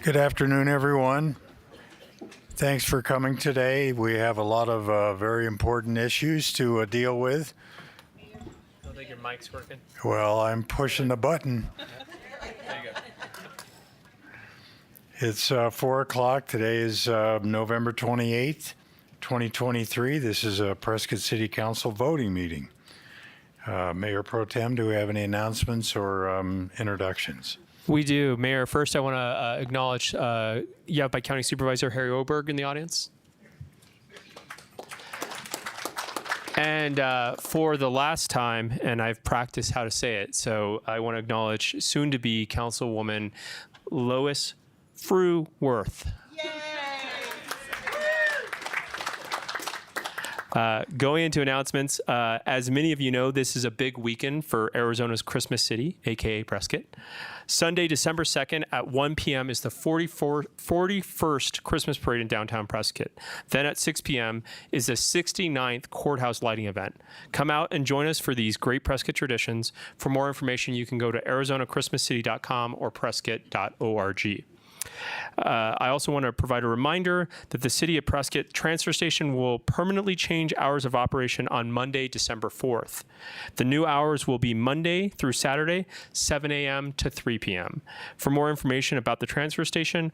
Good afternoon, everyone. Thanks for coming today. We have a lot of very important issues to deal with. I don't think your mic's working. Well, I'm pushing the button. There you go. It's 4 o'clock. Today is November 28th, 2023. This is a Prescott City Council voting meeting. Mayor Pro Tem, do we have any announcements or introductions? We do. Mayor, first I want to acknowledge you have my County Supervisor Harry Oberg in the audience. And for the last time, and I've practiced how to say it, so I want to acknowledge soon-to-be Councilwoman Lois Fruhwirth. Going into announcements, as many of you know, this is a big weekend for Arizona's Christmas City, aka Prescott. Sunday, December 2nd at 1 p.m. is the 41st Christmas Parade in downtown Prescott. Then at 6 p.m. is the 69th Courthouse Lighting Event. Come out and join us for these great Prescott traditions. For more information, you can go to arizonachristmascity.com or prescott.org. I also want to provide a reminder that the City of Prescott transfer station will permanently change hours of operation on Monday, December 4th. The new hours will be Monday through Saturday, 7 a.m. to 3 p.m. For more information about the transfer station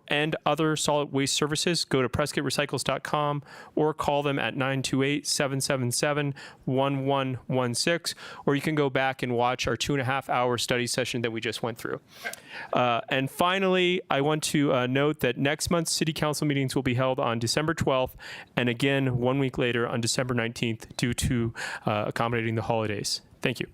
and other solid waste services, go to PrescottRecycles.com or call them at 928-777-1116, or you can go back and watch our 2.5-hour study session that we just went through. And finally, I want to note that next month's City Council meetings will be held on December 12th and again 1 week later on December 19th due to accommodating the holidays. Thank you.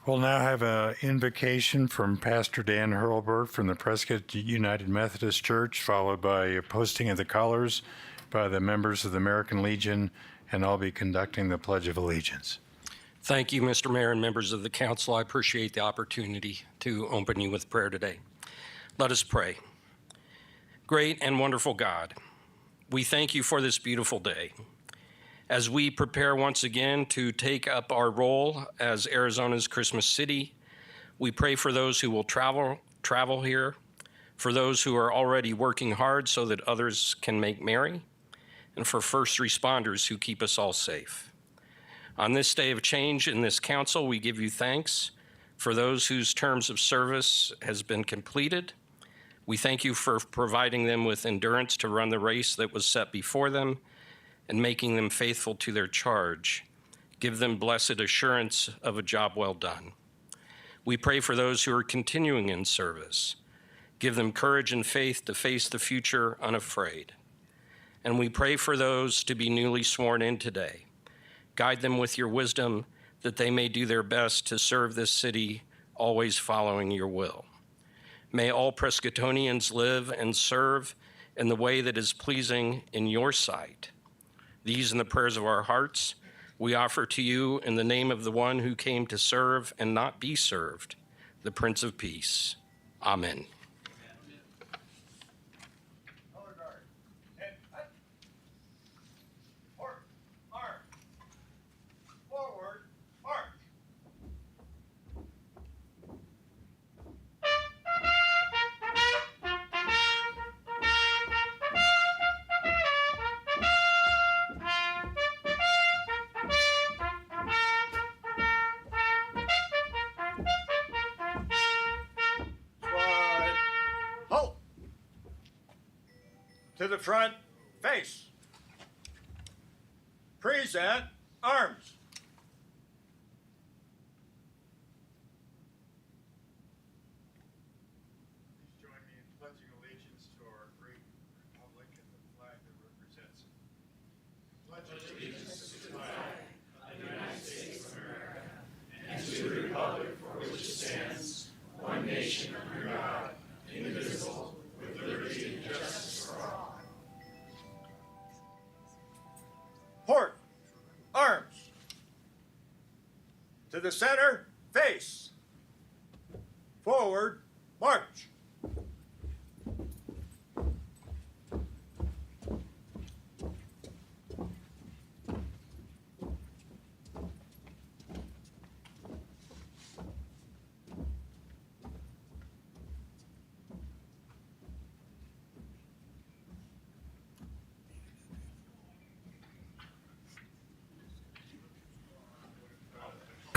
We'll now have an invocation from Pastor Dan Hurlburt from the Prescott United Methodist Church, followed by a posting of the colors by the members of the American Legion, and I'll be conducting the Pledge of Allegiance. Thank you, Mr. Mayor and members of the council. I appreciate the opportunity to open you with prayer today. Let us pray. Great and wonderful God, we thank you for this beautiful day. As we prepare once again to take up our role as Arizona's Christmas City, we pray for those who will travel here, for those who are already working hard so that others can make merry, and for first responders who keep us all safe. On this day of change in this council, we give you thanks for those whose terms of service has been completed. We thank you for providing them with endurance to run the race that was set before them and making them faithful to their charge. Give them blessed assurance of a job well done. We pray for those who are continuing in service. Give them courage and faith to face the future unafraid. And we pray for those to be newly sworn in today. Guide them with your wisdom that they may do their best to serve this city, always following your will. May all Prescottonians live and serve in the way that is pleasing in your sight. These and the prayers of our hearts we offer to you in the name of the one who came to serve and not be served, the Prince of Peace. Amen. To the front, face. Present, arms. Please join me in pledging allegiance to our great republic and the flag that represents it. Pledge allegiance to the flag of the United States of America and to the republic for which it stands, one nation under God, indivisible, with liberty and justice for all. Port, arms. To the center, face. Forward, march.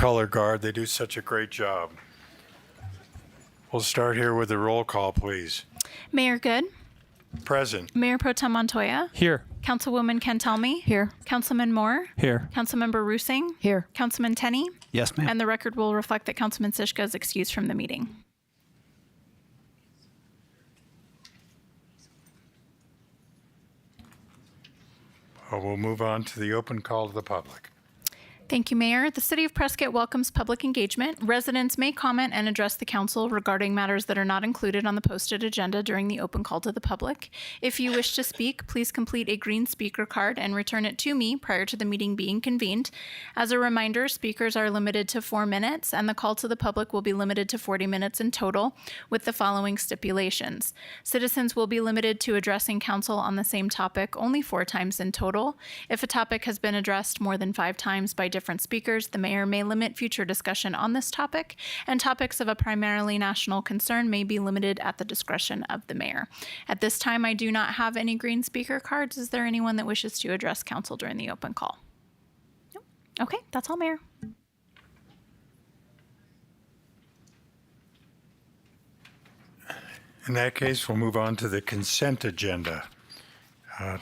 color guard. They do such a great job. We'll start here with the roll call, please. Mayor Goode. Present. Mayor Pro Tem Montoya. Here. Councilwoman Cantelme. Here. Councilman Moore. Here. Councilmember Rusing. Here. Councilman Tenney. Yes, ma'am. And the record will reflect that Councilman Sischka is excused from the meeting. We'll move on to the open call to the public. Thank you, Mayor. The City of Prescott welcomes public engagement. Residents may comment and address the council regarding matters that are not included on the posted agenda during the open call to the public. If you wish to speak, please complete a green speaker card and return it to me prior to the meeting being convened. As a reminder, speakers are limited to 4 minutes, and the call to the public will be limited to 40 minutes in total, with the following stipulations. Citizens will be limited to addressing council on the same topic only 4 times in total. If a topic has been addressed more than 5 times by different speakers, the mayor may limit future discussion on this topic, and topics of a primarily national concern may be limited at the discretion of the mayor. At this time, I do not have any green speaker cards. Is there anyone that wishes to address council during the open call? Nope. Okay, that's all, Mayor. In that case, we'll move on to the consent agenda.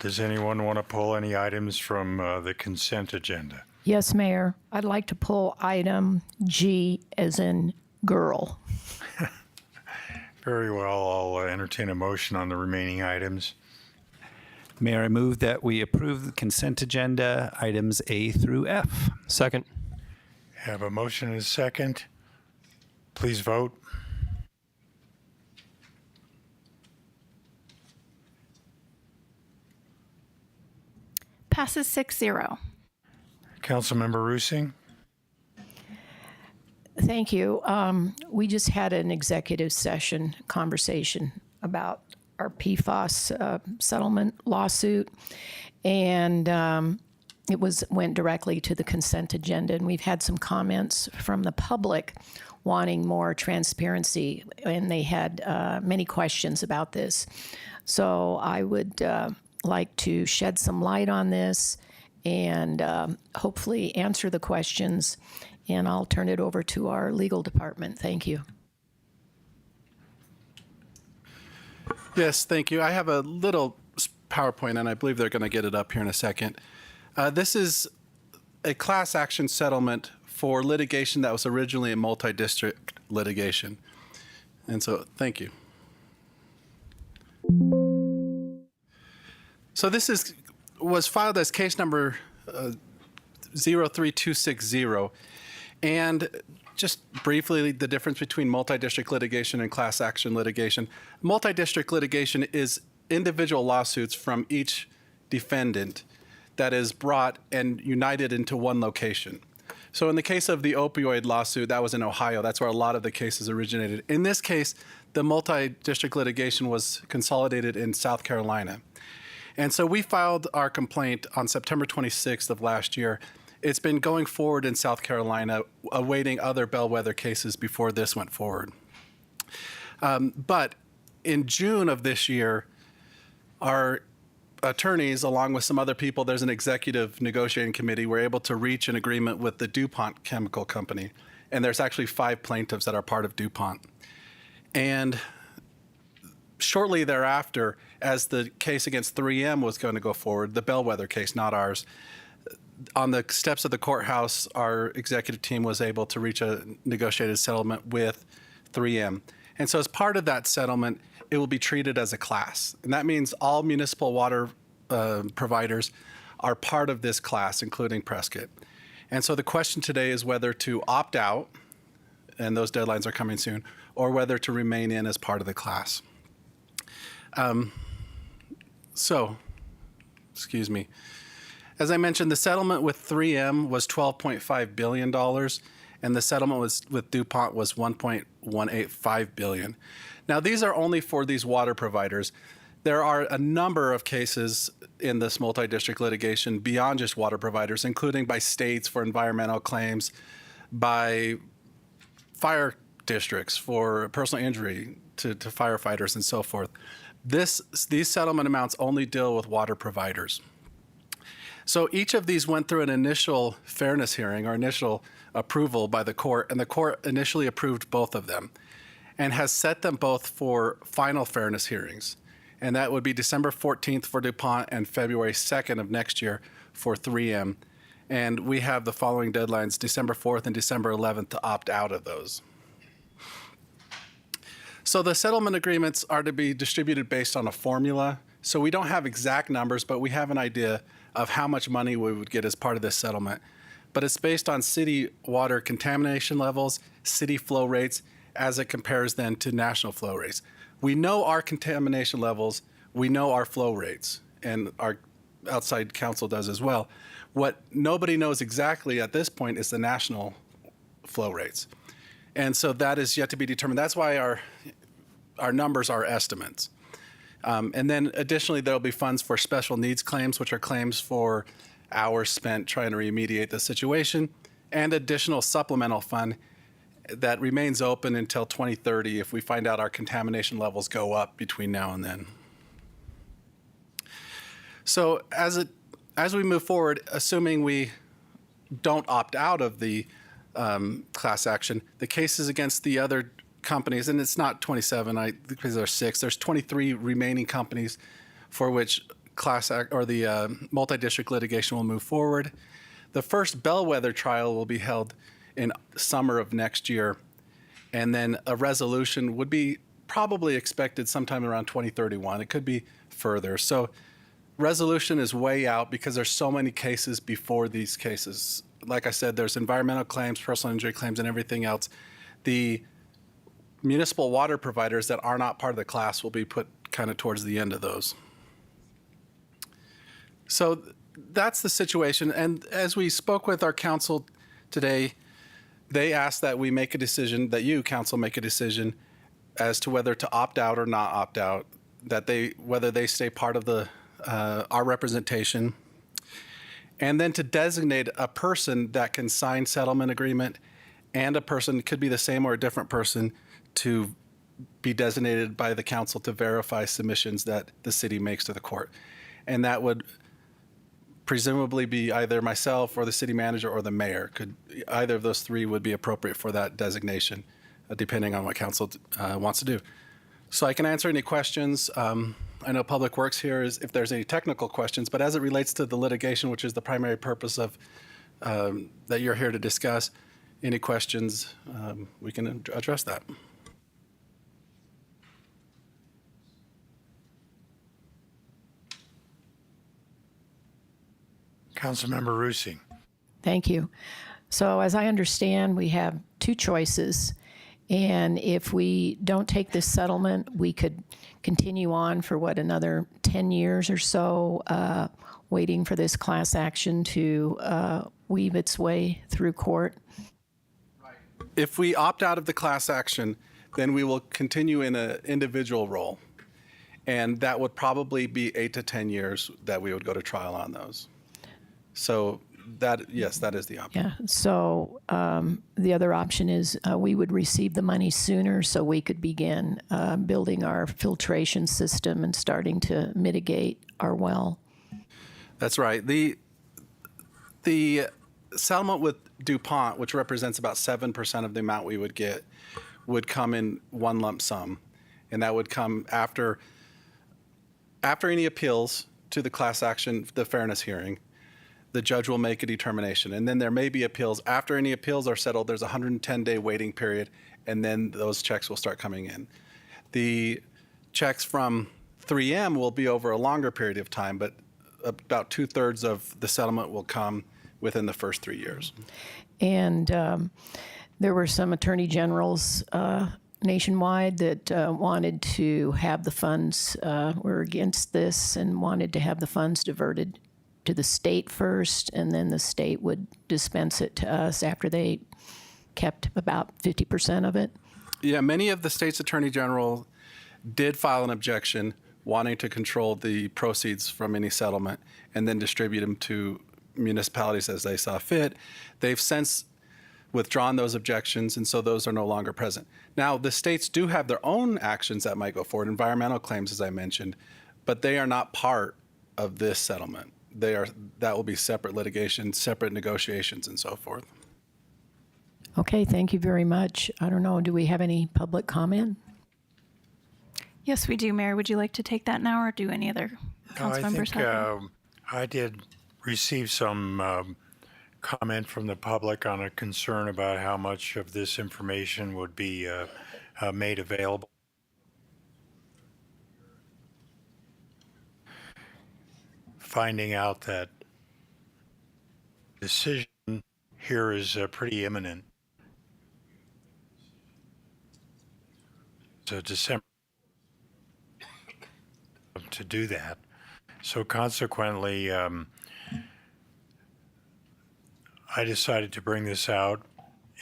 Does anyone want to pull any items from the consent agenda? Yes, Mayor. I'd like to pull item G as in girl. Very well. I'll entertain a motion on the remaining items. Mayor, I move that we approve the consent agenda items A through F. Second. Have a motion and a second. Please vote. Passes 6-0. Councilmember Rusing. Thank you. We just had an executive session conversation about our PFAS settlement lawsuit, and it went directly to the consent agenda, and we've had some comments from the public wanting more transparency, and they had many questions about this. So I would like to shed some light on this and hopefully answer the questions, and I'll turn it over to our legal department. Thank you. Yes, thank you. I have a little PowerPoint, and I believe they're going to get it up here in a second. This is a class action settlement for litigation that was originally a multi-district litigation. And so, thank you. So this was filed as case number 03260. And just briefly, the difference between multi-district litigation and class action litigation. Multi-district litigation is individual lawsuits from each defendant that is brought and united into one location. So in the case of the opioid lawsuit, that was in Ohio. That's where a lot of the cases originated. In this case, the multi-district litigation was consolidated in South Carolina. And so we filed our complaint on September 26th of last year. It's been going forward in South Carolina, awaiting other bellwether cases before this went forward. But in June of this year, our attorneys, along with some other people, there's an executive negotiating committee, were able to reach an agreement with the DuPont Chemical Company. And there's actually 5 plaintiffs that are part of DuPont. And shortly thereafter, as the case against 3M was going to go forward, the bellwether case, not ours, on the steps of the courthouse, our executive team was able to reach a negotiated settlement with 3M. And so as part of that settlement, it will be treated as a class. And that means all municipal water providers are part of this class, including Prescott. And so the question today is whether to opt out, and those deadlines are coming soon, or whether to remain in as part of the class. Excuse me. As I mentioned, the settlement with 3M was $12.5 billion, and the settlement with DuPont was $1.185 billion. Now, these are only for these water providers. There are a number of cases in this multi-district litigation beyond just water providers, including by states for environmental claims, by fire districts for personal injury to firefighters and so forth. These settlement amounts only deal with water providers. So each of these went through an initial fairness hearing or initial approval by the court, and the court initially approved both of them and has set them both for final fairness hearings. And that would be December 14th for DuPont and February 2nd of next year for 3M. And we have the following deadlines, December 4th and December 11th, to opt out of those. So the settlement agreements are to be distributed based on a formula. So we don't have exact numbers, but we have an idea of how much money we would get as part of this settlement. But it's based on city water contamination levels, city flow rates, as it compares then to national flow rates. We know our contamination levels, we know our flow rates, and our outside counsel does as well. What nobody knows exactly at this point is the national flow rates. And so that is yet to be determined. That's why our numbers are estimates. And then additionally, there'll be funds for special needs claims, which are claims for hours spent trying to remediate the situation, and additional supplemental fund that remains open until 2030 if we find out our contamination levels go up between now and then. So as we move forward, assuming we don't opt out of the class action, the cases against the other companies, and it's not 27, because there are 6, there's 23 remaining companies for which the multi-district litigation will move forward. The first bellwether trial will be held in summer of next year, and then a resolution would be probably expected sometime around 2031. It could be further. So resolution is way out because there's so many cases before these cases. Like I said, there's environmental claims, personal injury claims, and everything else. The municipal water providers that are not part of the class will be put kind of towards the end of those. So that's the situation. And as we spoke with our council today, they asked that we make a decision, that you, council, make a decision as to whether to opt out or not opt out, whether they stay part of our representation, and then to designate a person that can sign settlement agreement, and a person, could be the same or a different person, to be designated by the council to verify submissions that the city makes to the court. And that would presumably be either myself or the city manager or the mayor. Either of those 3 would be appropriate for that designation, depending on what council wants to do. So I can answer any questions. I know Public Works here is if there's any technical questions, but as it relates to the litigation, which is the primary purpose of that you're here to discuss, any questions, we can address that. Councilmember Rusing. Thank you. So as I understand, we have 2 choices. And if we don't take this settlement, we could continue on for another 10 years or so, waiting for this class action to weave its way through court. If we opt out of the class action, then we will continue in an individual role. And that would probably be 8 to 10 years that we would go to trial on those. So yes, that is the option. Yeah. So the other option is we would receive the money sooner so we could begin building our filtration system and starting to mitigate our well. That's right. The settlement with DuPont, which represents about 7% of the amount we would get, would come in one lump sum. And that would come after any appeals to the class action, the fairness hearing. The judge will make a determination. And then there may be appeals. After any appeals are settled, there's a 110-day waiting period, and then those checks will start coming in. The checks from 3M will be over a longer period of time, but about 2/3 of the settlement will come within the first 3 years. And there were some attorney generals nationwide that wanted to have the funds, were against this and wanted to have the funds diverted to the state first, and then the state would dispense it to us after they kept about 50% of it. Yeah, many of the state's attorney general did file an objection wanting to control the proceeds from any settlement and then distribute them to municipalities as they saw fit. They've since withdrawn those objections, and so those are no longer present. Now, the states do have their own actions that might go forward, environmental claims, as I mentioned, but they are not part of this settlement. that will be separate litigation, separate negotiations, and so forth. Okay, thank you very much. I don't know, do we have any public comment? Yes, we do. Mayor, would you like to take that now, or do any other No, council I members think have any? I did receive some comment from the public on a concern about how much of this information would be made available. Finding out that decision here is pretty imminent. So December to do that. So consequently, I decided to bring this out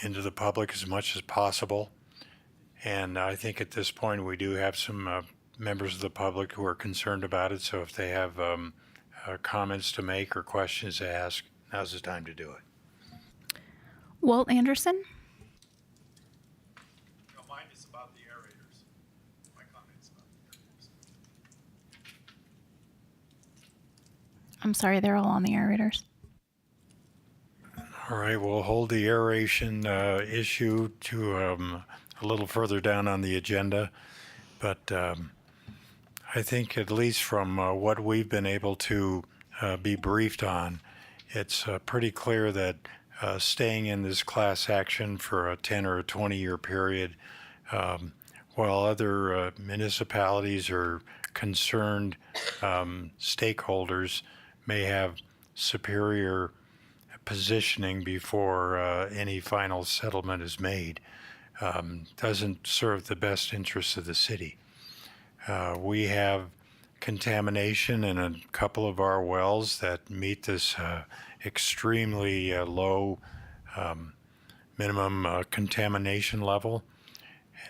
into the public as much as possible. And I think at this point we do have some members of the public who are concerned about it. So if they have comments to make or questions to ask, now's the time to do it. Walt Anderson? No, mine is about the aerators. My comment is about the aerators. I'm sorry, they're all on the aerators. All right, we'll hold the aeration issue to a little further down on the agenda. But I think at least from what we've been able to be briefed on, it's pretty clear that staying in this class action for a 10 or a 20-year period, while other municipalities or concerned stakeholders may have superior positioning before any final settlement is made, doesn't serve the best interests of the city. We have contamination in a couple of our wells that meet this extremely low minimum contamination level.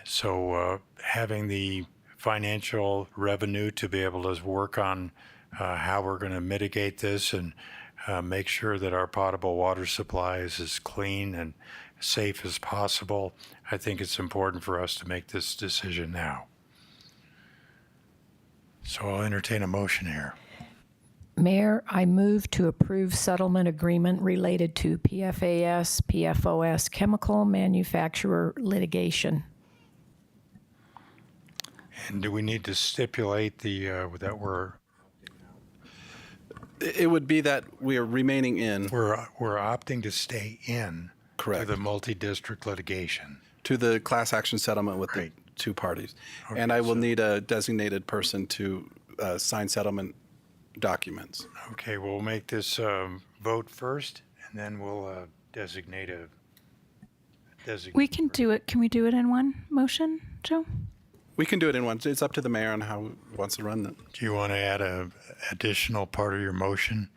So having the financial revenue to be able to work on how we're going to mitigate this and make sure that our potable water supply is as clean and safe as possible, I think it's important for us to make this decision now. So I'll entertain a motion here. Mayor, I move to approve settlement agreement related to PFAS, PFOS chemical manufacturer litigation. And do we need to stipulate the that It would be that we are remaining in we're opting to stay in Correct. to the multi-district litigation? to the class action settlement with Right. the two parties. Okay, And I will so- need a designated person to sign settlement documents. Okay, we'll make this vote first, and then we'll designate a We can do it. Can we do it in one motion, Joe? We can do it in one. It's up to the mayor on how he wants to run it. Do you want to add a additional part of your motion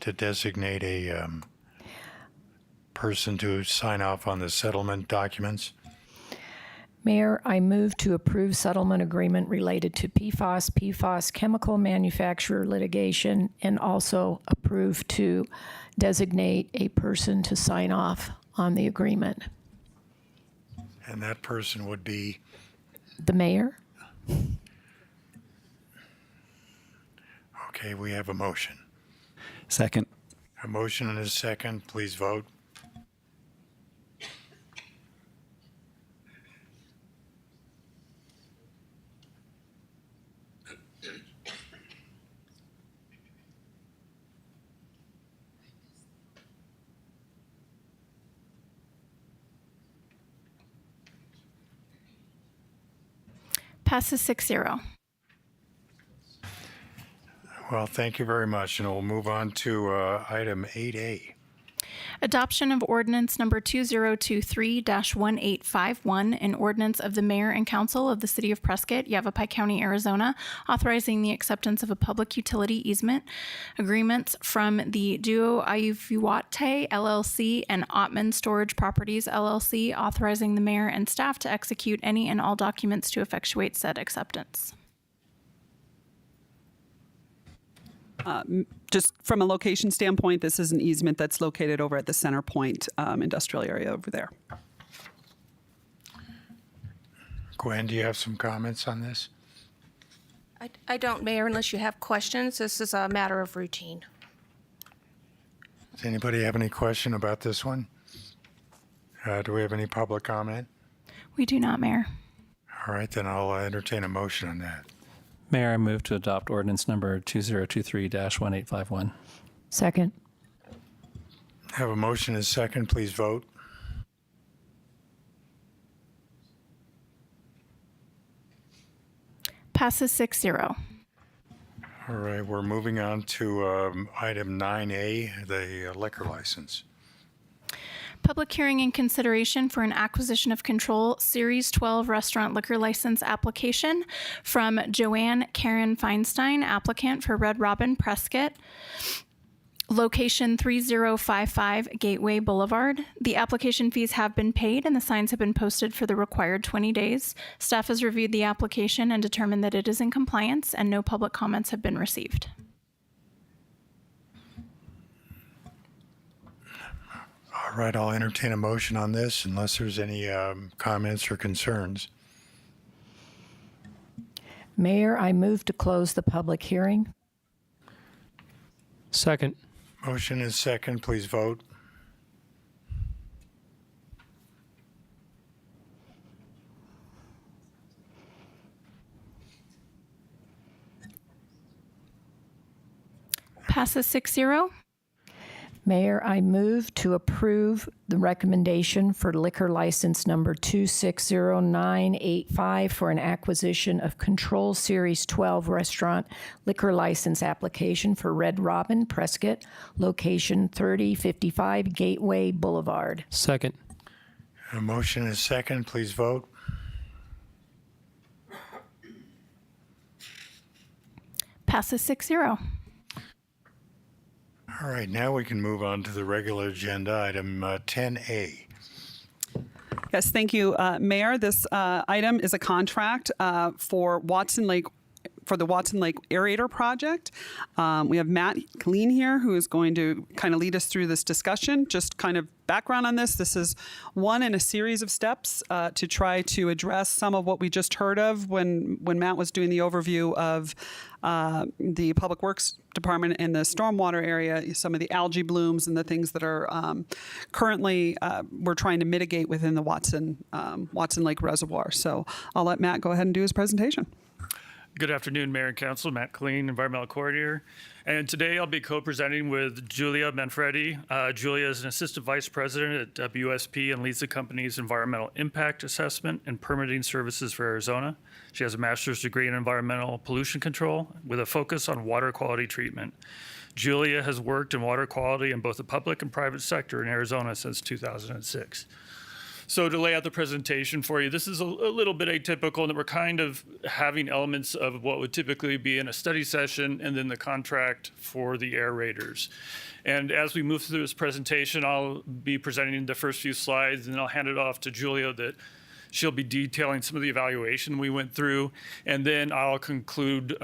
to designate a person to sign off on the settlement documents? Mayor, I move to approve settlement agreement related to PFAS chemical manufacturer litigation, and also approve to designate a person to sign off on the agreement. And that person would be, The mayor? okay, we have a motion. Second. A motion and a second, please vote. Passes 6-0. Well, thank you very much, and we'll move on to item 8A. Adoption of ordinance number 2023-1851, an ordinance of the mayor and council of the city of Prescott, Yavapai County, Arizona, authorizing the acceptance of a public utility easement agreements from the Duo Ayuvuate LLC and Ottman Storage Properties LLC, authorizing the mayor and staff to execute any and all documents to effectuate said acceptance. Just from a location standpoint, this is an easement that's located over at the Center Point industrial area over there. Gwen, do you have some comments on this? I don't, Mayor, unless you have questions. This is a matter of routine. Does anybody have any question about this one? Do we have any public comment? We do not, Mayor. All right, then I'll entertain a motion on that. Mayor, I move to adopt ordinance number 2023-1851. Second. Have a motion and a second. Please vote. Passes 6-0. All right, we're moving on to item 9A, the liquor license. Public hearing and consideration for an acquisition of control Series 12 restaurant liquor license application from Joanne Karen Feinstein, applicant for Red Robin Prescott, location 3055 Gateway Boulevard. The application fees have been paid and the signs have been posted for the required 20 days. Staff has reviewed the application and determined that it is in compliance and no public comments have been received. All right, I'll entertain a motion on this unless there's any comments or concerns. Mayor, I move to close the public hearing. Second. Motion is second. Please vote. Passes 6-0. Mayor, I move to approve the recommendation for liquor license number 260985 for an acquisition of Control Series 12 restaurant liquor license application for Red Robin Prescott, location 3055 Gateway Boulevard. Second. A motion is second. Please vote. Passes 6-0. All right, now we can move on to the regular agenda, item 10A. Yes, thank you, Mayor. This item is a contract for the Watson Lake Aerator Project. We have Matt Killeen here, who is going to kind of lead us through this discussion. Just kind of background on this. This is one in a series of steps to try to address some of what we just heard of when Matt was doing the overview of the Public Works Department in the stormwater area, some of the algae blooms and the things that are currently we're trying to mitigate within the Watson Lake Reservoir. So I'll let Matt go ahead and do his presentation. Good afternoon, Mayor and Council. Matt Killeen, Environmental Coordinator. And today I'll be co-presenting with Julia Manfredi. Julia is an Assistant Vice President at WSP and leads the company's Environmental Impact Assessment and Permitting Services for Arizona. She has a master's degree in environmental pollution control with a focus on water quality treatment. Julia has worked in water quality in both the public and private sector in Arizona since 2006. So to lay out the presentation for you, this is a little bit atypical in that we're kind of having elements of what would typically be in a study session and then the contract for the aerators. And as we move through this presentation, I'll be presenting the first few slides and then I'll hand it off to Julia that she'll be detailing some of the evaluation we went through. And then I'll conclude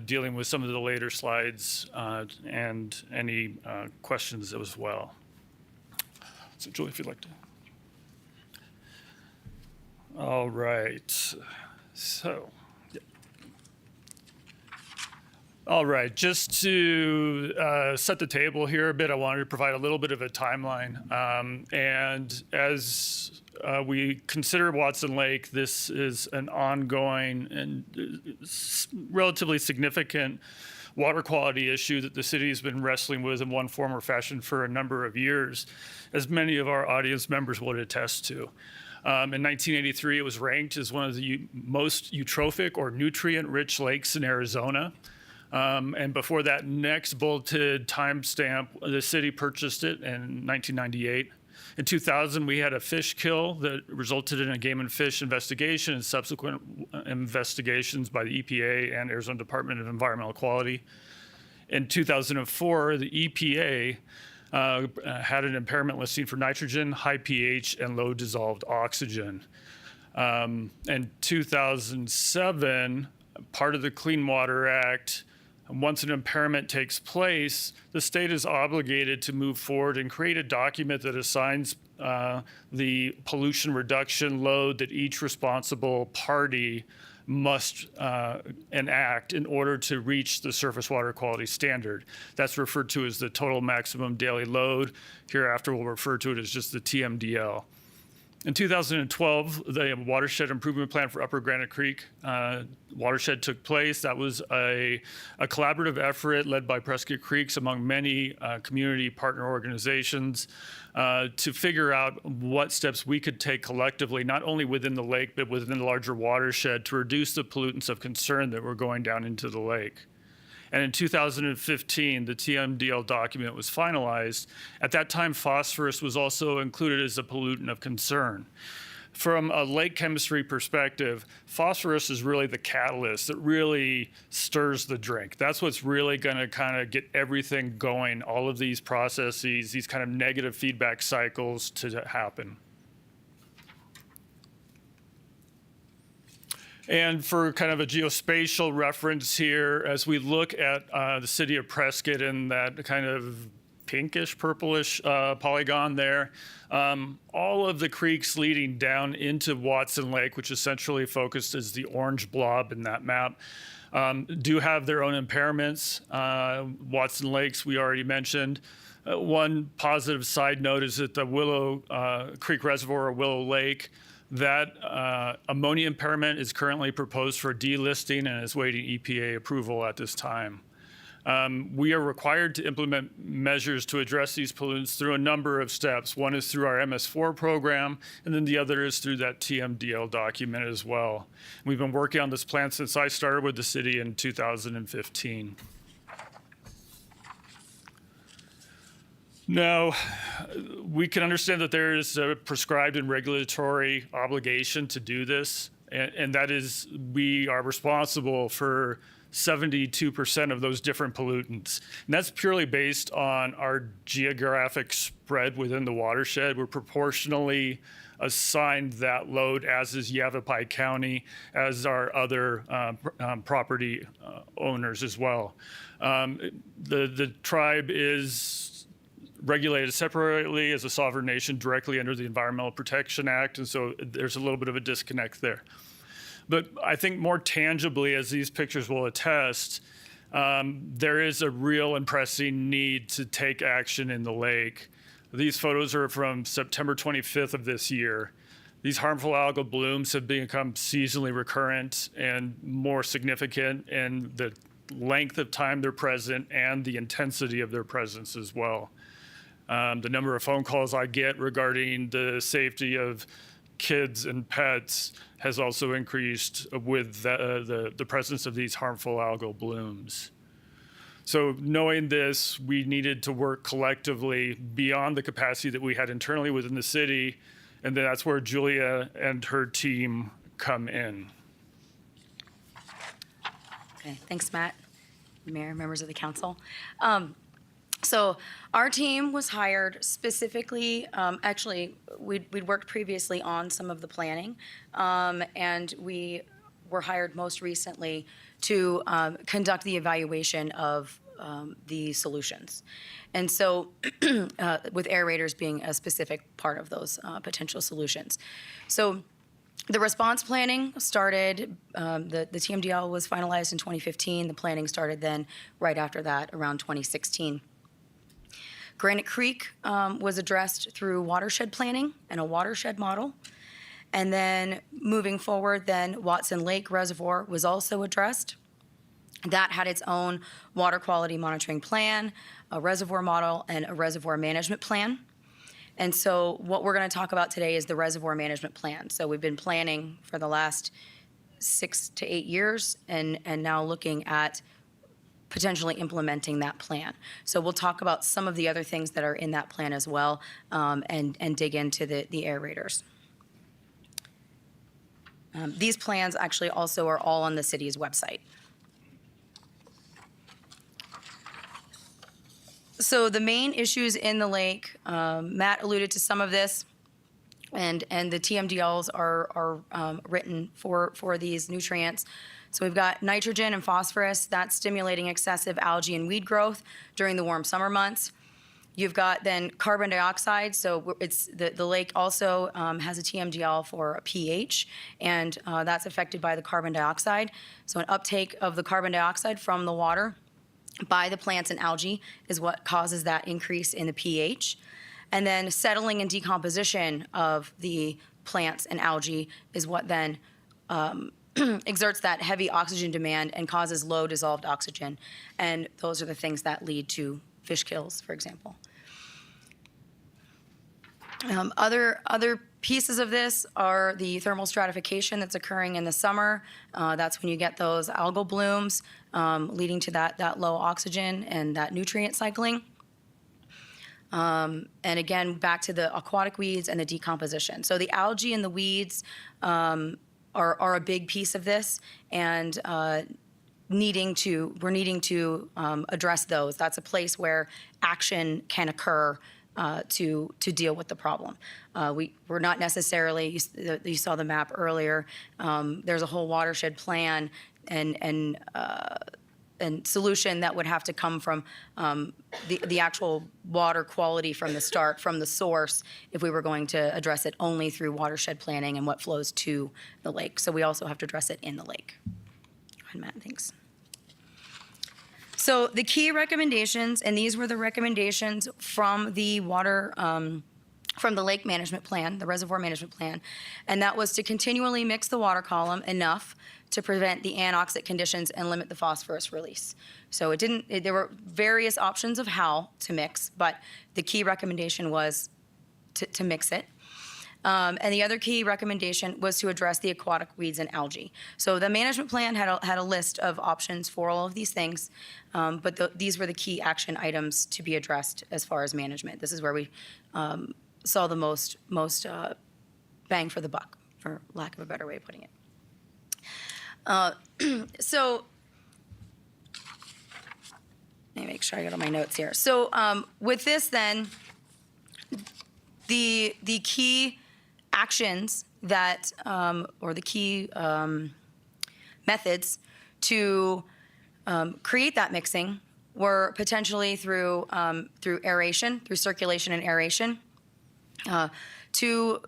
dealing with some of the later slides and any questions as well. So Julia, if you'd like to. All right, so, yeah. All right, just to set the table here a bit, I wanted to provide a little bit of a timeline. And as we consider Watson Lake, this is an ongoing and relatively significant water quality issue that the city has been wrestling with in one form or fashion for a number of years, as many of our audience members would attest to. In 1983, it was ranked as one of the most eutrophic or nutrient-rich lakes in Arizona. And before that next bulleted timestamp, the city purchased it in 1998. In 2000, we had a fish kill that resulted in a game and fish investigation and subsequent investigations by the EPA and Arizona Department of Environmental Quality. In 2004, the EPA had an impairment listing for nitrogen, high pH, and low dissolved oxygen. In 2007, part of the Clean Water Act, once an impairment takes place, the state is obligated to move forward and create a document that assigns the pollution reduction load that each responsible party must enact in order to reach the surface water quality standard. That's referred to as the total maximum daily load. Hereafter, we'll refer to it as just the TMDL. In 2012, the watershed improvement plan for Upper Granite Creek watershed took place. That was a collaborative effort led by Prescott Creeks among many community partner organizations to figure out what steps we could take collectively, not only within the lake, but within the larger watershed to reduce the pollutants of concern that were going down into the lake. And in 2015, the TMDL document was finalized. At that time, phosphorus was also included as a pollutant of concern. From a lake chemistry perspective, phosphorus is really the catalyst that really stirs the drink. That's what's really going to kind of get everything going, all of these processes, these kind of negative feedback cycles to happen. And for kind of a geospatial reference here, as we look at the city of Prescott and that kind of pinkish, purplish polygon there, all of the creeks leading down into Watson Lake, which essentially focused as the orange blob in that map, do have their own impairments. Watson Lakes, we already mentioned. One positive side note is that the Willow Creek Reservoir or Willow Lake, that ammonia impairment is currently proposed for delisting and is waiting EPA approval at this time. We are required to implement measures to address these pollutants through a number of steps. One is through our MS4 program, and then the other is through that TMDL document as well. We've been working on this plan since I started with the city in 2015. Now, we can understand that there is a prescribed and regulatory obligation to do this, and that is we are responsible for 72% of those different pollutants. And that's purely based on our geographic spread within the watershed. We're proportionally assigned that load, as is Yavapai County, as are other property owners as well. The tribe is regulated separately as a sovereign nation directly under the Environmental Protection Act, and so there's a little bit of a disconnect there. But I think more tangibly, as these pictures will attest, there is a real and pressing need to take action in the lake. These photos are from September 25th of this year. These harmful algal blooms have become seasonally recurrent and more significant in the length of time they're present and the intensity of their presence as well. The number of phone calls I get regarding the safety of kids and pets has also increased with the presence of these harmful algal blooms. So knowing this, we needed to work collectively beyond the capacity that we had internally within the city, and that's where Julia and her team come in. Okay, thanks, Matt, Mayor, members of the council. So our team was hired specifically, actually, we'd worked previously on some of the planning, and we were hired most recently to conduct the evaluation of the solutions. And so with aerators being a specific part of those potential solutions. So the response planning started, the TMDL was finalized in 2015. The planning started then right after that, around 2016. Granite Creek was addressed through watershed planning and a watershed model. And then moving forward, then Watson Lake Reservoir was also addressed. That had its own water quality monitoring plan, a reservoir model, and a reservoir management plan. And so what we're going to talk about today is the reservoir management plan. So we've been planning for the last 6 to 8 years and now looking at potentially implementing that plan. So we'll talk about some of the other things that are in that plan as well, and dig into the aerators. These plans actually also are all on the city's website. So the main issues in the lake, Matt alluded to some of this, and the TMDLs are written for these nutrients. So we've got nitrogen and phosphorus, that's stimulating excessive algae and weed growth during the warm summer months. You've got then carbon dioxide. So it's the lake also has a TMDL for a pH, and that's affected by the carbon dioxide. So an uptake of the carbon dioxide from the water by the plants and algae is what causes that increase in the pH. And then settling and decomposition of the plants and algae is what then exerts that heavy oxygen demand and causes low dissolved oxygen. And those are the things that lead to fish kills, for example. Other pieces of this are the thermal stratification that's occurring in the summer. That's when you get those algal blooms leading to that low oxygen and that nutrient cycling. And again, back to the aquatic weeds and the decomposition. So the algae and the weeds are a big piece of this, and we're needing to address those. That's a place where action can occur to deal with the problem. We're not necessarily, you saw the map earlier, there's a whole watershed plan and solution that would have to come from the actual water quality from the start, from the source, if we were going to address it only through watershed planning and what flows to the lake. So we also have to address it in the lake. Go ahead, Matt, thanks. So the key recommendations, and these were the recommendations from the from the lake management plan, the reservoir management plan, and that was to continually mix the water column enough to prevent the anoxic conditions and limit the phosphorus release. So there were various options of how to mix, but the key recommendation was to mix it. And the other key recommendation was to address the aquatic weeds and algae. So the management plan had a list of options for all of these things, but these were the key action items to be addressed as far as management. This is where we saw the most bang for the buck, for lack of a better way of putting it. So let me make sure I got all my notes here. So with this then, the key actions that, or the key methods to create that mixing were potentially through aeration, through circulation and aeration. Two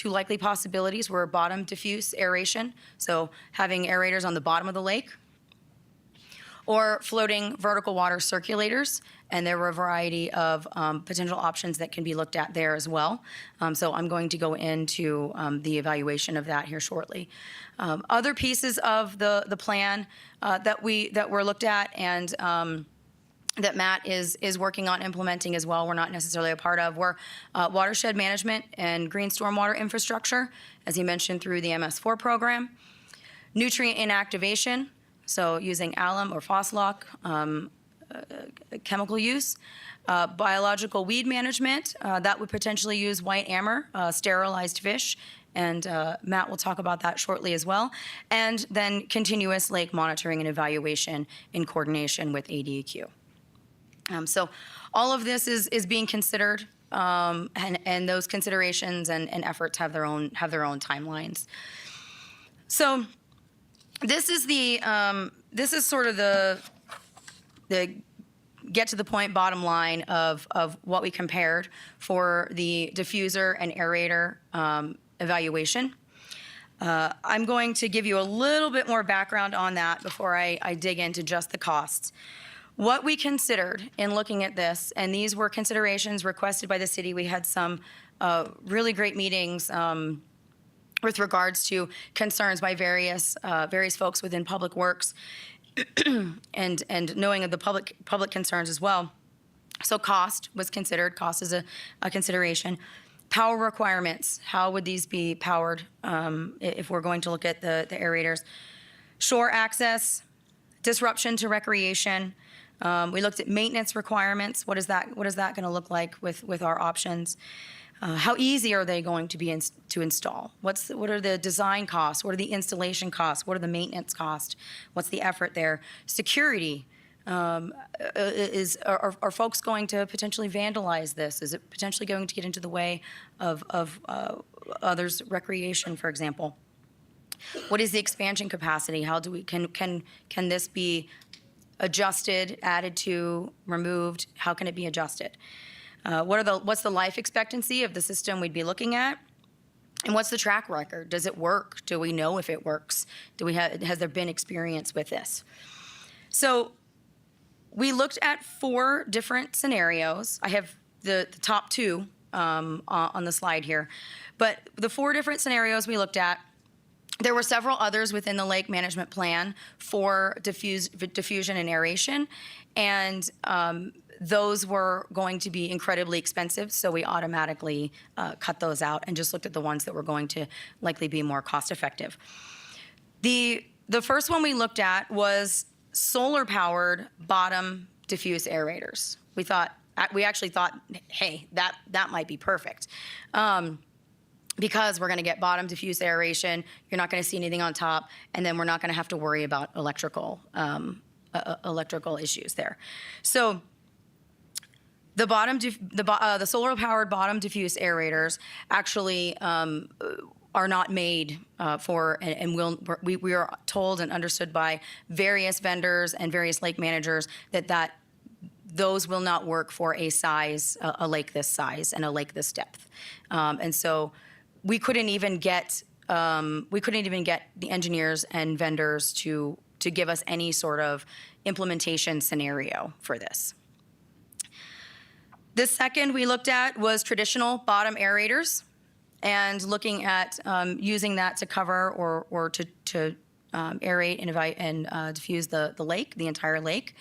likely possibilities were bottom diffuse aeration, so having aerators on the bottom of the lake, or floating vertical water circulators, and there were a variety of potential options that can be looked at there as well. So I'm going to go into the evaluation of that here shortly. Other pieces of the plan that were looked at and that Matt is working on implementing as well, we're not necessarily a part of, were watershed management and green stormwater infrastructure, as he mentioned through the MS4 program, nutrient inactivation, so using alum or phoslock, chemical use, biological weed management, that would potentially use white amber, sterilized fish, and Matt will talk about that shortly as well, and then continuous lake monitoring and evaluation in coordination with ADEQ. So all of this is being considered, and those considerations and efforts have their own timelines. So this is sort of the get to the point bottom line of what we compared for the diffuser and aerator evaluation. I'm going to give you a little bit more background on that before I dig into just the costs. What we considered in looking at this, and these were considerations requested by the city. We had some really great meetings with regards to concerns by various folks within Public Works and knowing of the public concerns as well. So cost was considered. Cost is a consideration. Power requirements. How would these be powered if we're going to look at the aerators? Shore access, disruption to recreation. We looked at maintenance requirements. What is that going to look like with our options? How easy are they going to be to install? What are the design costs? What are the installation costs? What are the maintenance costs? What's the effort there? Security. Are folks going to potentially vandalize this? Is it potentially going to get into the way of others' recreation, for example? What is the expansion capacity? How do we can this be adjusted, added to, removed? How can it be adjusted? What's the life expectancy of the system we'd be looking at? And what's the track record? Does it work? Do we know if it works? Has there been experience with this? So we looked at 4 different scenarios. I have the top 2 on the slide here. But the 4 different scenarios we looked at, there were several others within the lake management plan for diffusion and aeration. And those were going to be incredibly expensive, so we automatically cut those out and just looked at the ones that were going to likely be more cost effective. The first one we looked at was solar-powered bottom diffuse aerators. We actually thought, hey, that might be perfect. Because we're going to get bottom diffuse aeration, you're not going to see anything on top, and then we're not going to have to worry about electrical issues there. So the solar-powered bottom diffuse aerators actually are not made for, and we are told and understood by various vendors and various lake managers that those will not work for a lake this size and a lake this depth, and so we couldn't even get the engineers and vendors to give us any sort of implementation scenario for this. The second we looked at was traditional bottom aerators, and looking at using that to cover or to aerate and diffuse the lake, the entire lake.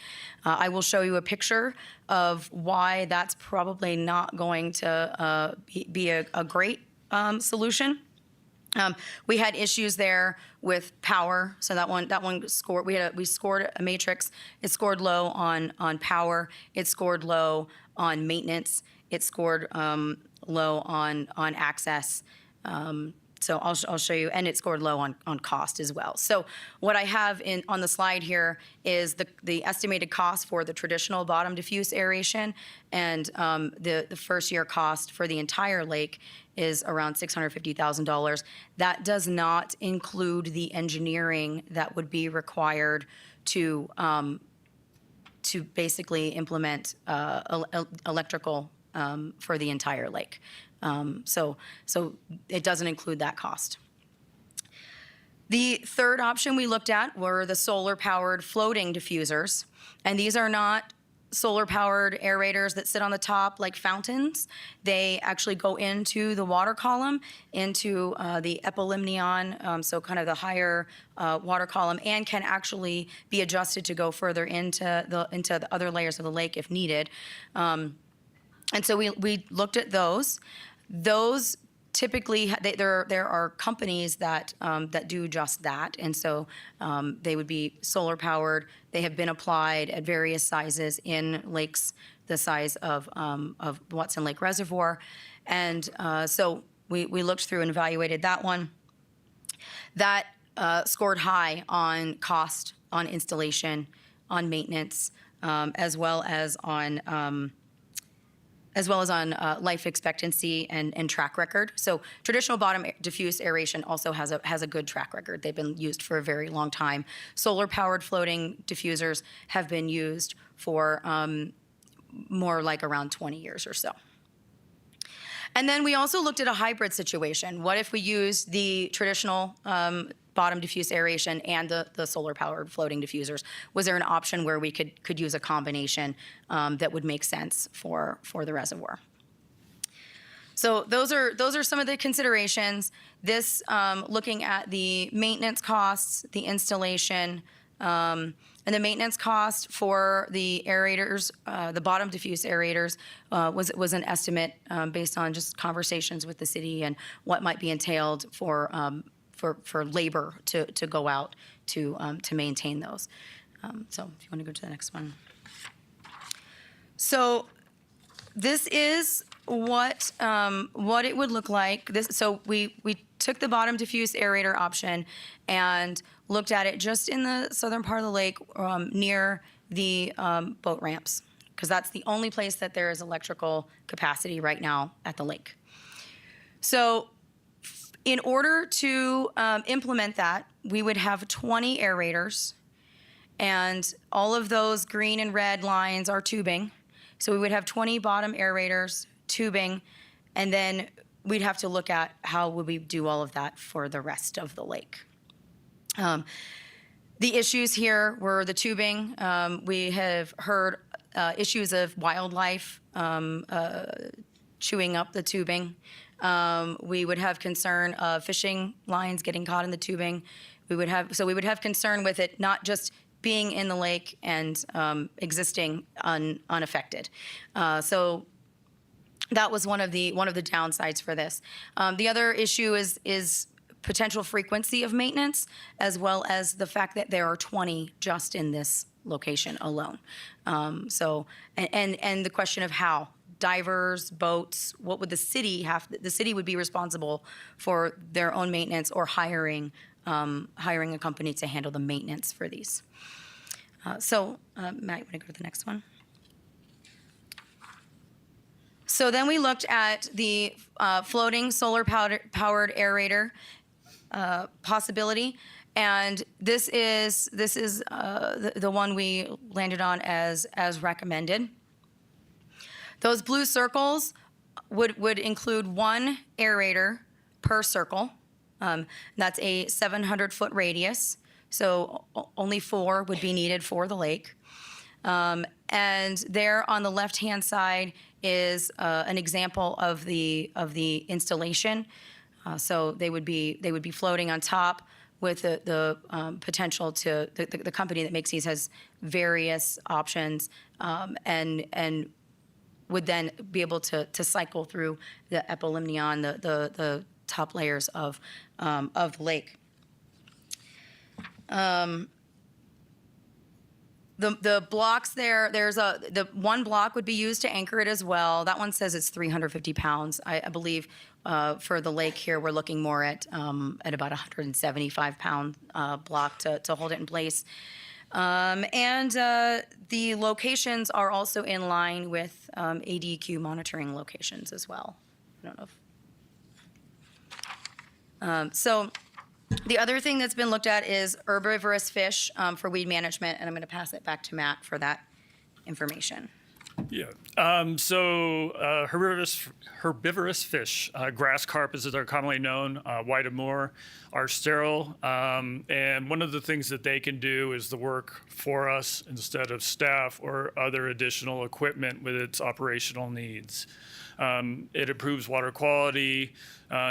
I will show you a picture of why that's probably not going to be a great solution. We had issues there with power, so that one scored. We scored a matrix. It scored low on power. It scored low on maintenance. It scored low on access. So I'll show you, and it scored low on cost as well. So what I have on the slide here is the estimated cost for the traditional bottom diffuse aeration, and the first year cost for the entire lake is around $650,000. That does not include the engineering that would be required to basically implement electrical for the entire lake. So it doesn't include that cost. The third option we looked at were the solar-powered floating diffusers, and these are not solar-powered aerators that sit on the top like fountains. They actually go into the water column, into the epilimnion, so kind of the higher water column, and can actually be adjusted to go further into the other layers of the lake if needed. And so we looked at those. Those typically, there are companies that do just that, and so they would be solar powered. They have been applied at various sizes in lakes the size of Watson Lake Reservoir, and so we looked through and evaluated that one. That scored high on cost, on installation, on maintenance, as well as on life expectancy and track record. So traditional bottom diffuse aeration also has a good track record. They've been used for a very long time. Solar-powered floating diffusers have been used for more like around 20 years or so. And then we also looked at a hybrid situation. What if we used the traditional bottom diffuse aeration and the solar-powered floating diffusers? Was there an option where we could use a combination that would make sense for the reservoir? So those are some of the considerations. This looking at the maintenance costs, the installation, and the maintenance cost for the aerators, the bottom diffuse aerators, was an estimate based on just conversations with the city and what might be entailed for labor to go out to maintain those. So if you want to go to the next one. So this is what it would look like. So we took the bottom diffuse aerator option and looked at it just in the southern part of the lake near the boat ramps, because that's the only place that there is electrical capacity right now at the lake. So in order to implement that, we would have 20 aerators, And all of those green and red lines are tubing. So we would have 20 bottom aerators, tubing, and then we'd have to look at how would we do all of that for the rest of the lake. The issues here were the tubing. We have heard issues of wildlife chewing up the tubing. We would have concern of fishing lines getting caught in the tubing. We would have concern with it not just being in the lake and existing unaffected. So that was one of the downsides for this. The other issue is potential frequency of maintenance, as well as the fact that there are 20 just in this location alone. So the question of how divers, boats, what would the city have? The city would be responsible for their own maintenance or hiring a company to handle the maintenance for these. Matt, you want to go to the next one? So then we looked at the floating solar-powered aerator possibility, and this is the one we landed on as recommended. Those blue circles would include one aerator per circle. That's a 700-foot radius, so only 4 would be needed for the lake. And there on the left-hand side is an example of the installation. So they would be floating on top with the potential to the company that makes these has various options and would then be able to cycle through the epilimnion, the top layers of the lake. The blocks there's the one block would be used to anchor it as well. That one says it's 350 pounds. I believe for the lake here, we're looking more at about 175 pound block to hold it in place. And the locations are also in line with ADQ monitoring locations as well. I don't know if... So the other thing that's been looked at is herbivorous fish for weed management, and I'm going to pass it back to Matt for that information. Yeah. Herbivorous fish, grass carp as they're commonly known, white Amur, are sterile. And one of the things that they can do is the work for us instead of staff or other additional equipment with its operational needs. It improves water quality.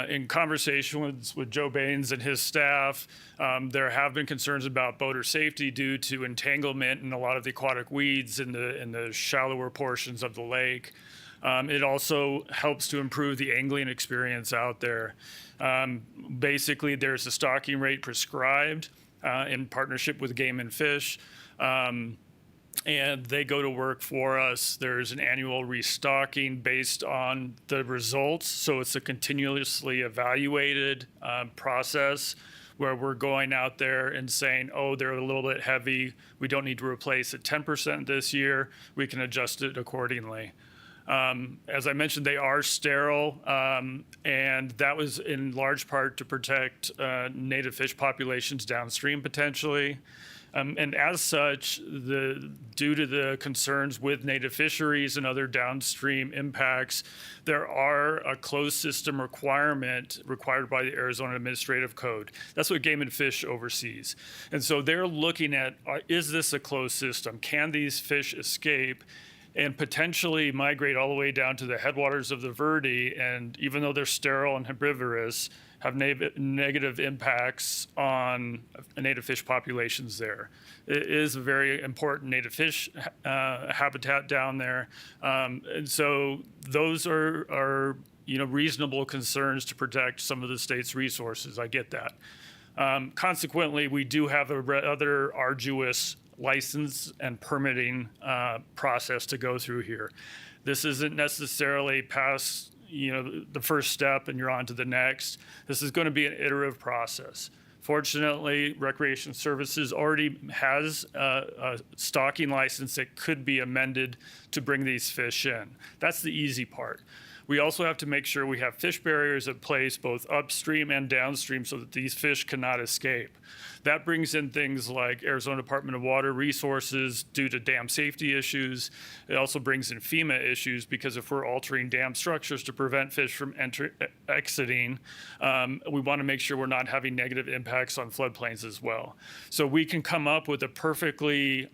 In conversations with Joe Baines and his staff, there have been concerns about boater safety due to entanglement in a lot of the aquatic weeds in the shallower portions of the lake. It also helps to improve the angling experience out there. Basically, there's a stocking rate prescribed in partnership with Game and Fish. And they go to work for us. There's an annual restocking based on the results. So it's a continuously evaluated process where we're going out there and saying, oh, they're a little bit heavy. We don't need to replace it 10% this year. We can adjust it accordingly. As I mentioned, they are sterile, and that was in large part to protect native fish populations downstream potentially. And as such, due to the concerns with native fisheries and other downstream impacts, there are a closed system requirement required by the Arizona Administrative Code. That's what Game and Fish oversees. And so they're looking at, is this a closed system? Can these fish escape and potentially migrate all the way down to the headwaters of the Verde? And even though they're sterile and herbivorous, have negative impacts on native fish populations there. It is a very important native fish habitat down there. And so those are reasonable concerns to protect some of the state's resources. I get that. Consequently, we do have a rather arduous license and permitting process to go through here. This isn't necessarily past the first step and you're on to the next. This is going to be an iterative process. Fortunately, Recreation Services already has a stocking license that could be amended to bring these fish in. That's the easy part. We also have to make sure we have fish barriers in place both upstream and downstream so that these fish cannot escape. That brings in things like Arizona Department of Water Resources due to dam safety issues. It also brings in FEMA issues because if we're altering dam structures to prevent fish from exiting, we want to make sure we're not having negative impacts on floodplains as well. So we can come up with a perfectly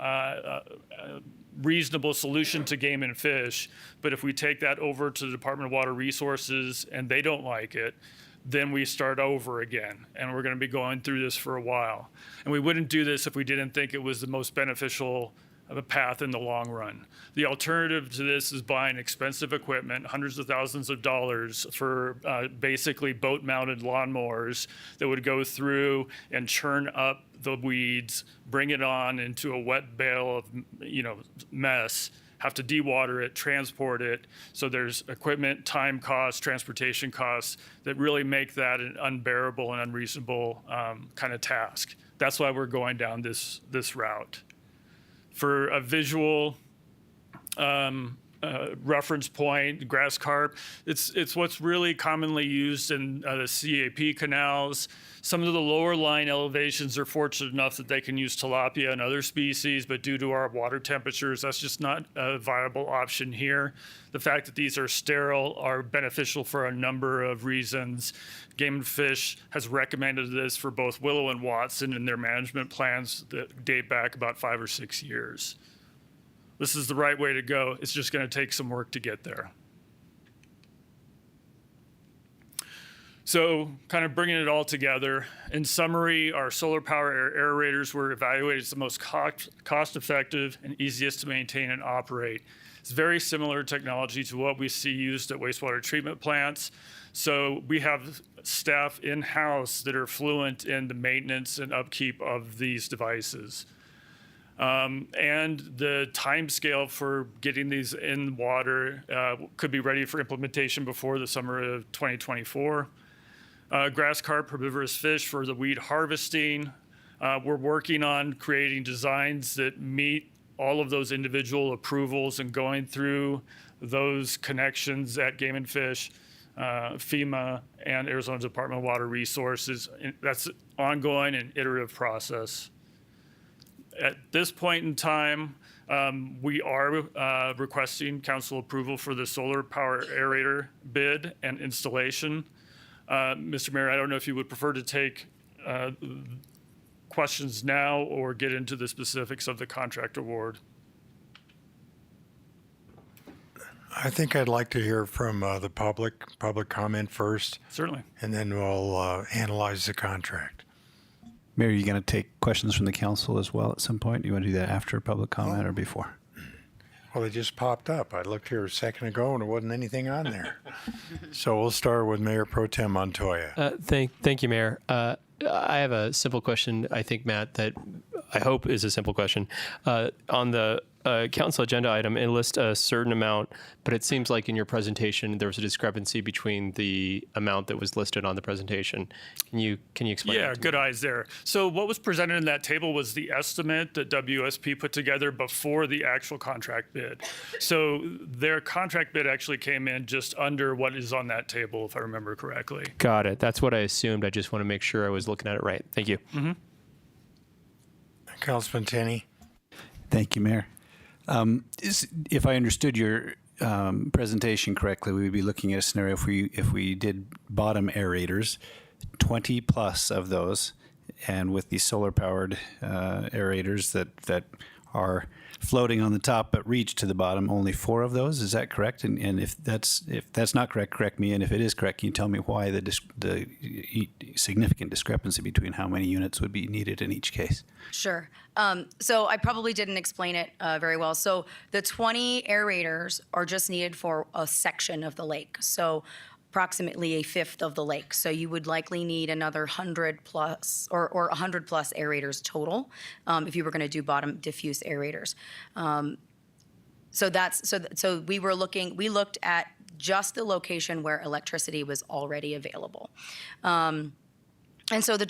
reasonable solution to game and fish, but if we take that over to the Department of Water Resources and they don't like it, then we start over again, and we're going to be going through this for a while. And we wouldn't do this if we didn't think it was the most beneficial of a path in the long run. The alternative to this is buying expensive equipment, hundreds of thousands of dollars for basically boat-mounted lawnmowers that would go through and churn up the weeds, bring it on into a wet bale of mess, have to dewater it, transport it. So there's equipment, time costs, transportation costs that really make that an unbearable and unreasonable kind of task. That's why we're going down this route. For a visual reference point, grass carp, it's what's really commonly used in the CAP canals. Some of the lower line elevations are fortunate enough that they can use tilapia and other species, but due to our water temperatures, that's just not a viable option here. The fact that these are sterile are beneficial for a number of reasons. Game and Fish has recommended this for both Willow and Watson in their management plans that date back about 5 or 6 years. This is the right way to go. It's just going to take some work to get there. So kind of bringing it all together, in summary, our solar power aerators were evaluated as the most cost-effective and easiest to maintain and operate. It's very similar technology to what we see used at wastewater treatment plants. So we have staff in-house that are fluent in the maintenance and upkeep of these devices. And the time scale for getting these in water could be ready for implementation before the summer of 2024. Grass carp, herbivorous fish for the weed harvesting. We're working on creating designs that meet all of those individual approvals and going through those connections at Game and Fish, FEMA, and Arizona Department of Water Resources. That's an ongoing and iterative process. At this point in time, we are requesting council approval for the solar power aerator bid and installation. Mr. Mayor, I don't know if you would prefer to take questions now or get into the specifics of the contract award. I think I'd like to hear from the public comment first. Certainly. And then we'll analyze the contract. Mayor, are you going to take questions from the council as well at some point? You want to do that after public comment or before? Well, they just popped up. I looked here a second ago and there wasn't anything on there. So we'll start with Mayor Pro Tem Montoya. Thank you, Mayor. I have a simple question, I think, Matt, that I hope is a simple question. On the council agenda item, it lists a certain amount, but it seems like in your presentation there was a discrepancy between the amount that was listed on the presentation. Can you explain? Yeah, good eyes there. So what was presented in that table was the estimate that WSP put together before the actual contract bid. So their contract bid actually came in just under what is on that table, if I remember correctly. Got it. That's what I assumed. I just want to make sure I was looking at it right. Thank you. Mm-hmm. Councilman Tenney. Thank you, Mayor. If I understood your presentation correctly, we would be looking at a scenario if we did bottom aerators, 20 plus of those, and with the solar powered aerators that are floating on the top but reach to the bottom, only 4 of those. Is that correct? And if that's not correct, correct me. And if it is correct, can you tell me why the significant discrepancy between how many units would be needed in each case? Sure. So I probably didn't explain it very well. So the 20 aerators are just needed for a section of the lake. So approximately a fifth of the lake. So you would likely need another 100 plus or 100 plus aerators total if you were going to do bottom diffuse aerators. So we looked at just the location where electricity was already available. And so the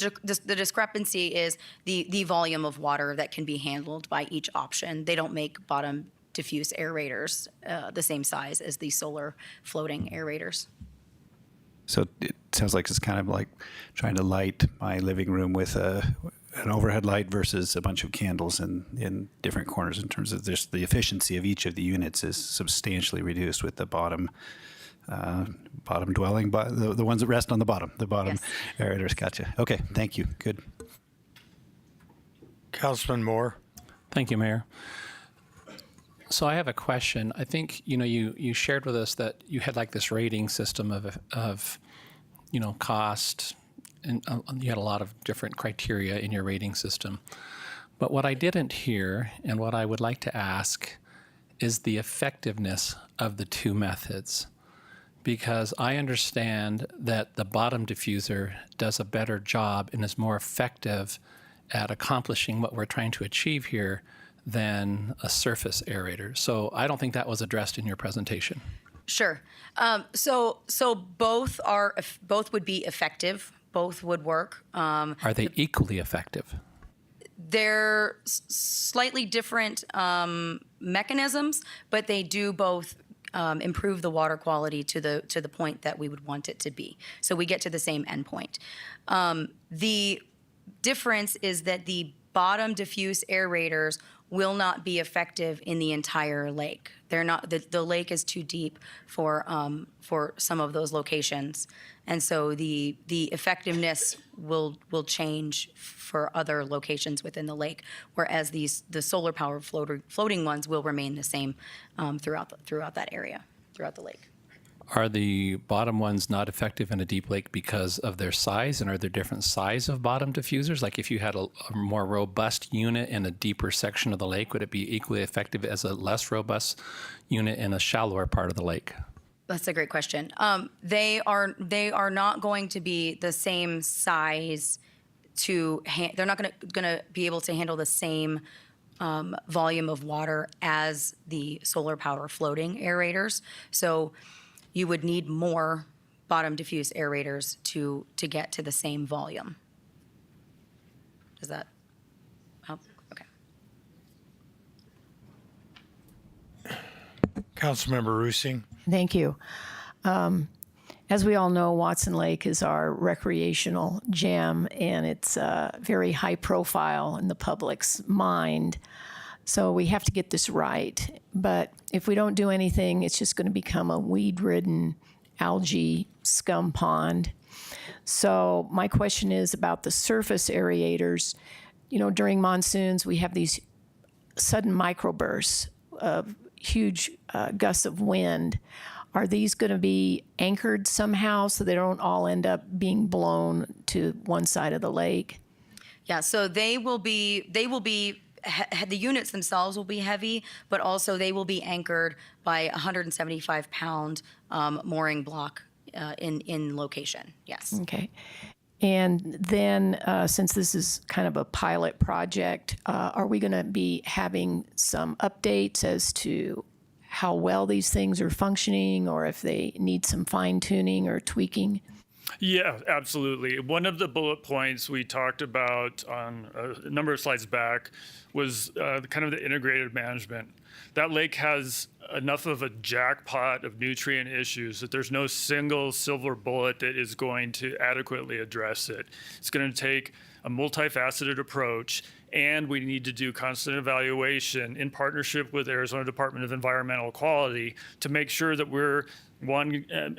discrepancy is the volume of water that can be handled by each option. They don't make bottom diffuse aerators, the same size as the solar floating aerators. So it sounds like it's kind of like trying to light my living room with an overhead light versus a bunch of candles in different corners in terms of just the efficiency of each of the units is substantially reduced with the bottom dwelling, the ones that rest on the bottom Yes. aerators. Gotcha. Okay, thank you. Good. Councilman Moore. Thank you, Mayor. So I have a question. I think, you shared with us that you had like this rating system of cost, and you had a lot of different criteria in your rating system. But what I didn't hear, and what I would like to ask, is the effectiveness of the two methods. Because I understand that the bottom diffuser does a better job and is more effective at accomplishing what we're trying to achieve here than a surface aerator. So I don't think that was addressed in your presentation. Sure. So both would be effective. Both would work. Are they equally effective? They're slightly different mechanisms, but they do both improve the water quality to the point that we would want it to be. So we get to the same endpoint. The difference is that the bottom diffuse aerators will not be effective in the entire lake. They're not. The lake is too deep for some of those locations, and so the effectiveness will change for other locations within the lake. Whereas the solar power floating ones will remain the same throughout that area, throughout the lake. Are the bottom ones not effective in a deep lake because of their size? And are there different size of bottom diffusers? Like if you had a more robust unit in a deeper section of the lake, would it be equally effective as a less robust unit in a shallower part of the lake? That's a great question. They are not going to be the same size they're not going to be able to handle the same volume of water as the solar power floating aerators. So you would need more bottom diffuse aerators to get to the same volume. Does that help? Okay. Councilmember Rusing. Thank you. As we all know, Watson Lake is our recreational gem, and it's very high profile in the public's mind. So we have to get this right. But if we don't do anything, it's just going to become a weed-ridden algae scum pond. So my question is about the surface aerators. During monsoons, we have these sudden microbursts of huge gusts of wind. Are these going to be anchored somehow so they don't all end up being blown to one side of the lake? Yeah, so they will be the units themselves will be heavy, but also they will be anchored by a 175-pound mooring block in location. Yes. Okay. And then, since this is kind of a pilot project, are we going to be having some updates as to how well these things are functioning, or if they need some fine-tuning or tweaking? Yeah, absolutely. One of the bullet points we talked about on a number of slides back was kind of the integrated management. That lake has enough of a jackpot of nutrient issues that there's no single silver bullet that is going to adequately address it. It's going to take a multifaceted approach, and we need to do constant evaluation in partnership with Arizona Department of Environmental Quality to make sure that we're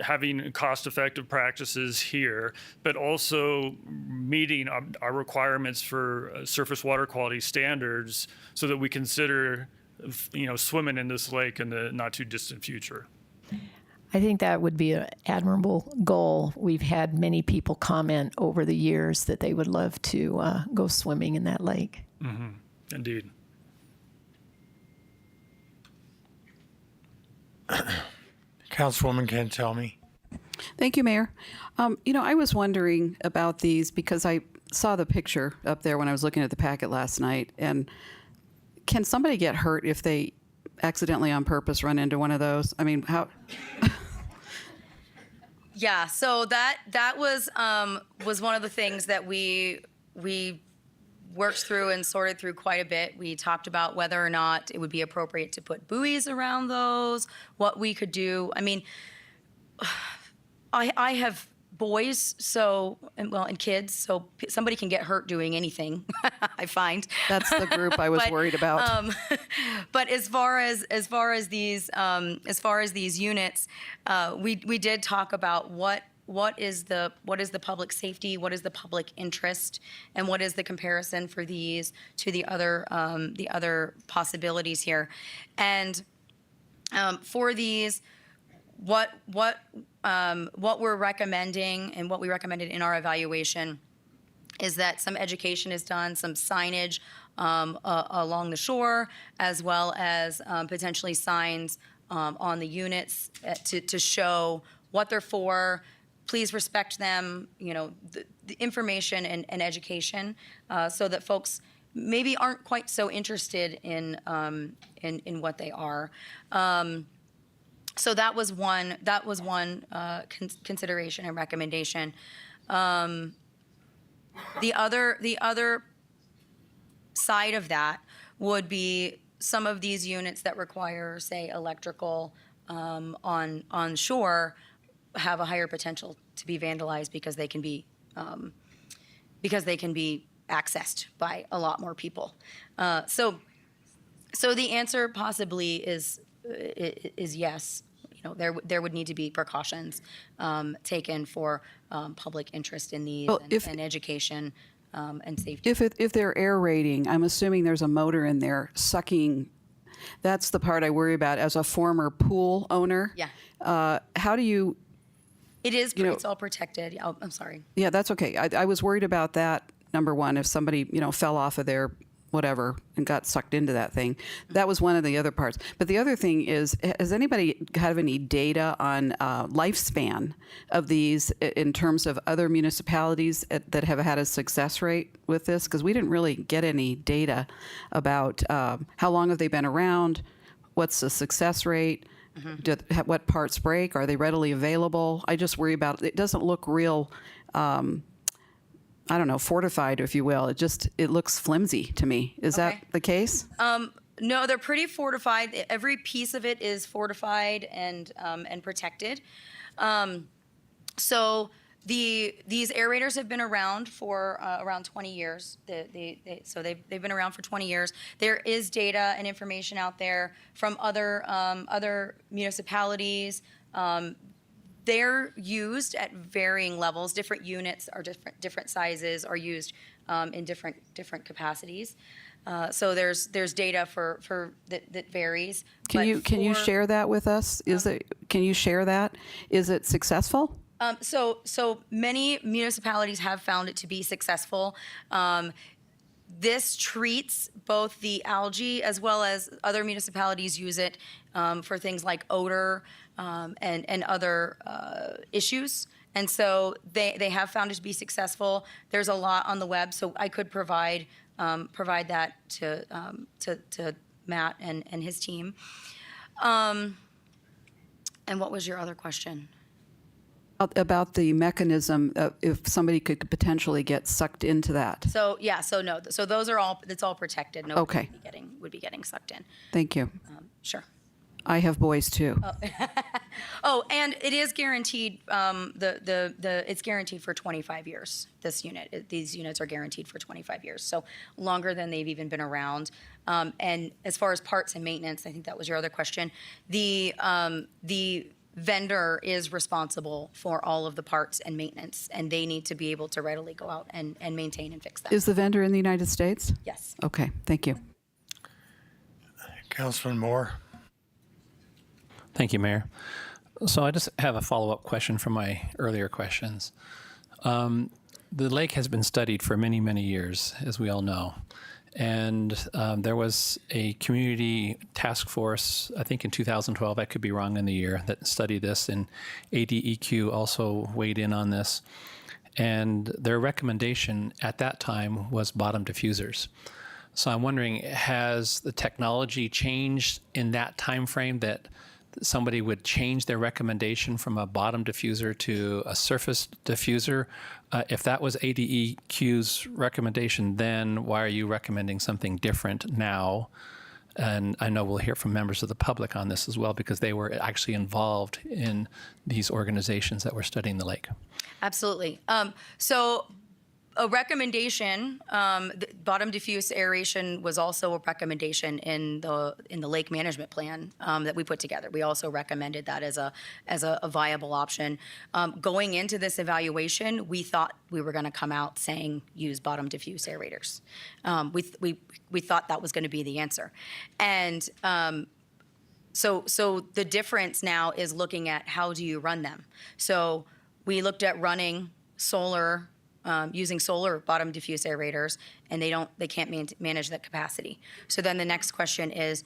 having cost-effective practices here, but also meeting our requirements for surface water quality standards so that we consider, swimming in this lake in the not-too-distant future. I think that would be an admirable goal. We've had many people comment over the years that they would love to go swimming in that lake. Mm-hmm. Indeed. Councilwoman Cantelme. Thank you, Mayor. I was wondering about these because I saw the picture up there when I was looking at the packet last night. And can somebody get hurt if they accidentally on purpose run into one of those? I mean, how? Yeah, so that was one of the things that we worked through and sorted through quite a bit. We talked about whether or not it would be appropriate to put buoys around those, what we could do. I mean, I have boys, and kids, so somebody can get hurt doing anything. I find That's the group I was worried about. But as far as these units, we did talk about what is the public safety, what is the public interest, and what is the comparison for these to the other possibilities here, and for these. What we're recommending and what we recommended in our evaluation is that some education is done, some signage along the shore, as well as potentially signs on the units to show what they're for. Please respect them, the information and education, so that folks maybe aren't quite so interested in what they are. So that was one consideration and recommendation. The other side of that would be some of these units that require, say, electrical on shore have a higher potential to be vandalized because they can be accessed by a lot more people. So the answer possibly is yes. There would need to be precautions taken for public interest in these and education and safety. If they're aerating, I'm assuming there's a motor in there sucking. That's the part I worry about as a former pool owner. Yeah. How do you? It is. It's all protected. Oh, I'm sorry. Yeah, that's okay. I was worried about that. Number one, if somebody fell off of their whatever and got sucked into that thing, that was one of the other parts. But the other thing is, has anybody have any data on lifespan of these in terms of other municipalities that have had a success rate with this? Because we didn't really get any data about how long have they been around, what's the success rate, what parts break, are they readily available? I just worry about it. Doesn't look real. I don't know, fortified, if you will. It looks flimsy to me. Is that the case? No, they're pretty fortified. Every piece of it is fortified and protected. So these aerators have been around for around 20 years. So they've been around for 20 years. There is data and information out there from other municipalities. They're used at varying levels. Different units are different sizes are used in different capacities. So there's data for that varies. Can you share that with us? Can you share that? Is it successful? So many municipalities have found it to be successful. This treats both the algae as well as other municipalities use it for things like odor and other issues. And so they have found it to be successful. There's a lot on the web, so I could provide that to Matt and his team. And what was your other question? About the mechanism, if somebody could potentially get sucked into that. So no. So those are all. It's all protected. Nobody Okay. would be getting sucked in. Thank you. Sure. I have boys too. Oh, and it is guaranteed. It's guaranteed for 25 years. These units are guaranteed for 25 years, so longer than they've even been around. And as far as parts and maintenance, I think that was your other question. The vendor is responsible for all of the parts and maintenance, and they need to be able to readily go out and maintain and fix them. Is the vendor in the United States? Yes. Okay, thank you. Councilman Moore. Thank you, Mayor. So I just have a follow-up question from my earlier questions. The lake has been studied for many, many years, as we all know. And there was a community task force, I think in 2012, I could be wrong in the year, that studied this, and ADEQ also weighed in on this. And their recommendation at that time was bottom diffusers. So I'm wondering, has the technology changed in that time frame that somebody would change their recommendation from a bottom diffuser to a surface diffuser. If that was ADEQ's recommendation then, why are you recommending something different now? And I know we'll hear from members of the public on this as well, because they were actually involved in these organizations that were studying the lake. Absolutely. So a recommendation, the bottom diffuse aeration was also a recommendation in the lake management plan that we put together. We also recommended that as a viable option. Going into this evaluation, we thought we were going to come out saying use bottom diffuse aerators. We thought that was going to be the answer, and so the difference now is looking at how do you run them. So we looked at running solar. Using solar bottom diffuse aerators, and they can't manage that capacity. So then the next question is,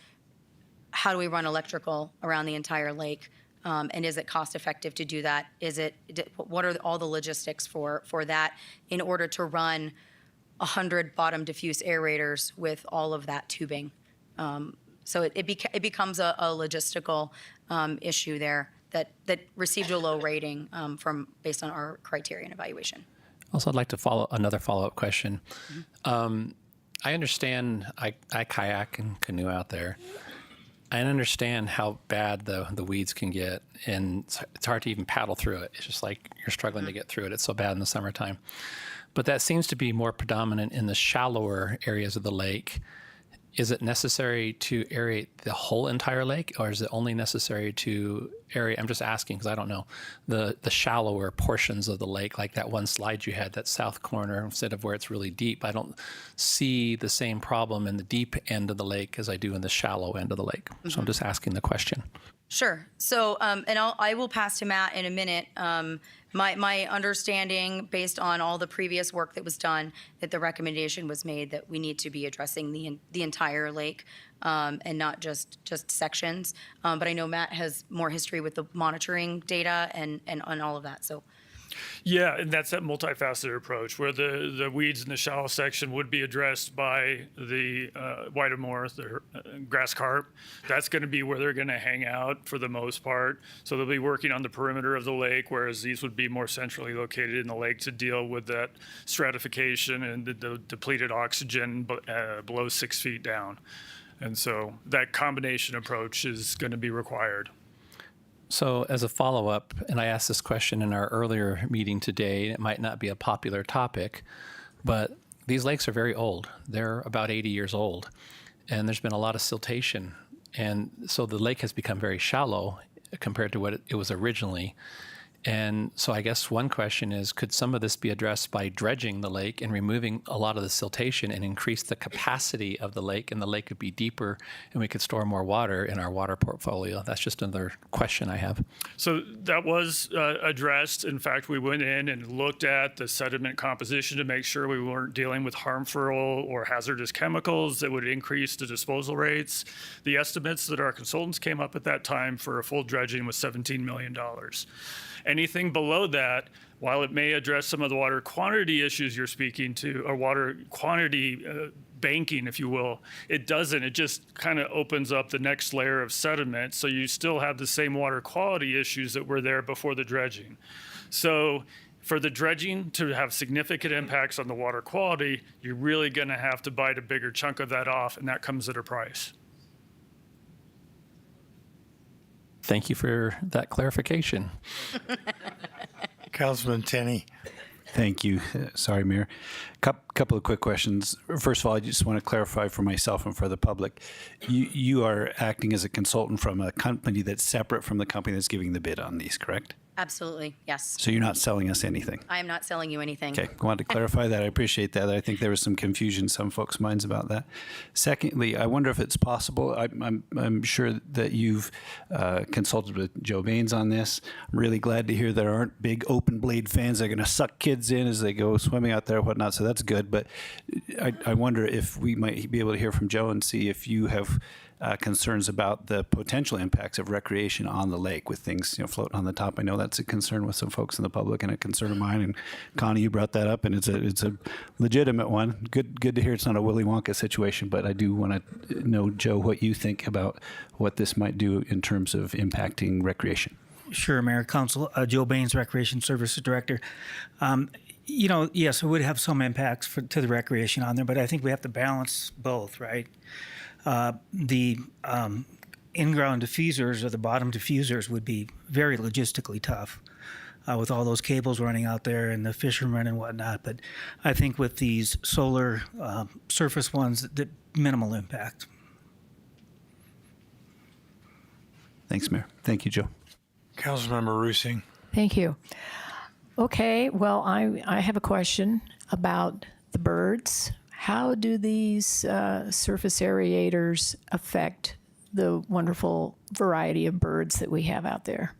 how do we run electrical around the entire lake? And is it cost effective to do that? What are all the logistics for that in order to run 100 bottom diffuse aerators with all of that tubing? So it becomes a logistical issue there that received a low rating based on our criteria and evaluation. Also, I'd like to another follow-up question. I understand I kayak and canoe out there. I understand how bad the weeds can get, and it's hard to even paddle through it. It's just like you're struggling to get through it. It's so bad in the summertime. But that seems to be more predominant in the shallower areas of the lake. Is it necessary to aerate the whole entire lake, or is it only necessary to aerate, I'm just asking because I don't know, the shallower portions of the lake, like that one slide you had, that south corner, instead of where it's really deep? I don't see the same problem in the deep end of the lake as I do in the shallow end of the lake. Mm-hmm. So I'm just asking the question. Sure. So, and I will pass to Matt in a minute. My understanding, based on all the previous work that was done, that the recommendation was made that we need to be addressing the entire lake and not just sections. But I know Matt has more history with the monitoring data and on all of that. So. Yeah, and that's that multifaceted approach where the weeds in the shallow section would be addressed by the whitemoor, the grass carp. That's going to be where they're going to hang out for the most part. So they'll be working on the perimeter of the lake, whereas these would be more centrally located in the lake to deal with that stratification and the depleted oxygen below 6 feet down. And so that combination approach is going to be required. So as a follow-up, and I asked this question in our earlier meeting today, it might not be a popular topic, but these lakes are very old. They're about 80 years old, and there's been a lot of siltation. And so the lake has become very shallow compared to what it was originally. And so I guess one question is, could some of this be addressed by dredging the lake and removing a lot of the siltation and increase the capacity of the lake, and the lake could be deeper and we could store more water in our water portfolio? That's just another question I have. So that was addressed. In fact, we went in and looked at the sediment composition to make sure we weren't dealing with harmful or hazardous chemicals that would increase the disposal rates. The estimates that our consultants came up at that time for a full dredging was $17 million. Anything below that, while it may address some of the water quantity issues you're speaking to, or water quantity banking, if you will, it doesn't. It just kind of opens up the next layer of sediment, so you still have the same water quality issues that were there before the dredging. So for the dredging to have significant impacts on the water quality, you're really going to have to bite a bigger chunk of that off, and that comes at a price. Thank you for that clarification. Councilman Tenney. Thank you. Sorry, Mayor. Couple of quick questions. First of all, I just want to clarify for myself and for the public. You are acting as a consultant from a company that's separate from the company that's giving the bid on these, correct? Absolutely, yes. So you're not selling us anything? I am not selling you anything. Okay, I wanted to clarify that. I appreciate that. I think there was some confusion in some folks' minds about that. Secondly, I wonder if it's possible, I'm sure that you've consulted with Joe Baines on this. I'm really glad to hear there aren't big open blade fans that are going to suck kids in as they go swimming out there and whatnot, so that's good. with, but I wonder if we might be able to hear from Joe and see if you have concerns about the potential impacts of recreation on the lake with things, floating on the top. I know that's a concern with some folks in the public and a concern of mine. And Connie, you brought that up, and it's a legitimate one. Good to hear it's not a Willy Wonka situation, but I do want to know, Joe, what you think about what this might do in terms of impacting recreation. Sure, Mayor, Council. Joe Baines, Recreation Services Director. Yes, it would have some impacts to the recreation on there, but I think we have to balance both, right? The in-ground diffusers or the bottom diffusers would be very logistically tough with all those cables running out there and the fishermen and whatnot. But I think with these solar surface ones, the minimal impact. Thanks, Mayor. Thank you, Joe. Councilmember Rusing. Thank you. Okay, well, I have a question about the birds. How do these surface aerators affect the wonderful variety of birds that we have out there?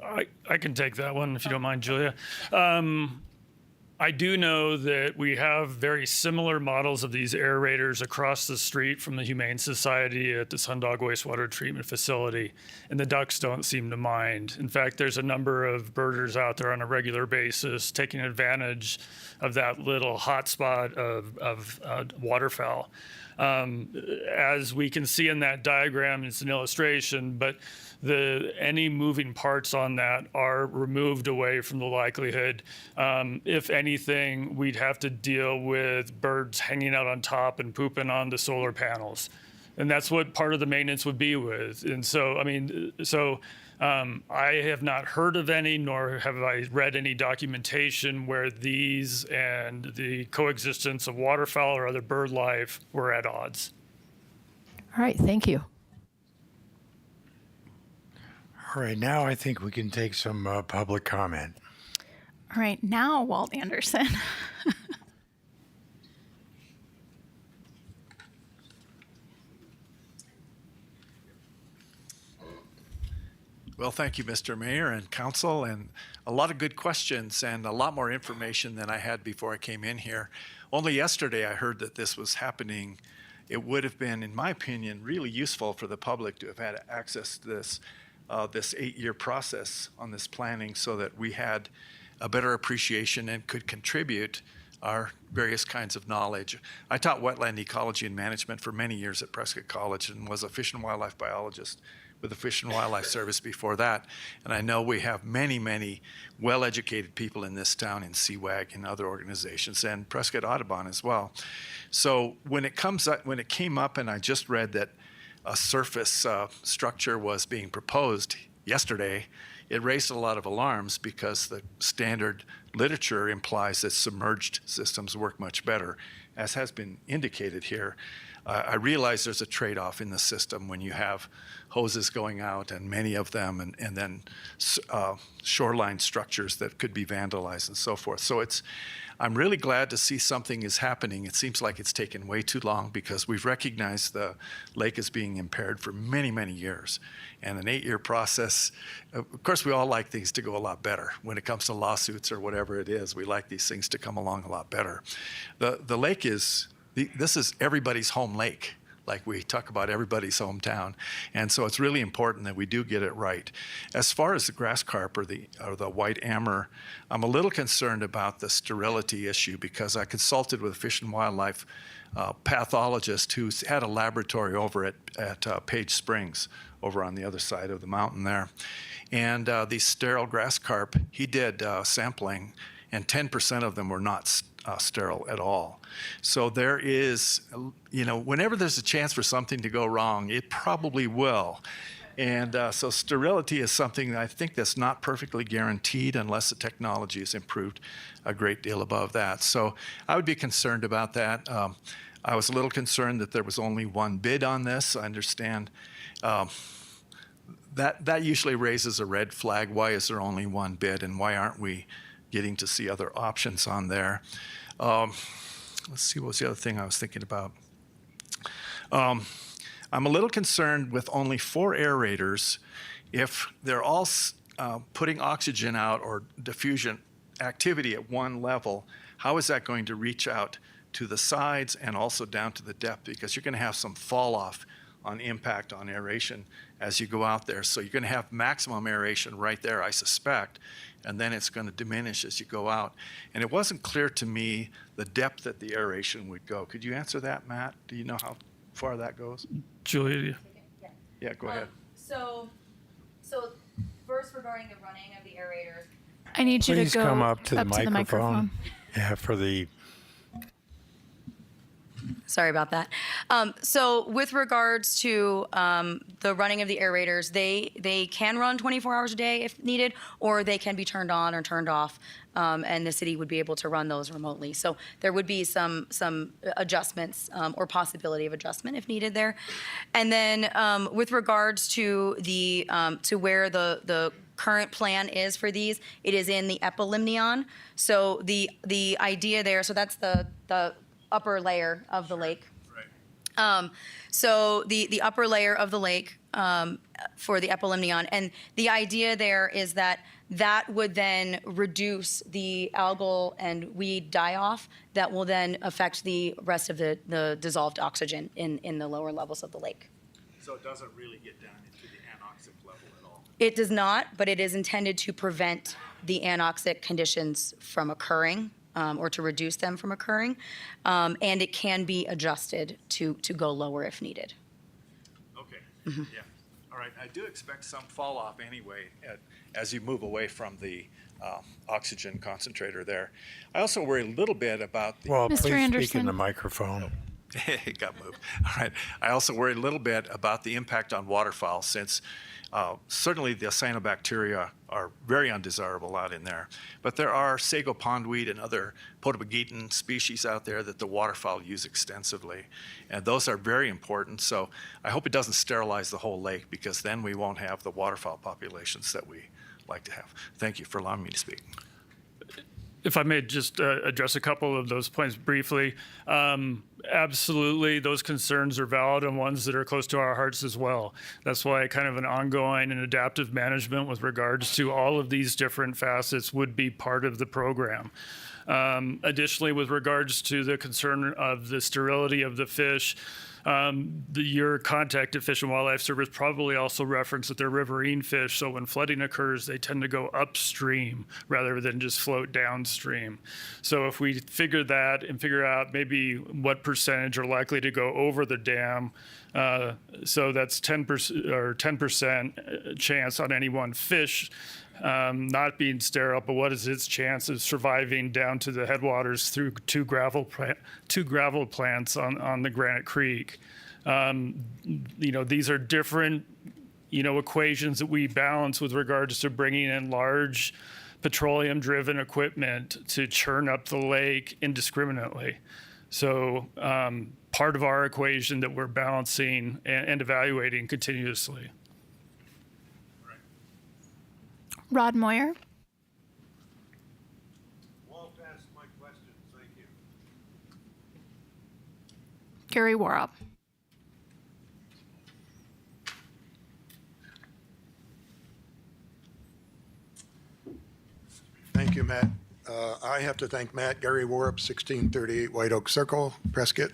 I can take that one if you don't mind, Julia. I do know that we have very similar models of these aerators across the street from the Humane Society at the Sundog Wastewater Treatment Facility, and the ducks don't seem to mind. In fact, there's a number of birders out there on a regular basis taking advantage of that little hotspot of waterfowl. As we can see in that diagram, it's an illustration, but any moving parts on that are removed away from the likelihood. If anything, we'd have to deal with birds hanging out on top and pooping on the solar panels. And that's what part of the maintenance would be with. And so, I have not heard of any, nor have I read any documentation where these and the coexistence of waterfowl or other bird life were at odds. All right, thank you. All right, now I think we can take some public comment. All right, now Walt Anderson. Well, thank you, Mr. Mayor and Council, and a lot of good questions and a lot more information than I had before I came in here. Only yesterday I heard that this was happening. It would have been, in my opinion, really useful for the public to have had access to this 8-year process on this planning so that we had a better appreciation and could contribute our various kinds of knowledge. I taught wetland ecology and management for many years at Prescott College and was a fish and wildlife biologist with the Fish and Wildlife Service before that. And I know we have many, many well-educated people in this town, in CWAG and other organizations, and Prescott Audubon as well. So when it came up and I just read that a surface structure was being proposed yesterday, it raised a lot of alarms because the standard literature implies that submerged systems work much better, as has been indicated here. I realize there's a trade-off in the system when you have hoses going out and many of them, and then shoreline structures that could be vandalized and so forth. So I'm really glad to see something is happening. It seems like it's taken way too long because we've recognized the lake as being impaired for many, many years. And an 8-year process, of course, we all like things to go a lot better. When it comes to lawsuits or whatever it is, we like these things to come along a lot better. The lake this is everybody's home lake. Like we talk about everybody's hometown. And so it's really important that we do get it right. As far as the grass carp or the white amber, I'm a little concerned about the sterility issue because I consulted with a fish and wildlife pathologist who's had a laboratory over at Page Springs, over on the other side of the mountain there. And these sterile grass carp, he did sampling, and 10% of them were not sterile at all. So there is, whenever there's a chance for something to go wrong, it probably will. And so sterility is something that I think that's not perfectly guaranteed unless the technology is improved a great deal above that. So I would be concerned about that. I was a little concerned that there was only one bid on this. I understand that usually raises a red flag. Why is there only one bid, and why aren't we getting to see other options on there? Let's see, what was the other thing I was thinking about? I'm a little concerned with only 4 aerators. If they're all putting oxygen out or diffusion activity at one level, how is that going to reach out to the sides and also down to the depth? Because you're going to have some fall off on impact on aeration as you go out there. So you're going to have maximum aeration right there, I suspect, and then it's going to diminish as you go out. And it wasn't clear to me the depth that the aeration would go. Could you answer that, Matt? Do you know how far that goes? Julia. Yeah, go ahead. So first regarding the running of the aerators. I need you Please to go come up to the microphone. microphone. Yeah, for the Sorry about that. So with regards to the running of the aerators, they can run 24 hours a day if needed, or they can be turned on or turned off, and the city would be able to run those remotely. So there would be some adjustments or possibility of adjustment if needed there. And then with regards to the to where the current plan is for these, it is in the epilimnion. So the idea there, so that's the upper layer of the lake. Right. So the upper layer of the lake for the epilimnion, and the idea there is that would then reduce the algal and weed die-off that will then affect the rest of the dissolved oxygen in the lower levels of the lake. So it doesn't really get down into the anoxic level at all? It does not, but it is intended to prevent the anoxic conditions from occurring. Or to reduce them from occurring, and it can be adjusted to go lower if needed. Okay, yeah. All right, I do expect some fall off anyway as you move away from the oxygen concentrator there. I also worry a little bit about the... Well, Mr. please Anderson. speak in the microphone. It got moved. All right. I also worry a little bit about the impact on waterfowl, since certainly the cyanobacteria are very undesirable out in there. But there are sago pondweed and other potapogeton species out there that the waterfowl use extensively. And those are very important. So I hope it doesn't sterilize the whole lake, because then we won't have the waterfowl populations that we like to have. Thank you for allowing me to speak. If I may just address a couple of those points briefly. Absolutely, those concerns are valid and ones that are close to our hearts as well. That's why kind of an ongoing and adaptive management with regards to all of these different facets would be part of the program. Additionally, with regards to the concern of the sterility of the fish, your contact at Fish and Wildlife Service probably also referenced that they're riverine fish, so when flooding occurs, they tend to go upstream rather than just float downstream. So if we figure that and figure out maybe what percentage are likely to go over the dam, so that's 10% or 10% chance on any one fish not being sterile, but what is its chance of surviving down to the headwaters through two gravel plants on the Granite Creek? These are different, equations that we balance with regards to bringing in large petroleum-driven equipment to churn up the lake indiscriminately. So part of our equation that we're balancing and evaluating continuously. Rod Moyer. Walt asked my questions. Thank you. Gary Warop. Thank you, Matt. I have to thank Matt, Gary Warp, 1638 White Oak Circle, Prescott.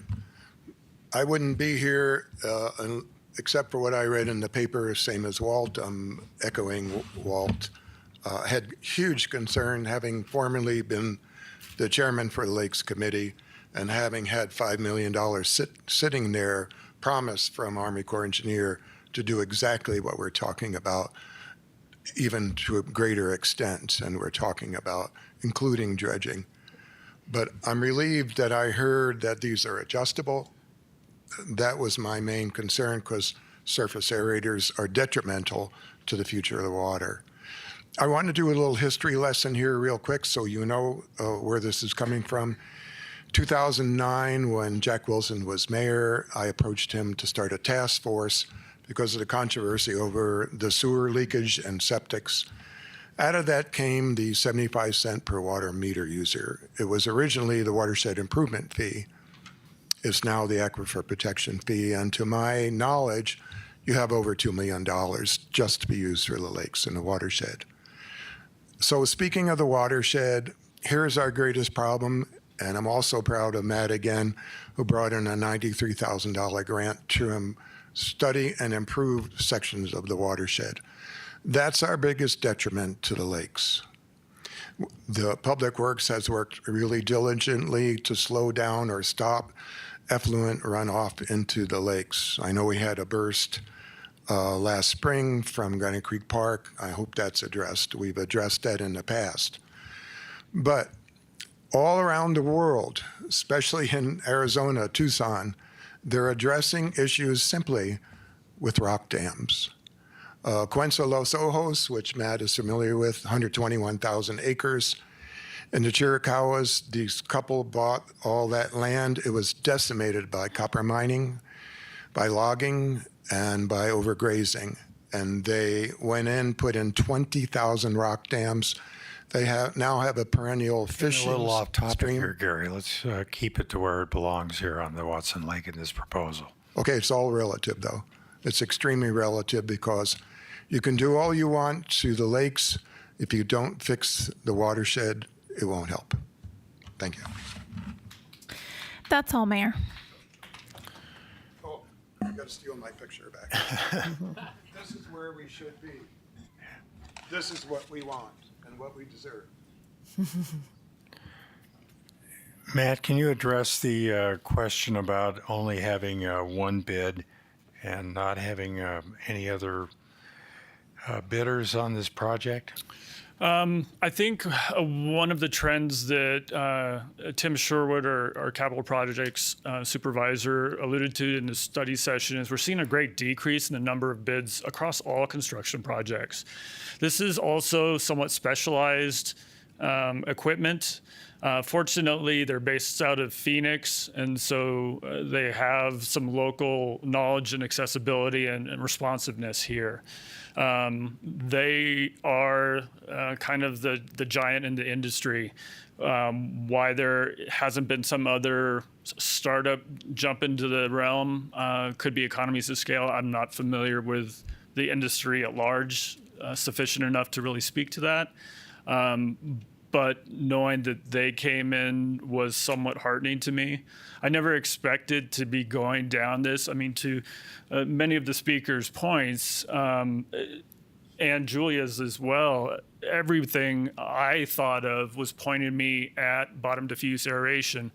I wouldn't be here except for what I read in the paper, same as Walt. I'm echoing Walt. Had huge concern, having formerly been the chairman for the Lakes Committee and having had $5 million sitting there, promised from Army Corps Engineer to do exactly what we're talking about, even to a greater extent, and we're talking about including dredging. But I'm relieved that I heard that these are adjustable. That was my main concern, because surface aerators are detrimental to the future of the water. I want to do a little history lesson here real quick so you know where this is coming from. 2009, when Jack Wilson was mayor, I approached him to start a task force because of the controversy over the sewer leakage and septics. Out of that came the 75 cent per water meter user. It was originally the watershed improvement fee. It's now the aquifer protection fee. And to my knowledge, you have over $2 million just to be used for the lakes in the watershed. So speaking of the watershed, here's our greatest problem. And I'm also proud of Matt again, who brought in a $93,000 grant to study and improve sections of the watershed. That's our biggest detriment to the lakes. The Public Works has worked really diligently to slow down or stop effluent runoff into the lakes. I know we had a burst last spring from Granite Creek Park. I hope that's addressed. We've addressed that in the past. But all around the world, especially in Arizona, Tucson, they're addressing issues simply with rock dams. Cuenca Los Ojos, which Matt is familiar with, 121,000 acres. In the Chiricahuas, these couple bought all that land. It was decimated by copper mining, by logging, and by overgrazing. And they went in, put in 20,000 rock dams. They now have a perennial fishing A little off topic stream. here, Gary. Let's keep it to where it belongs here on the Watson Lake in this proposal. Okay, it's all relative, though. It's extremely relative because you can do all you want to the lakes. If you don't fix the watershed, it won't help. Thank you. That's all, Mayor. Oh, I got to steal my picture back. This is where we should be. This is what we want and what we deserve. Matt, can you address the question about only having one bid and not having any other bidders on this project? I think one of the trends that Tim Sherwood, our capital projects supervisor, alluded to in the study session is we're seeing a great decrease in the number of bids across all construction projects. This is also somewhat specialized equipment. Fortunately, they're based out of Phoenix, and so they have some local knowledge and accessibility and responsiveness here. They are kind of the giant in the industry. Why there hasn't been some other startup jump into the realm could be economies of scale. I'm not familiar with the industry at large sufficient enough to really speak to that. But knowing that they came in was somewhat heartening to me. I never expected to be going down this. I mean, to many of the speakers' points, and Julia's as well, everything I thought of was pointing me at bottom diffuse aeration,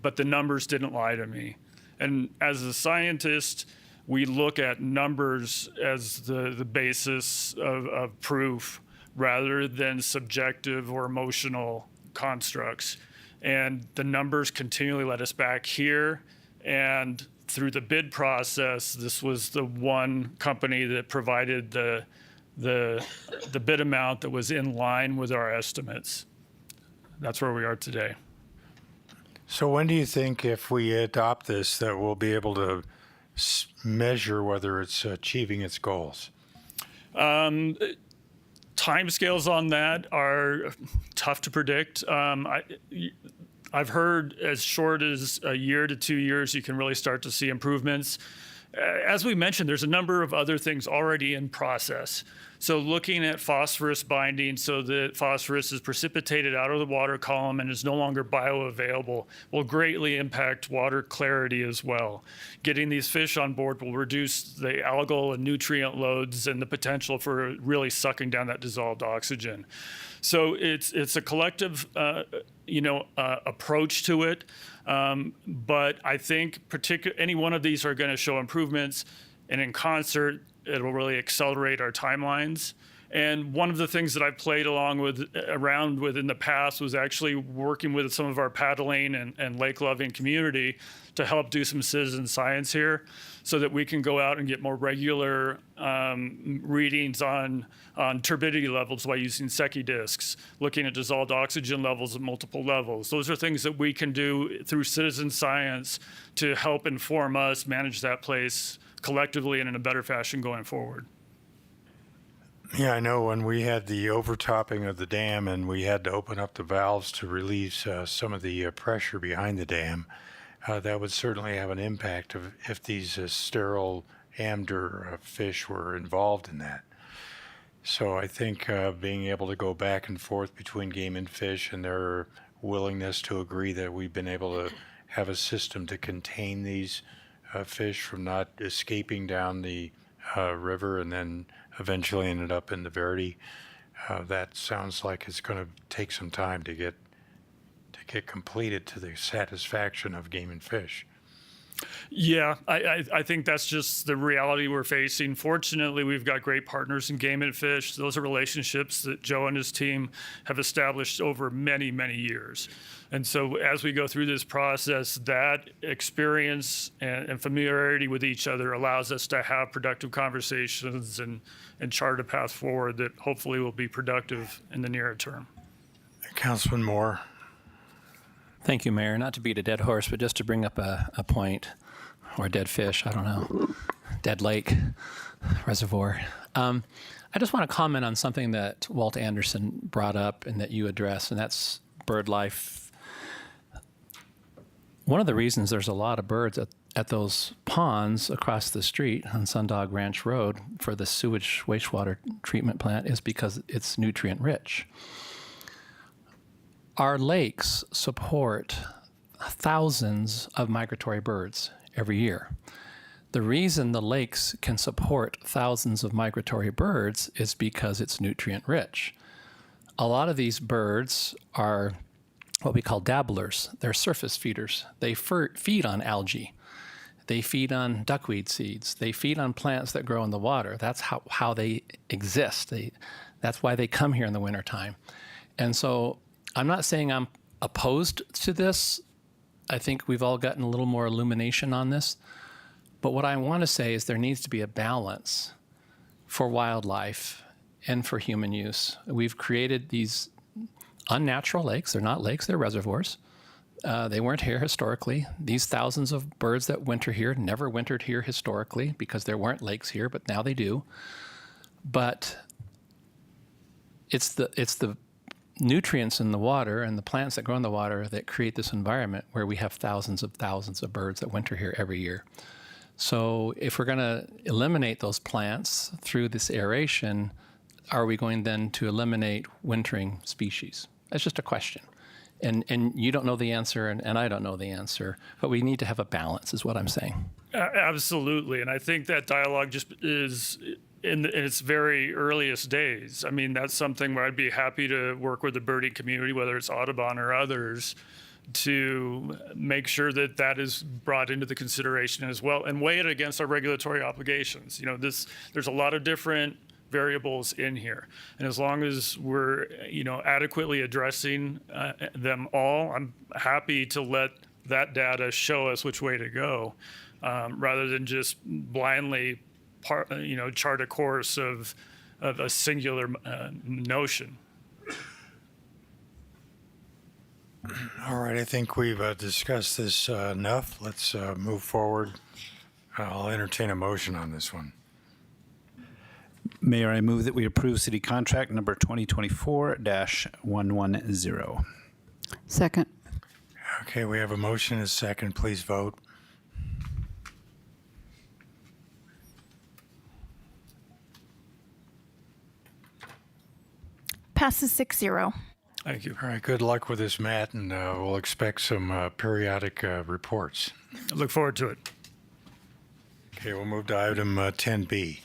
but the numbers didn't lie to me. And as a scientist, we look at numbers as the basis of proof, rather than subjective or emotional constructs. And the numbers continually led us back here. And through the bid process, this was the one company that provided the bid amount that was in line with our estimates. That's where we are today. So when do you think, if we adopt this, that we'll be able to measure whether it's achieving its goals? Timescales on that are tough to predict. I've heard as short as a year to 2 years, you can really start to see improvements. As we mentioned, there's a number of other things already in process. So looking at phosphorus binding so that phosphorus is precipitated out of the water column and is no longer bioavailable will greatly impact water clarity as well. Getting these fish on board will reduce the algal and nutrient loads and the potential for really sucking down that dissolved oxygen. So it's a collective approach to it. But I think any one of these are going to show improvements, and in concert, it'll really accelerate our timelines. And one of the things that I played around with in the past was actually working with some of our paddling and lake-loving community to help do some citizen science here so that we can go out and get more regular readings on turbidity levels by using Secchi discs, looking at dissolved oxygen levels at multiple levels. Those are things that we can do through citizen science to help inform us manage that place collectively and in a better fashion going forward. Yeah, I know when we had the overtopping of the dam and we had to open up the valves to release some of the pressure behind the dam, that would certainly have an impact if these sterile amder fish were involved in that. So I think being able to go back and forth between game and fish and their willingness to agree that we've been able to have a system to contain these fish from not escaping down the river and then eventually ended up in the Verity. That sounds like it's going to take some time to get completed to the satisfaction of Game and Fish. Yeah, I think that's just the reality we're facing. Fortunately, we've got great partners in Game and Fish. Those are relationships that Joe and his team have established over many, many years. And so as we go through this process, that experience and familiarity with each other allows us to have productive conversations and chart a path forward that hopefully will be productive in the near term. Councilman Moore. Thank you, Mayor. Not to beat a dead horse, but just to bring up a point, or a dead fish, I don't know, dead lake, reservoir. I just want to comment on something that Walt Anderson brought up and that you addressed, and that's bird life. One of the reasons there's a lot of birds at those ponds across the street on Sundog Ranch Road for the sewage wastewater treatment plant is because it's nutrient rich. Our lakes support thousands of migratory birds every year. The reason the lakes can support thousands of migratory birds is because it's nutrient rich. A lot of these birds are what we call dabblers. They're surface feeders. They feed on algae. They feed on duckweed seeds. They feed on plants that grow in the water. That's how they exist. That's why they come here in the wintertime. And so I'm not saying I'm opposed to this. I think we've all gotten a little more illumination on this. But what I want to say is there needs to be a balance for wildlife and for human use. We've created these unnatural lakes. They're not lakes, they're reservoirs. They weren't here historically. These thousands of birds that winter here never wintered here historically because there weren't lakes here, but now they do. But it's the nutrients in the water and the plants that grow in the water that create this environment where we have thousands of birds that winter here every year. So if we're going to eliminate those plants through this aeration, are we going then to eliminate wintering species? That's just a question. And you don't know the answer, and I don't know the answer, but we need to have a balance is what I'm saying. Absolutely, and I think that dialogue just is in its very earliest days. I mean, that's something where I'd be happy to work with the birding community, whether it's Audubon or others, to make sure that that is brought into the consideration as well and weigh it against our regulatory obligations. You know, there's a lot of different variables in here, and as long as we're adequately addressing them all, I'm happy to let that data show us which way to go, rather than just blindly chart a course of a singular notion. All right, I think we've discussed this enough. Let's move forward. I'll entertain a motion on this one. Mayor, I move that we approve city contract number 2024-110. Second. Okay, we have a motion and a second. Please vote. Passes 6-0. Thank you. All right, good luck with this, Matt, and we'll expect some periodic reports. I look forward to it. Okay, we'll move to item 10B.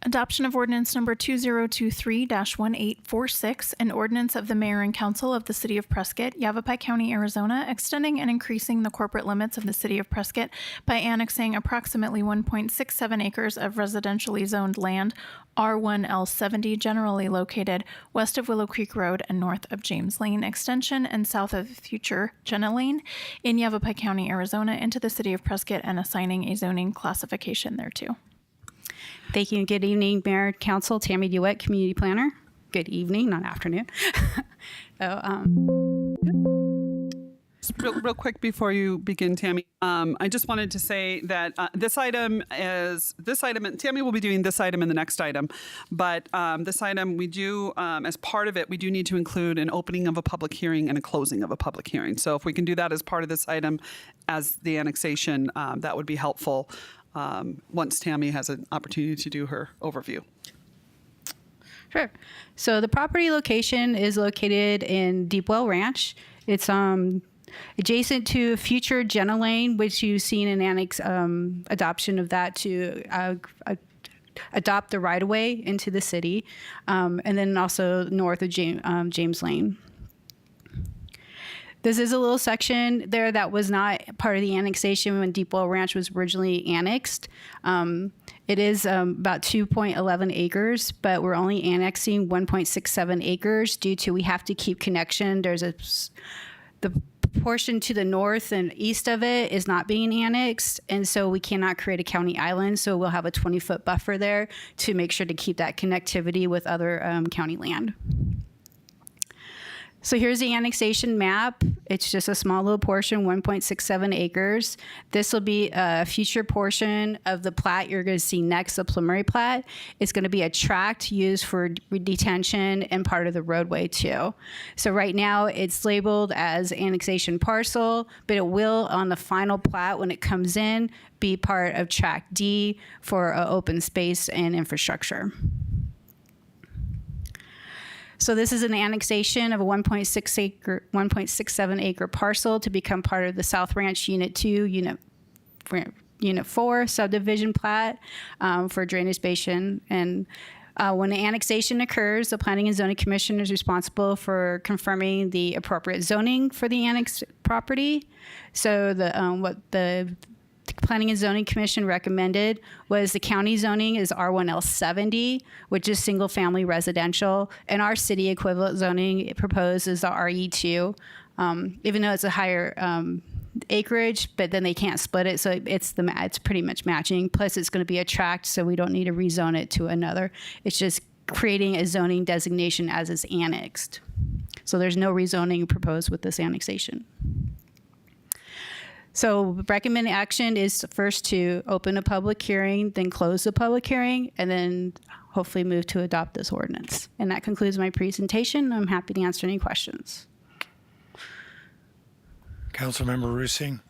Adoption of ordinance number 2023-1846, an ordinance of the mayor and council of the city of Prescott, Yavapai County, Arizona, extending and increasing the corporate limits of the city of Prescott by annexing approximately 1.67 acres of residentially zoned land, R1L70, generally located west of Willow Creek Road and north of James Lane Extension and south of future Jenna Lane in Yavapai County, Arizona, into the city of Prescott and assigning a zoning classification thereto. Thank you and good evening, Mayor, Council. Tammy DeWitt, Community Planner. Good evening, not afternoon. Real quick before you begin, Tammy, I just wanted to say that this item, and Tammy will be doing this item and the next item, but this item we do, as part of it, we do need to include an opening of a public hearing and a closing of a public hearing. So if we can do that as part of this item as the annexation, that would be helpful. Once Tammy has an opportunity to do her overview. Sure. So the property location is located in Deepwell Ranch. It's adjacent to future Jenna Lane, which you've seen an annex adoption of that to adopt the right of way into the city, and then also north of James Lane. This is a little section there that was not part of the annexation when Deepwell Ranch was originally annexed. It is about 2.11 acres, but we're only annexing 1.67 acres due to we have to keep connection. There's the portion to the north and east of it is not being annexed, and so we cannot create a county island. So we'll have a 20-foot buffer there to make sure to keep that connectivity with other county land. So here's the annexation map. It's just a small little portion, 1.67 acres. This will be a future portion of the plat you're going to see next, the preliminary plat. It's going to be a tract used for detention and part of the roadway too. So right now it's labeled as annexation parcel, but it will on the final plat when it comes in be part of tract D for open space and infrastructure. So this is an annexation of a 1.67 acre parcel to become part of the South Ranch Unit 2, Unit 4 subdivision plat for drainage basin. And when the annexation occurs, the Planning and Zoning Commission is responsible for confirming the appropriate zoning for the annexed property. So what the Planning and Zoning Commission recommended was the county zoning is R1L70, which is single family residential, and our city equivalent zoning proposed is the RE2, even though it's a higher acreage, but then they can't split it, so it's pretty much matching. Plus, it's going to be a tract, so we don't need to rezone it to another. It's just creating a zoning designation as it's annexed. So there's no rezoning proposed with this annexation. So recommended action is first to open a public hearing, then close the public hearing, and then hopefully move to adopt this ordinance. And that concludes my presentation. I'm happy to answer any questions. Councilmember Rusing.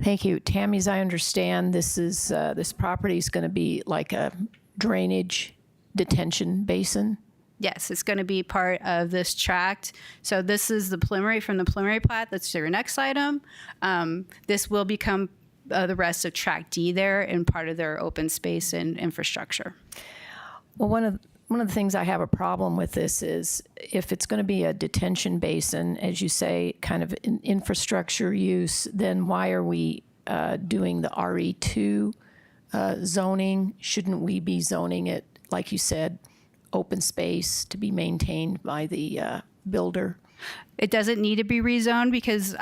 Thank you. Tammy, as I understand, this property is going to be like a drainage detention basin. Yes, it's going to be part of this tract. So this is the preliminary from the preliminary plat. That's your next item. This will become the rest of tract D there and part of their open space and infrastructure. Well, one of the things I have a problem with this is if it's going to be a detention basin, as you say, kind of an infrastructure use, then why are we doing the RE2 zoning? Shouldn't we be zoning it, like you said, open space to be maintained by the builder? It doesn't need to be rezoned because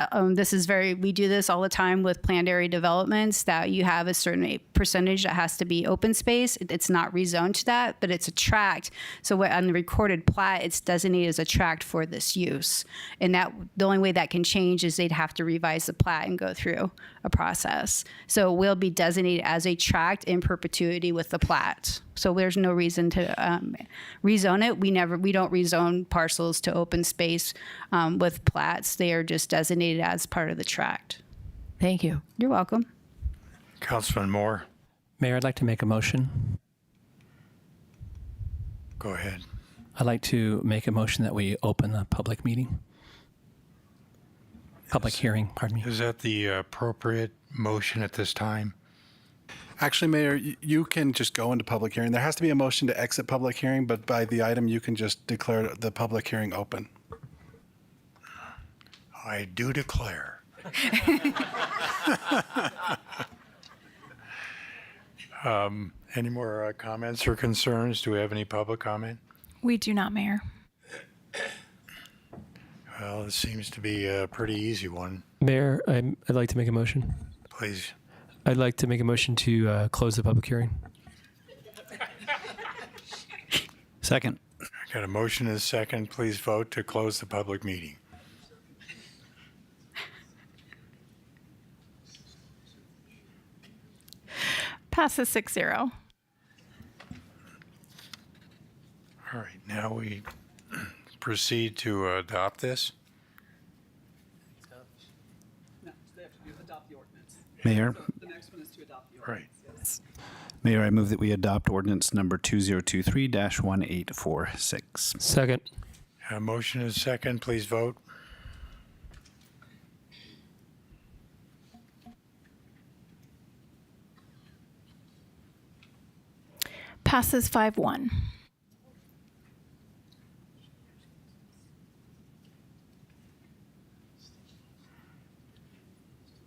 we do this all the time with planned area developments that you have a certain percentage that has to be open space. It's not rezoned to that, but it's a tract. So on the recorded plat, it's designated as a tract for this use. And that the only way that can change is they'd have to revise the plat and go through a process. So it will be designated as a tract in perpetuity with the plat. So there's no reason to rezone it. We don't rezone parcels to open space with plats. They are just designated as part of the tract. Thank you. You're welcome. Councilman Moore. Mayor, I'd like to make a motion. Go ahead. I'd like to make a motion that we open the public meeting. Public hearing, pardon me. Is that the appropriate motion at this time? Actually, Mayor, you can just go into public hearing. There has to be a motion to exit public hearing, but by the item, you can just declare the public hearing open. I do declare. Any more comments or concerns? Do we have any public comment? We do not, Mayor. Well, it seems to be a pretty easy one. Mayor, I'd like to make a motion. Please. I'd like to make a motion to close the public hearing. Second. I got a motion and a second. Please vote to close the public meeting. Passes 6-0. All right, now we proceed to adopt this. No, they have to adopt the ordinance. Mayor. So the next one is to adopt the Right. ordinance. Yes. Mayor, I move that we adopt ordinance number 2023-1846. Second. A motion and a second. Please vote. Passes 5-1.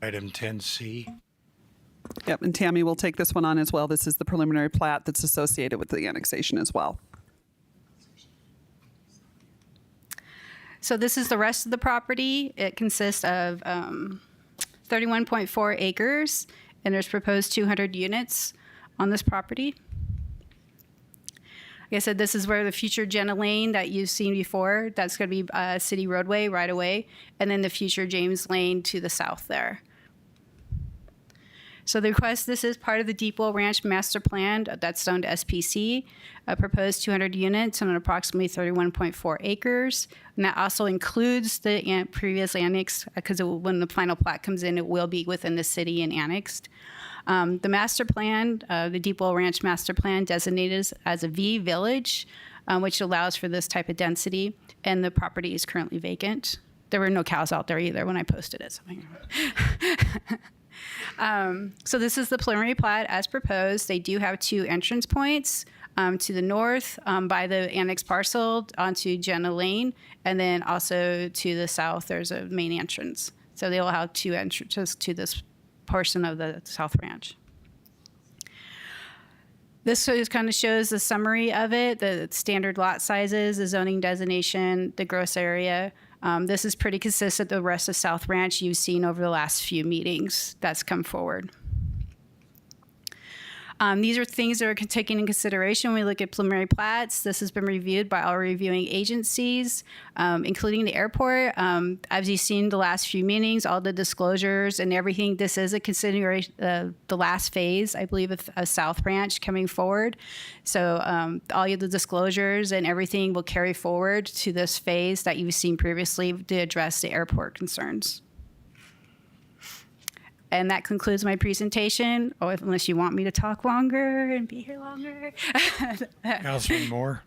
Item 10C. Yep, and Tammy will take this one on as well. This is the preliminary plat that's associated with the annexation as well. So this is the rest of the property. It consists of 31.4 acres, and there's proposed 200 units on this property. Like I said, this is where the future Jenna Lane that you've seen before, that's going to be a city roadway right away, and then the future James Lane to the south there. So the request, this is part of the Deepwell Ranch Master Plan that's zoned SPC, proposed 200 units on approximately 31.4 acres. And that also includes the previous annex, because when the final plat comes in, it will be within the city and annexed. The master plan, the Deepwell Ranch Master Plan, designated as a V village, which allows for this type of density, and the property is currently vacant. There were no cows out there either when I posted it. So this is the preliminary plat as proposed. They do have 2 entrance points to the north by the annex parcel onto Jenna Lane, and then also to the south there's a main entrance. So they will have 2 entrances to this portion of the South Ranch. This just kind of shows the summary of it, the standard lot sizes, the zoning designation, the gross area. This is pretty consistent with the rest of South Ranch you've seen over the last few meetings that's come forward. These are things that are taken in consideration when we look at preliminary plats. This has been reviewed by all reviewing agencies, including the airport. As you've seen the last few meetings, all the disclosures and everything, this is a consideration, the last phase, I believe, of South Ranch coming forward. So all of the disclosures and everything will carry forward to this phase that you've seen previously to address the airport concerns. And that concludes my presentation, or unless you want me to talk longer and be here longer. Councilman Moore.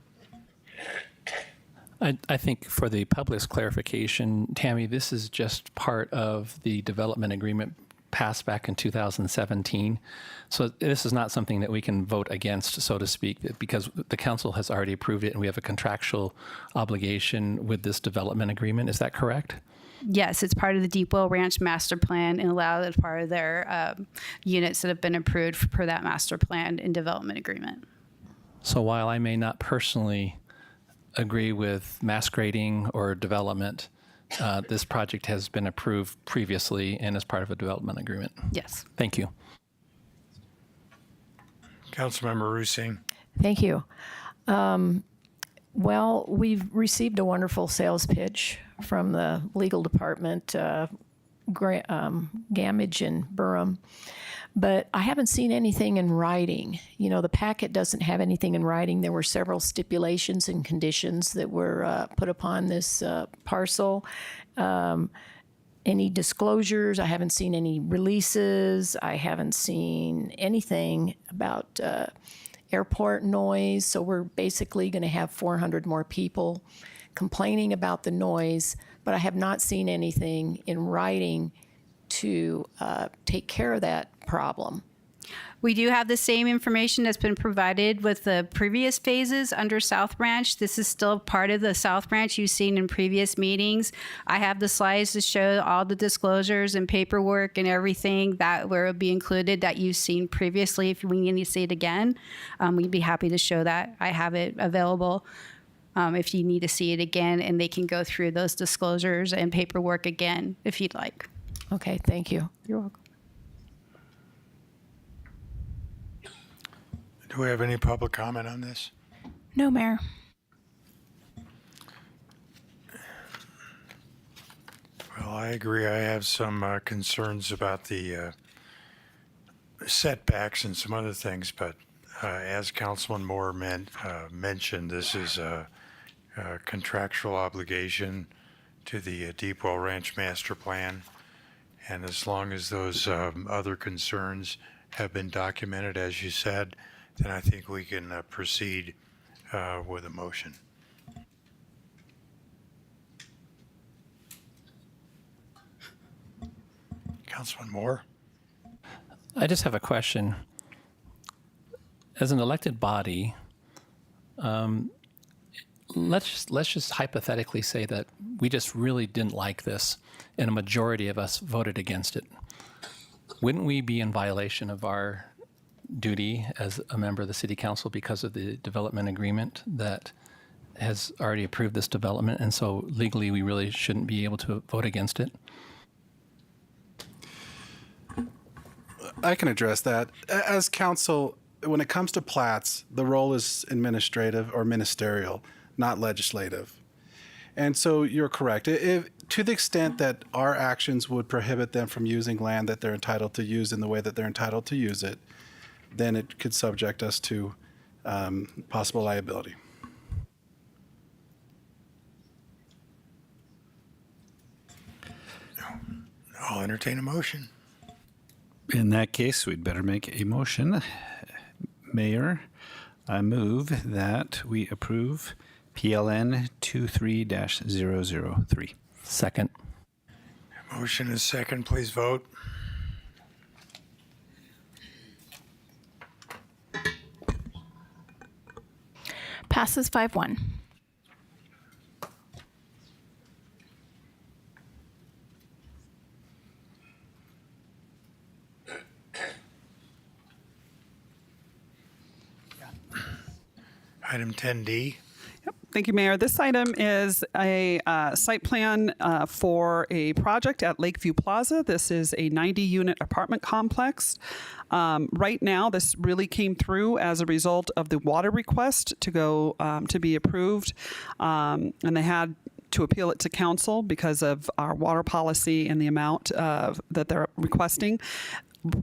I think for the public's clarification, Tammy, this is just part of the development agreement passed back in 2017. So this is not something that we can vote against, so to speak, because the council has already approved it and we have a contractual obligation with this development agreement. Is that correct? Yes, it's part of the Deepwell Ranch Master Plan and allowed as part of their units that have been approved per that master plan and development agreement. So while I may not personally agree with mass grading or development, this project has been approved previously and is part of a development agreement. Yes. Thank you. Councilmember Rusing. Thank you. Well, we've received a wonderful sales pitch from the legal department, Gambogi and Burham, but I haven't seen anything in writing. You know, the packet doesn't have anything in writing. There were several stipulations and conditions that were put upon this parcel. Any disclosures? I haven't seen any releases. I haven't seen anything about airport noise. So we're basically going to have 400 more people complaining about the noise, but I have not seen anything in writing to take care of that problem. We do have the same information that's been provided with the previous phases under South Ranch. This is still part of the South Ranch you've seen in previous meetings. I have the slides to show all the disclosures and paperwork and everything that will be included that you've seen previously. If we need to see it again, we'd be happy to show that. I have it available if you need to see it again, and they can go through those disclosures and paperwork again if you'd like. Okay, thank you. You're welcome. Do we have any public comment on this? No, Mayor. Well, I agree. I have some concerns about the setbacks and some other things, but as Councilman Moore mentioned, this is a contractual obligation to the Deepwell Ranch Master Plan, and as long as those other concerns have been documented, as you said, then I think we can proceed with a motion. Councilman Moore? I just have a question. as an elected body, let's just hypothetically say that we just really didn't like this, and a majority of us voted against it. Wouldn't we be in violation of our duty as a member of the City Council because of the development agreement that has already approved this development, and so legally we really shouldn't be able to vote against it? I can address that. As council, when it comes to plats, the role is administrative or ministerial, not legislative. And so you're correct. To the extent that our actions would prohibit them from using land that they're entitled to use in the way that they're entitled to use it, then it could subject us to possible liability. I'll entertain a motion. In that case, we'd better make a motion. Mayor, I move that we approve PLN 23-003. Second. Motion is second. Please vote. Passes 5-1. Item 10D. Thank you, Mayor. This item is a site plan for a project at Lakeview Plaza. This is a 90-unit apartment complex. Right now, this really came through as a result of the water request to go to be approved, and they had to appeal it to council because of our water policy and the amount that they're requesting.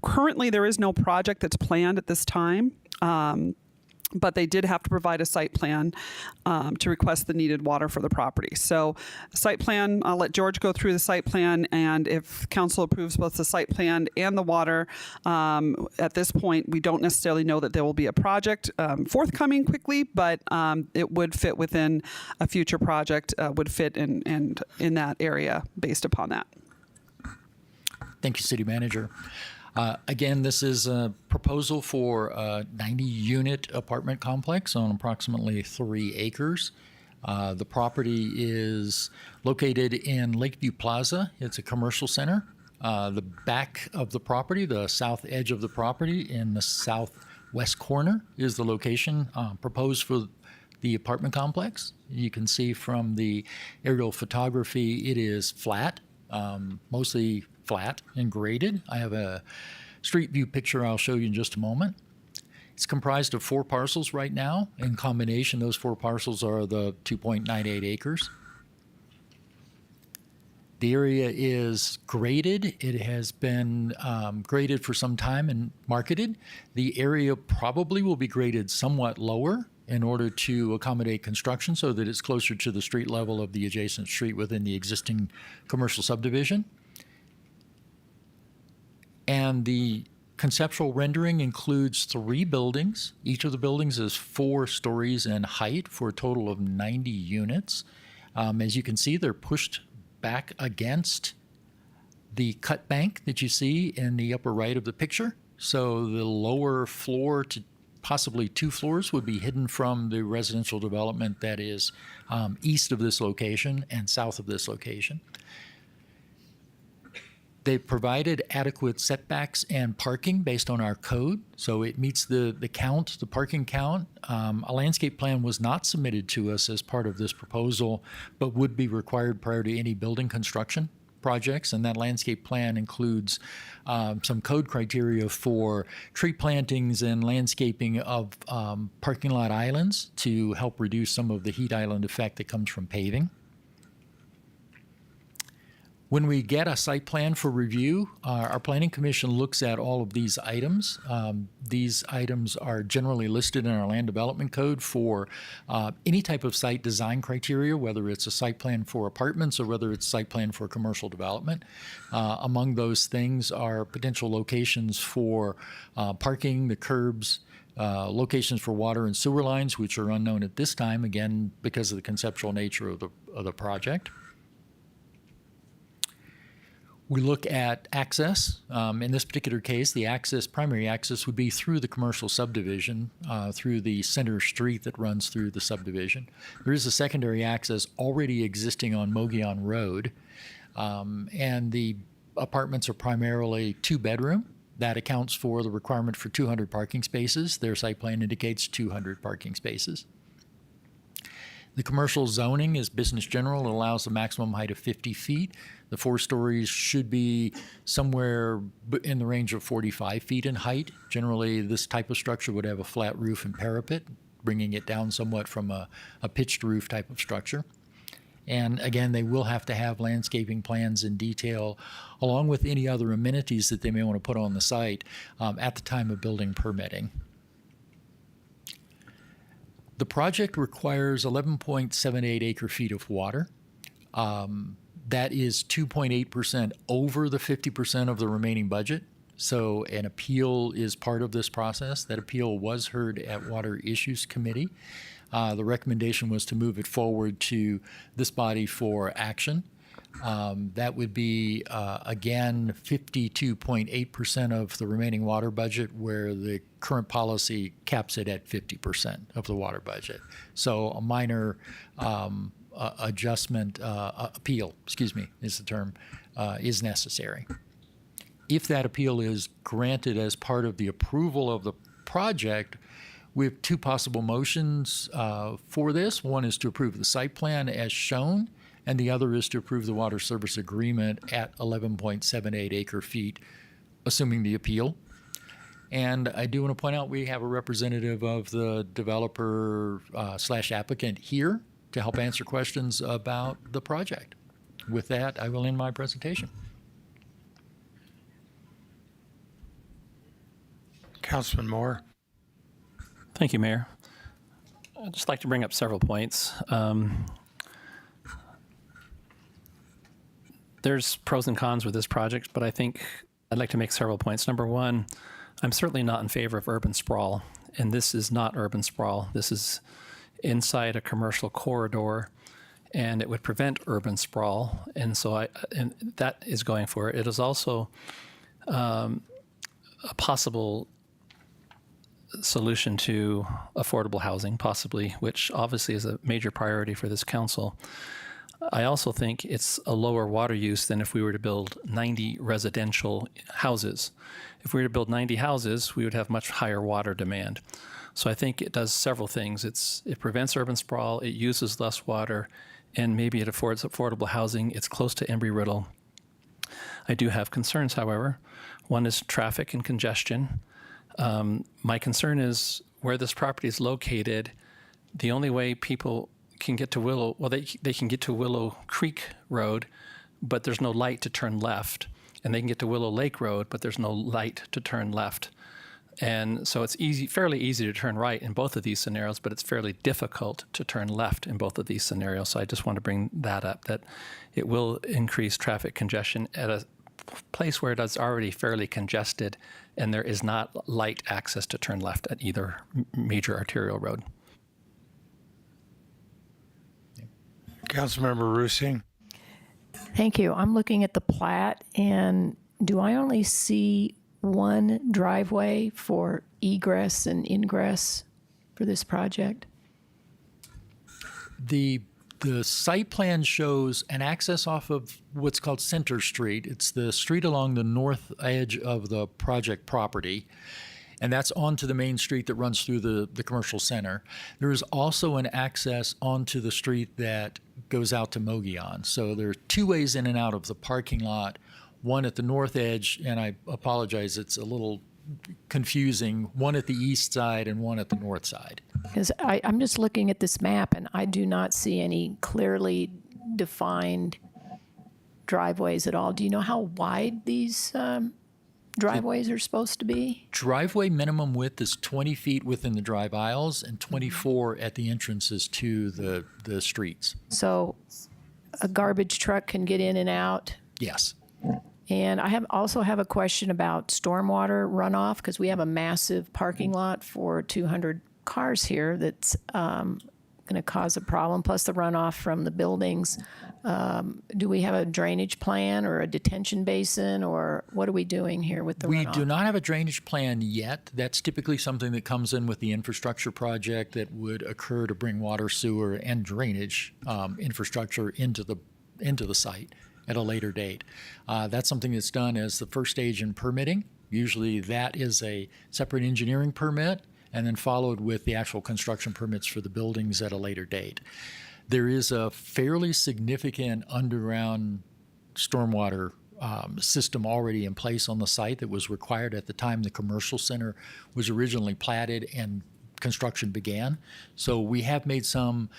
Currently, there is no project that's planned at this time. But they did have to provide a site plan to request the needed water for the property. So site plan, I'll let George go through the site plan, and if council approves both the site plan and the water, at this point, we don't necessarily know that there will be a project forthcoming quickly, but it would fit within a future project, would fit in that area based upon that. Thank you, City Manager. Again, this is a proposal for a 90-unit apartment complex on approximately 3 acres. The property is located in Lakeview Plaza. It's a commercial center. The back of the property, the south edge of the property in the southwest corner is the location proposed for the apartment complex. You can see from the aerial photography, it is flat, mostly flat and graded. I have a street view picture I'll show you in just a moment. It's comprised of 4 parcels right now. In combination, those 4 parcels are the 2.98 acres. The area is graded. It has been graded for some time and marketed. The area probably will be graded somewhat lower in order to accommodate construction so that it's closer to the street level of the adjacent street within the existing commercial subdivision. And the conceptual rendering includes 3 buildings. Each of the buildings is 4 stories in height for a total of 90 units. As you can see, they're pushed back against the cut bank that you see in the upper right of the picture. So the lower floor to possibly 2 floors would be hidden from the residential development that is east of this location and south of this location. They provided adequate setbacks and parking based on our code, so it meets the count, the parking count. A landscape plan was not submitted to us as part of this proposal, but would be required prior to any building construction projects, and that landscape plan includes some code criteria for tree plantings and landscaping of parking lot islands to help reduce some of the heat island effect that comes from paving. When we get a site plan for review, our Planning Commission looks at all of these items. These items are generally listed in our Land Development Code for any type of site design criteria, whether it's a site plan for apartments or whether it's a site plan for commercial development. Among those things are potential locations for parking, the curbs, locations for water and sewer lines, which are unknown at this time, again, because of the conceptual nature of the project. We look at access. In this particular case, the primary access would be through the commercial subdivision, through the center street that runs through the subdivision. There is a secondary access already existing on Mogollon Road, and the apartments are primarily 2-bedroom. That accounts for the requirement for 200 parking spaces. Their site plan indicates 200 parking spaces. The commercial zoning is business general. It allows the maximum height of 50 feet. The 4 stories should be somewhere in the range of 45 feet in height. Generally, this type of structure would have a flat roof and parapet, bringing it down somewhat from a pitched roof type of structure. And again, they will have to have landscaping plans in detail, along with any other amenities that they may want to put on the site at the time of building permitting. The project requires 11.78 acre feet of water. That is 2.8% over the 50% of the remaining budget. So an appeal is part of this process. That appeal was heard at Water Issues Committee. The recommendation was to move it forward to this body for action. That would be, again, 52.8% of the remaining water budget, where the current policy caps it at 50% of the water budget. So a minor appeal, is the term, is necessary. If that appeal is granted as part of the approval of the project, we have 2 possible motions for this. One is to approve the site plan as shown, and the other is to approve the water service agreement at 11.78 acre feet, assuming the appeal. And I do want to point out we have a representative of the developer / applicant here to help answer questions about the project. With that, I will end my presentation. Councilman Moore. Thank you, Mayor. I'd just like to bring up several points. There's pros and cons with this project, but I think I'd like to make several points. Number one, I'm certainly not in favor of urban sprawl, and this is not urban sprawl. This is inside a commercial corridor, and it would prevent urban sprawl, and so that is going for it. It is also a possible solution to affordable housing, possibly, which obviously is a major priority for this council. I also think it's a lower water use than if we were to build 90 residential houses. If we were to build 90 houses, we would have much higher water demand. So I think it does several things. It prevents urban sprawl, it uses less water, and maybe it affords affordable housing. It's close to Embry-Riddle. I do have concerns, however. One is traffic and congestion. My concern is where this property is located, the only way people can get to Willow, well, they can get to Willow Creek Road, but there's no light to turn left. And they can get to Willow Lake Road, but there's no light to turn left. And so it's fairly easy to turn right in both of these scenarios, but it's fairly difficult to turn left in both of these scenarios. So I just want to bring that up, that it will increase traffic congestion at a place where it is already fairly congested, and there is not light access to turn left at either major arterial road. Councilmember Rusing. Thank you. I'm looking at the plat, and do I only see one driveway for egress and ingress for this project? The site plan shows an access off of what's called Center Street. It's the street along the north edge of the project property, and that's onto the main street that runs through the commercial center. There is also an access onto the street that goes out to Mogollon. So there are 2 ways in and out of the parking lot, one at the north edge, and I apologize, it's a little confusing, one at the east side and one at the north side. Because I'm just looking at this map, and I do not see any clearly defined driveways at all. Do you know how wide these driveways are supposed to be? Driveway minimum width is 20 feet within the drive aisles and 24 at the entrances to the streets. So a garbage truck can get in and out? Yes. And I also have a question about stormwater runoff, because we have a massive parking lot for 200 cars here that's kind going to cause a problem, plus the runoff from the buildings. Do we have a drainage plan or a detention basin, or what are we doing here with the We runoff? do not have a drainage plan yet. That's typically something that comes in with the infrastructure project that would occur to bring water, sewer, and drainage infrastructure into the site at a later date. That's something that's done as the first stage in permitting. Usually that is a separate engineering permit and then followed with the actual construction permits for the buildings at a later date. There is a fairly significant underground stormwater system already in place on the site that was required at the time the commercial center was originally platted and construction began. So we have made some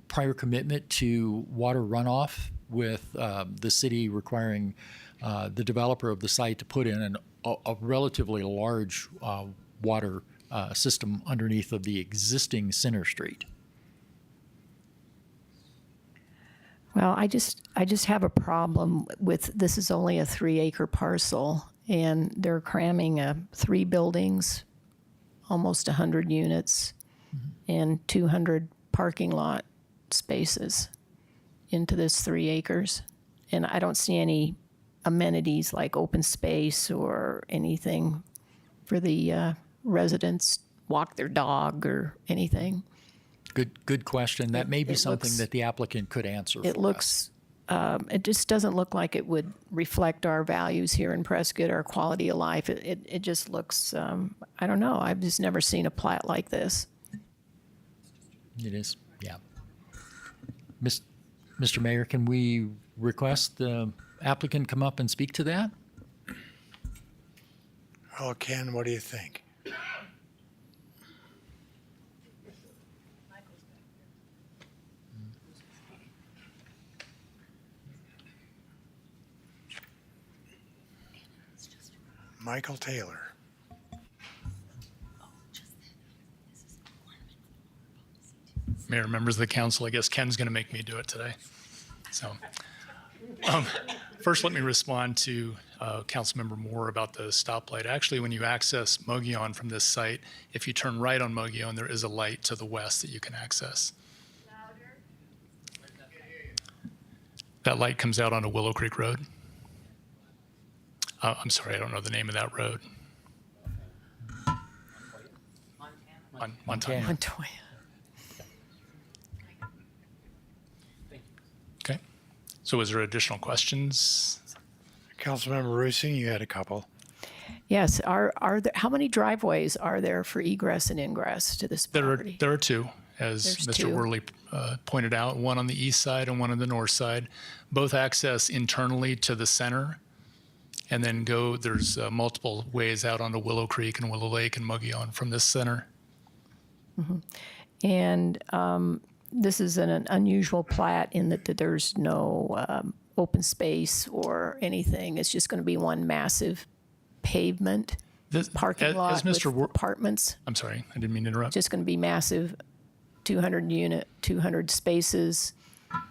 prior commitment to water runoff with the city requiring the developer of the site to put in a relatively large water system underneath of the existing center street. Well, I just have a problem with, this is only a 3-acre parcel, and they're cramming 3 buildings, almost 100 units, and 200 parking lot spaces into this 3 acres. And I don't see any amenities like open space or anything for the residents, walk their dog or anything. Good question. That may be something looks- that the applicant could answer. It for looks, it just doesn't look like it would reflect our values here in Prescott, our quality of life. It just looks, I don't know, I've just never seen a plat like this. It is, yeah. Mr. Mayor, can we request the applicant come up and speak to that? Well, Ken, what do you think? Michael Taylor. Mayor, members of the council, I guess Ken's going to make me do it today. So, first, let me respond to Councilmember Moore about the stoplight. Actually, when you access Mogollon from this site, if you turn right on Mogollon, there is a light to the west that you can access. That light comes out onto Willow Creek Road. I'm sorry, I don't know the name of that road. Montana. Montoya. Okay. So is there additional questions? Councilmember Rusing, you had a couple. Yes, are there, how many driveways are there for egress and ingress to this property? There are 2, as There's Mr. 2. Worley pointed out, one on the east side and one on the north side. Both access internally to the center, and then there's multiple ways out onto Willow Creek and Willow Lake and Mogollon from this center. Mm-hmm. And this is an unusual plat in that there's no open space or anything. It's just going to be one massive pavement parking lot as Mr. with apartments. I'm sorry, I didn't mean to interrupt. Just going to be massive 200 spaces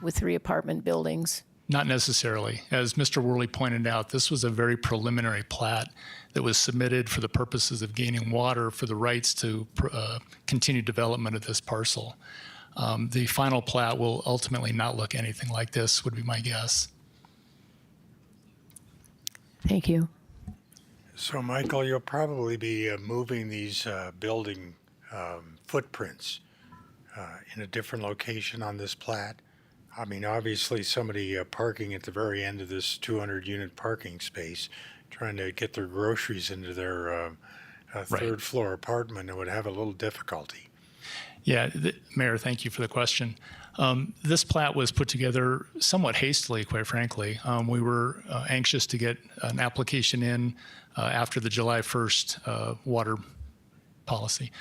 with 3 apartment buildings. Not necessarily. As Mr. Worley pointed out, this was a very preliminary plat that was submitted for the purposes of gaining water for the rights to continue development of this parcel. The final plat will ultimately not look anything like this, would be my guess. Thank you. So, Michael, you'll probably be moving these building footprints in a different location on this plat. I mean, obviously, somebody parking at the very end of this 200-unit parking space, trying to get their groceries into their third-floor apartment, would have a little difficulty. Yeah, Mayor, thank you for the question. This plat was put together somewhat hastily, quite frankly. We were anxious to get an application in after the July 1st water policy.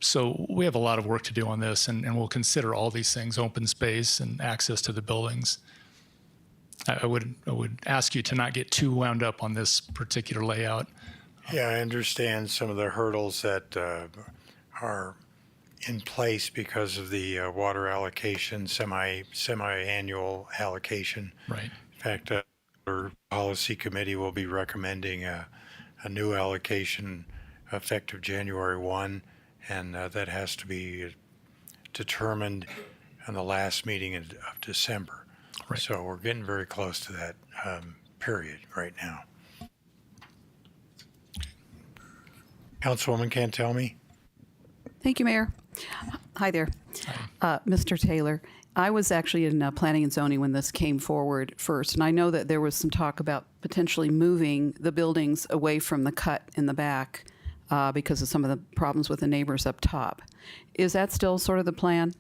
So we have a lot of work to do on this, and we'll consider all these things, open space and access to the buildings. I would ask you to not get too wound up on this particular layout. Yeah, I understand some of the hurdles that are in place because of the water allocation, semi-annual allocation. Right. In fact, our policy committee will be recommending a new allocation effective January 1, and that has to be determined in the last meeting of December. Right. So we're getting very close to that period right now. Councilwoman Cantelme? Thank you, Mayor. Hi there. Mr. Taylor, I was actually in planning and zoning when this came forward first, and I know that there was some talk about potentially moving the buildings away from the cut in the back because of some of the problems with the neighbors up top. Is that still sort of the plan?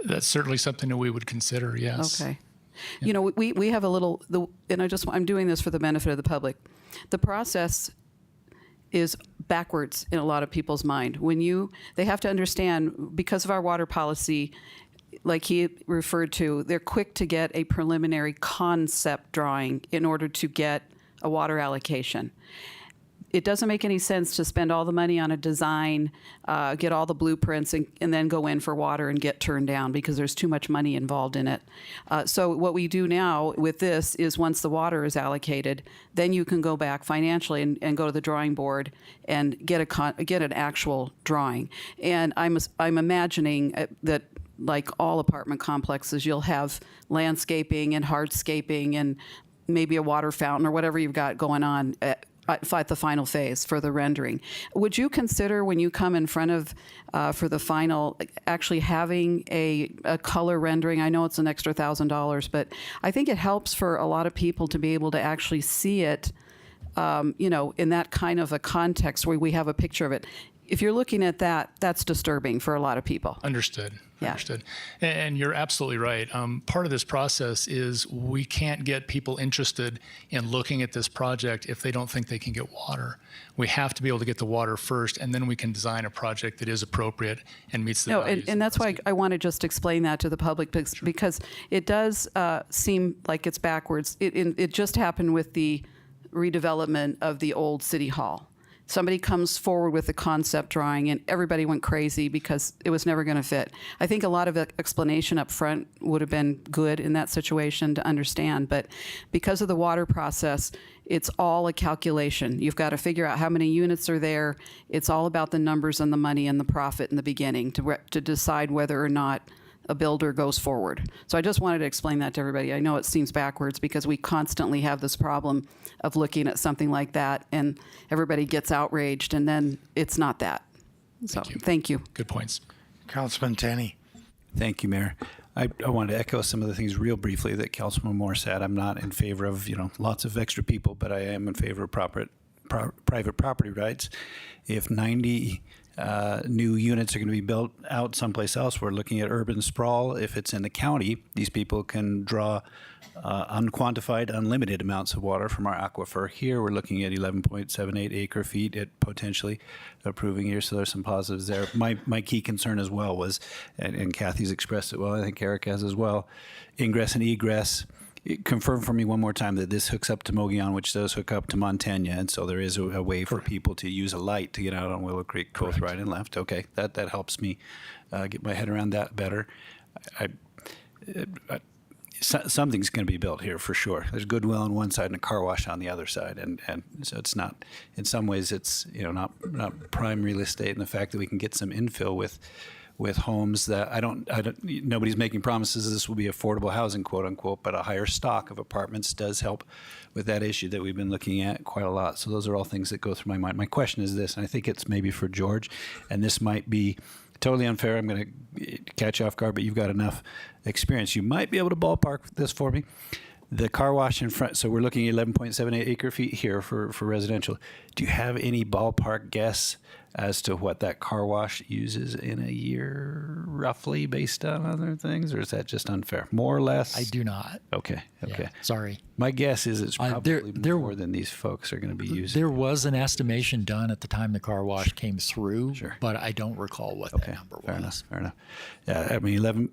That's certainly something that we would consider, yes. Okay. You know, we have a little, and I'm doing this for the benefit of the public. The process is backwards in a lot of people's mind. They have to understand, because of our water policy, like he referred to, they're quick to get a preliminary concept drawing in order to get a water allocation. It doesn't make any sense to spend all the money on a design, get all the blueprints, and then go in for water and get turned down because there's too much money involved in it. So what we do now with this is once the water is allocated, then you can go back financially and go to the drawing board and get an actual drawing. And I'm imagining that, like all apartment complexes, you'll have landscaping and hardscaping and maybe a water fountain or whatever you've got going on at the final phase for the rendering. Would you consider, when you come in front of, for the final, actually having a color rendering? I know it's an extra $1,000, but I think it helps for a lot of people to be able to actually see it, in that kind of a context where we have a picture of it. If you're looking at that, that's disturbing for a lot of people. Understood. Yeah. Understood. And you're absolutely right. Part of this process is we can't get people interested in looking at this project if they don't think they can get water. We have to be able to get the water first, and then we can design a project that is appropriate and meets the values. And that's why I want to just explain that to the public, because it does seem like it's backwards. It just happened with the redevelopment of the old city hall. Somebody comes forward with a concept drawing and everybody went crazy because it was never going to fit. I think a lot of explanation up front would have been good in that situation to understand, but because of the water process, it's all a calculation. You've got to figure out how many units are there. It's all about the numbers and the money and the profit in the beginning to decide whether or not a builder goes forward. So I just wanted to explain that to everybody. I know it seems backwards because we constantly have this problem of looking at something like that and everybody gets outraged and then it's not that. So thank you. Good points. Councilman Tenney. Thank you, Mayor. I wanted to echo some of the things real briefly that Councilman Moore said. I'm not in favor of, lots of extra people, but I am in favor of private property rights. If 90 new units are going to be built out someplace else, we're looking at urban sprawl. If it's in the county, these people can draw unquantified, unlimited amounts of water from our aquifer. Here, we're looking at 11.78 acre feet at potentially approving here, so there's some positives there. My key concern as well was, and Cathey's expressed it well, I think Eric has as well, ingress and egress. Confirm for me one more time that this hooks up to Mogollon, which does hook up to Montaigne, and so there is a way for people to use a light to get out on Willow Creek, both right and left. Okay, that helps me get my head around that better. Something's going to be built here for sure. There's Goodwill on one side and a car wash on the other side, and so it's not. In some ways, it's not prime real estate, and the fact that we can get some infill with homes that I don't, nobody's making promises this will be affordable housing, quote unquote, but a higher stock of apartments does help with that issue that we've been looking at quite a lot. So those are all things that go through my mind. My question is this, and I think it's maybe for George, and this might be totally unfair. I'm going to catch you off guard, but you've got enough experience. You might be able to ballpark this for me. The car wash in front, so we're looking at 11.78 acre feet here for residential. Do you have any ballpark guess as to what that car wash uses in a year, roughly, based on other things, or is that just unfair? More or less? I do not. Okay. Yeah, sorry. My guess is it's probably more than these folks are going to be using. There was an estimation done at the time the car wash came through, but I don't recall what that number was. Fair enough. Yeah, I mean,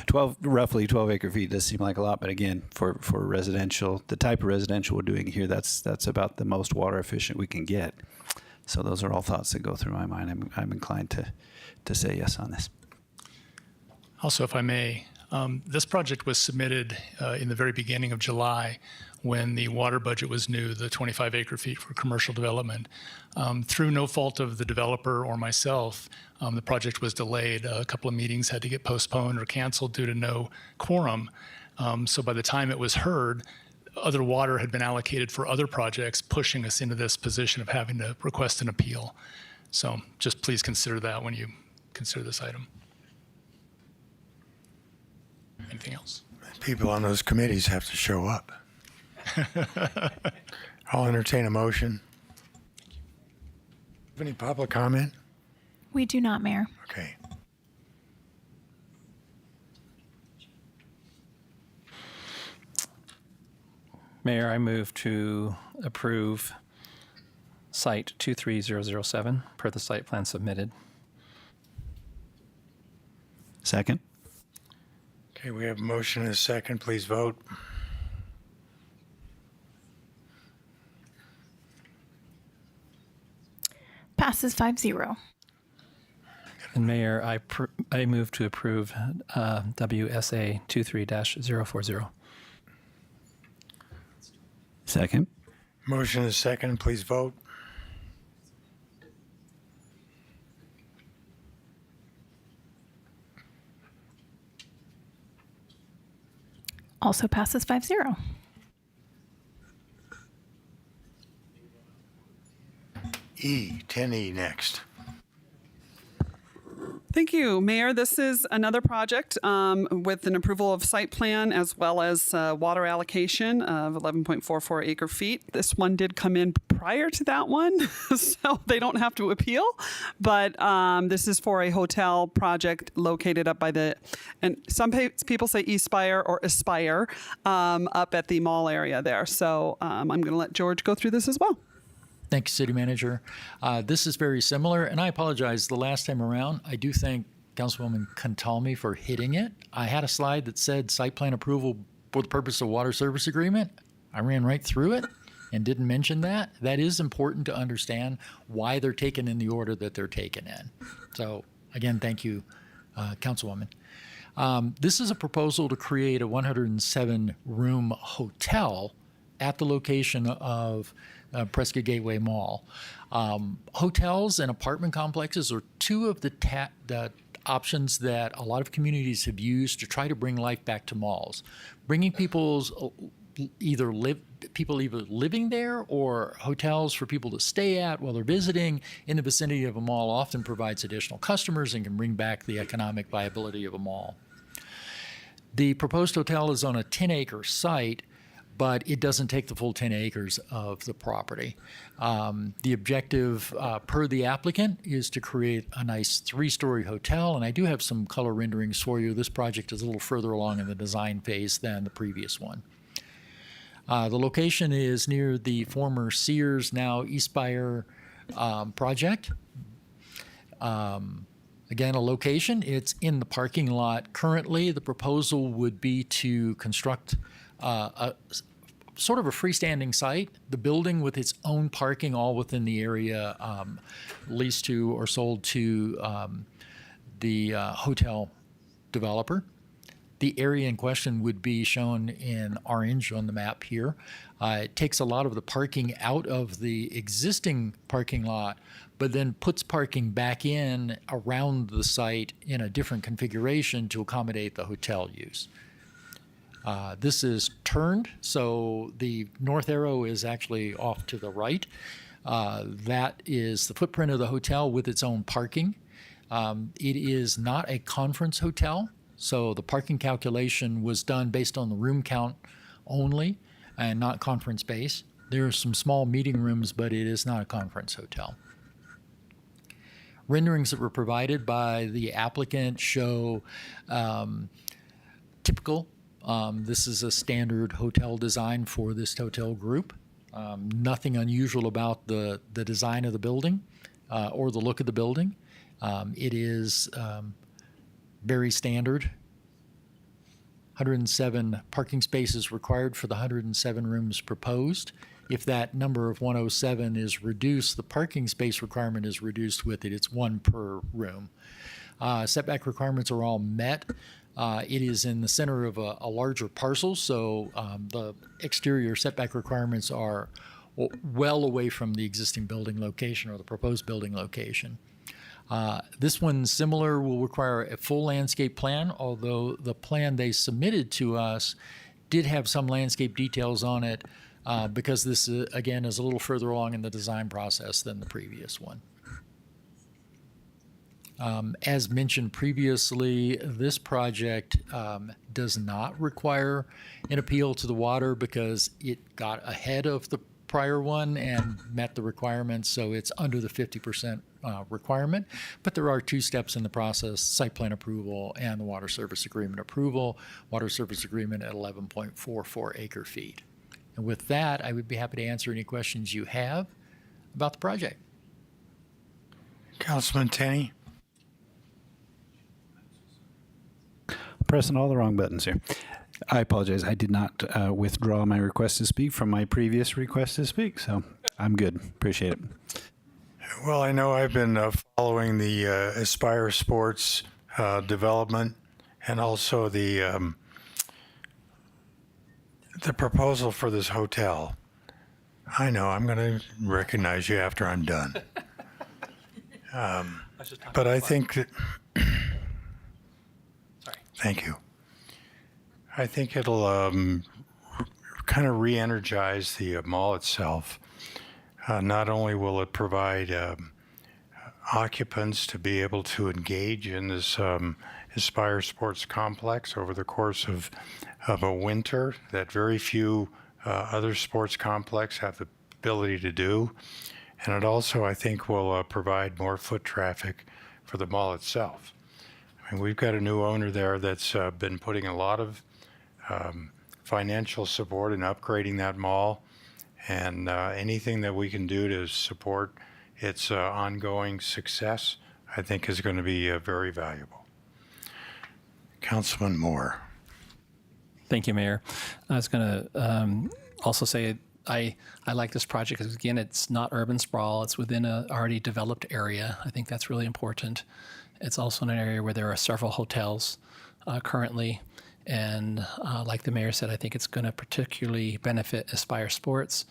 12, roughly 12 acre feet does seem like a lot, but again, for residential, the type of residential we're doing here, that's about the most water efficient we can get. So those are all thoughts that go through my mind. I'm inclined to say yes on this. Also, if I may, This project was submitted in the very beginning of July when the water budget was new, the 25 acre feet for commercial development. Through no fault of the developer or myself, the project was delayed. A couple of meetings had to get postponed or canceled due to no quorum. So by the time it was heard, other water had been allocated for other projects, pushing us into this position of having to request an appeal. So just please consider that when you consider this item. Anything else? People on those committees have to show up. I'll entertain a motion. Have any public comment? We do not, Mayor. Okay. Mayor, I move to approve Site 23007 per the site plan submitted. Second. Okay, we have a motion and a second. Please vote. Passes 5-0. And Mayor, I move to approve WSA 23-040. Second. Motion and a second. Please vote. Also passes 5-0. Tenney next. Thank you, Mayor. This is another project with an approval of site plan as well as water allocation of 11.44 acre feet. This one did come in prior to that one, so they don't have to appeal. But this is for a hotel project located up by and some people say Eastspire or Aspire, up at the mall area there. So I'm going to let George go through this as well. Thank you, City Manager. This is very similar, and I apologize. The last time around, I do thank Councilwoman Cantelme for hitting it. I had a slide that said site plan approval for the purpose of water service agreement. I ran right through it and didn't mention that. That is important to understand why they're taken in the order that they're taken in. So, again, thank you, Councilwoman. This is a proposal to create a 107-room hotel at the location of Prescott Gateway Mall. Hotels and apartment complexes are two of the options that a lot of communities have used to try to bring life back to malls. Bringing people either living there or hotels for people to stay at while they're visiting in the vicinity of a mall often provides additional customers and can bring back the economic viability of a mall. The proposed hotel is on a 10-acre site, but it doesn't take the full 10 acres of the property. The objective per the applicant is to create a nice 3-story hotel, and I do have some color renderings for you. This project is a little further along in the design phase than the previous one. The location is near the former Sears, now Eastspire project. Again, a location, it's in the parking lot. Currently, the proposal would be to construct a sort of a freestanding site, the building with its own parking all within the area leased to or sold to the hotel developer. The area in question would be shown in orange on the map here. It takes a lot of the parking out of the existing parking lot, but then puts parking back in around the site in a different configuration to accommodate the hotel use. This is turned, so the north arrow is actually off to the right. That is the footprint of the hotel with its own parking. It is not a conference hotel, so the parking calculation was done based on the room count only and not conference base. There are some small meeting rooms, but it is not a conference hotel. Renderings that were provided by the applicant show typical. This is a standard hotel design for this hotel group. Nothing unusual about the design of the building or the look of the building. It is very standard. 107 parking spaces required for the 107 rooms proposed. If that number of 107 is reduced, the parking space requirement is reduced with it. It's 1 per room. Setback requirements are all met. It is in the center of a larger parcel, so the exterior setback requirements are well away from the existing building location or the proposed building location. This one, similar, will require a full landscape plan, although the plan they submitted to us did have some landscape details on it because this, again, is a little further along in the design process than the previous one. As mentioned previously, this project does not require an appeal to the water because it got ahead of the prior one and met the requirements, so it's under the 50% requirement. But there are 2 steps in the process: site plan approval and the water service agreement approval. Water service agreement at 11.44 acre feet. And with that, I would be happy to answer any questions you have about the project. Councilman Tenney. Pressing all the wrong buttons here. I apologize. I did not withdraw my request to speak from my previous request to speak, so I'm good. Appreciate it. Well, I know I've been following the Aspire Sports development and also the proposal for this hotel. I know I'm going to recognize you after I'm done. But I think that. Thank you. I think it'll kind of re-energize the mall itself. Not only will it provide occupants to be able to engage in this Aspire Sports Complex over the course of a winter that very few other sports complexes have the ability to do. And it also, I think, will provide more foot traffic for the mall itself. I mean, we've got a new owner there that's been putting a lot of financial support in upgrading that mall, and anything that we can do to support its ongoing success, I think is going to be very valuable. Councilman Moore. Thank you, Mayor. I was going to also say I like this project because, again, it's not urban sprawl. It's within a already developed area. I think that's really important. It's also in an area where there are several hotels currently. And like the mayor said, I think it's going to particularly benefit Aspire Sports.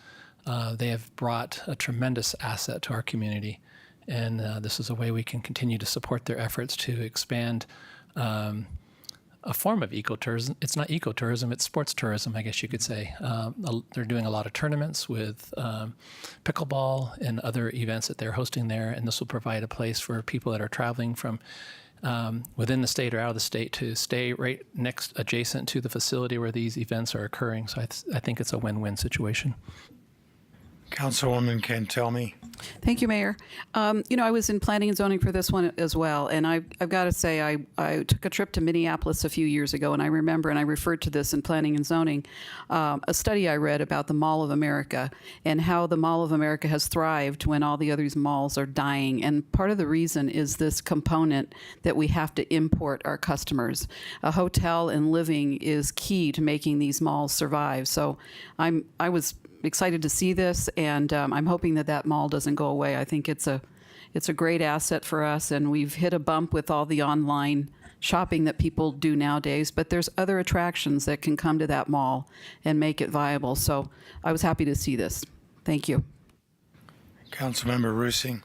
They have brought a tremendous asset to our community. And this is a way we can continue to support their efforts to expand a form of ecotourism. It's not ecotourism, it's sports tourism, I guess you could say. They're doing a lot of tournaments with pickleball and other events that they're hosting there, and this will provide a place for people that are traveling from within the state or out of the state to stay right next, adjacent to the facility where these events are occurring. So I think it's a win-win situation. Councilwoman Cantelme. Thank you, Mayor. I was in planning and zoning for this one as well, and I've got to say I took a trip to Minneapolis a few years ago, and I remember, and I referred to this in planning and zoning, a study I read about the Mall of America and how the Mall of America has thrived when all the other malls are dying. And part of the reason is this component that we have to import our customers. A hotel and living is key to making these malls survive. So I was excited to see this, and I'm hoping that mall doesn't go away. I think it's a great asset for us, and we've hit a bump with all the online shopping that people do nowadays, but there's other attractions that can come to that mall and make it viable. So I was happy to see this. Thank you. Councilmember Rusing.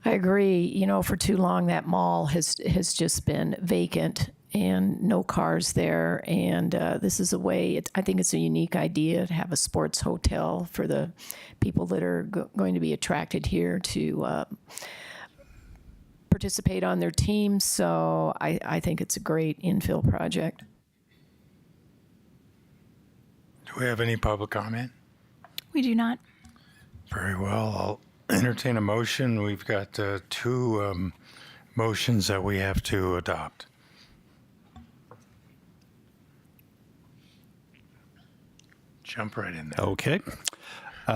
I agree. For too long that mall has just been vacant and no cars there. And this is a way, I think it's a unique idea to have a sports hotel for the people that are going to be attracted here to participate on their teams. So I think it's a great infill project. Do we have any public comment? We do not. Very well. I'll entertain a motion. We've got 2 motions that we have to adopt. Jump right in there. Okay.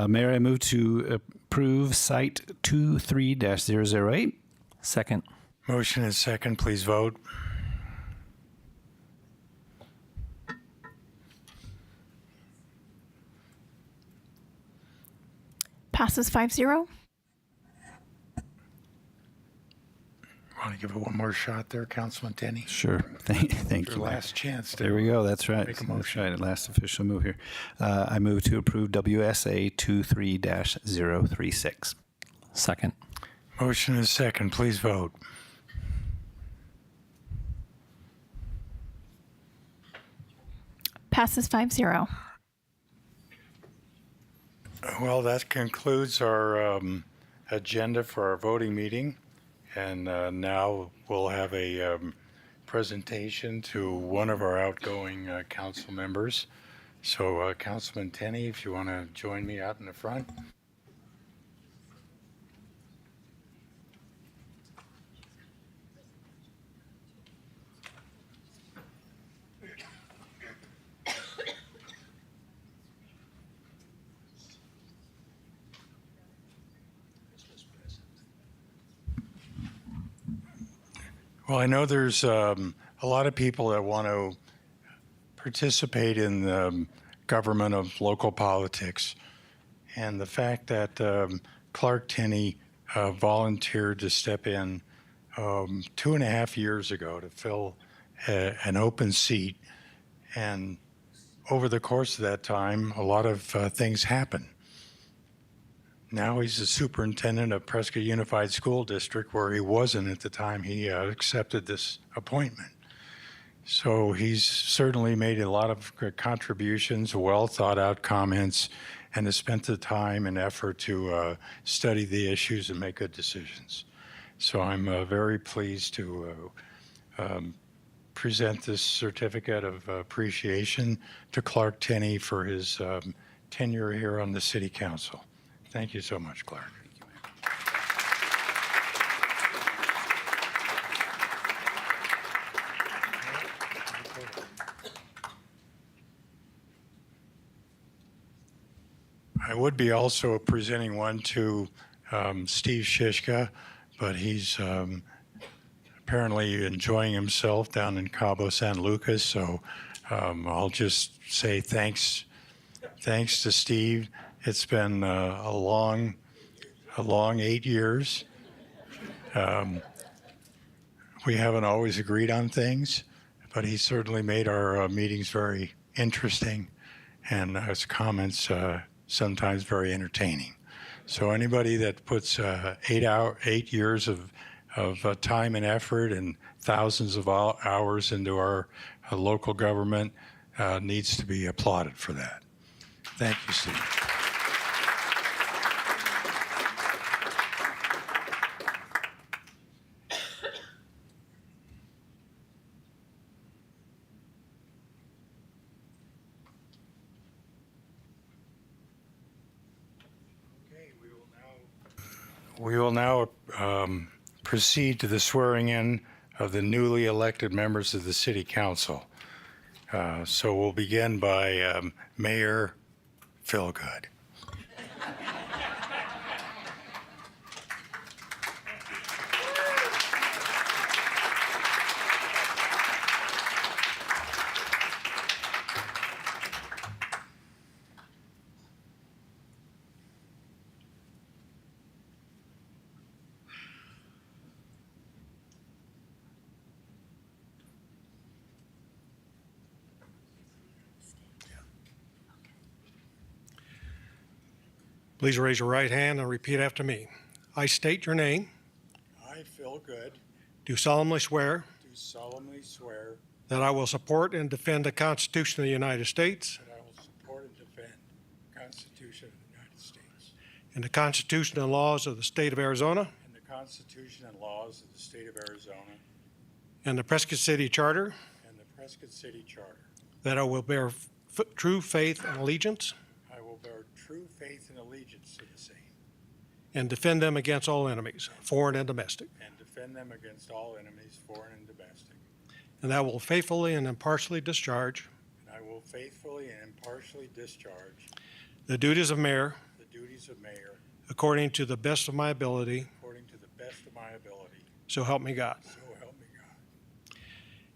Mayor, I move to approve Site 23-008. Second. Motion is second. Please vote. Passes 5-0. Want to give it one more shot there, Councilman Tenney? Sure. Thank Your you. last chance to There we go. That's right. make a That's motion. right. Last official move here. I move to approve WSA 23-036. Second. Motion is second. Please vote. Passes 5-0. Well, that concludes our agenda for our voting meeting. And now we'll have a presentation to one of our outgoing council members. So Councilman Tenney, if you want to join me out in the front. Well, I know there's a lot of people that want to participate in the government of local politics. And the fact that Clark Tenney volunteered to step in 2.5 years ago to fill an open seat. And over the course of that time, a lot of things happened. Now he's the superintendent of Prescott Unified School District, where he wasn't at the time he accepted this appointment. So he's certainly made a lot of contributions, well thought out comments, and has spent the time and effort to study the issues and make good decisions. So I'm very pleased to present this certificate of appreciation to Clark Tenney for his tenure here on the City Council. Thank you so much, Clark. I would be also presenting one to Steve Sischka, but he's apparently enjoying himself down in Cabo San Lucas. So I'll just say thanks to Steve. It's been a long 8 years. We haven't always agreed on things, but he certainly made our meetings very interesting and his comments sometimes very entertaining. So anybody that puts 8 years of time and effort and thousands of hours into our local government needs to be applauded for that. Thank you, Steve. We will now proceed to the swearing in of the newly elected members of the City Council. So we'll begin by Mayor Philgood. Please raise your right hand and repeat after me. I state your name. I, Phil Good, Do solemnly swear do solemnly swear that I will support and defend the Constitution of the United States that I will support and defend the Constitution of the United States and the Constitution and laws of the State of Arizona and the Constitution and laws of the State of Arizona and the Prescott City Charter, and the Prescott City Charter. that I will bear true faith and allegiance I will bear true faith and allegiance to the same and defend them against all enemies, foreign and domestic, and defend them against all enemies, foreign and domestic. and that I will faithfully and impartially discharge And I will faithfully and impartially discharge the duties of mayor the duties of mayor according to the best of my ability, according to the best of my ability. so help me God. So help me God.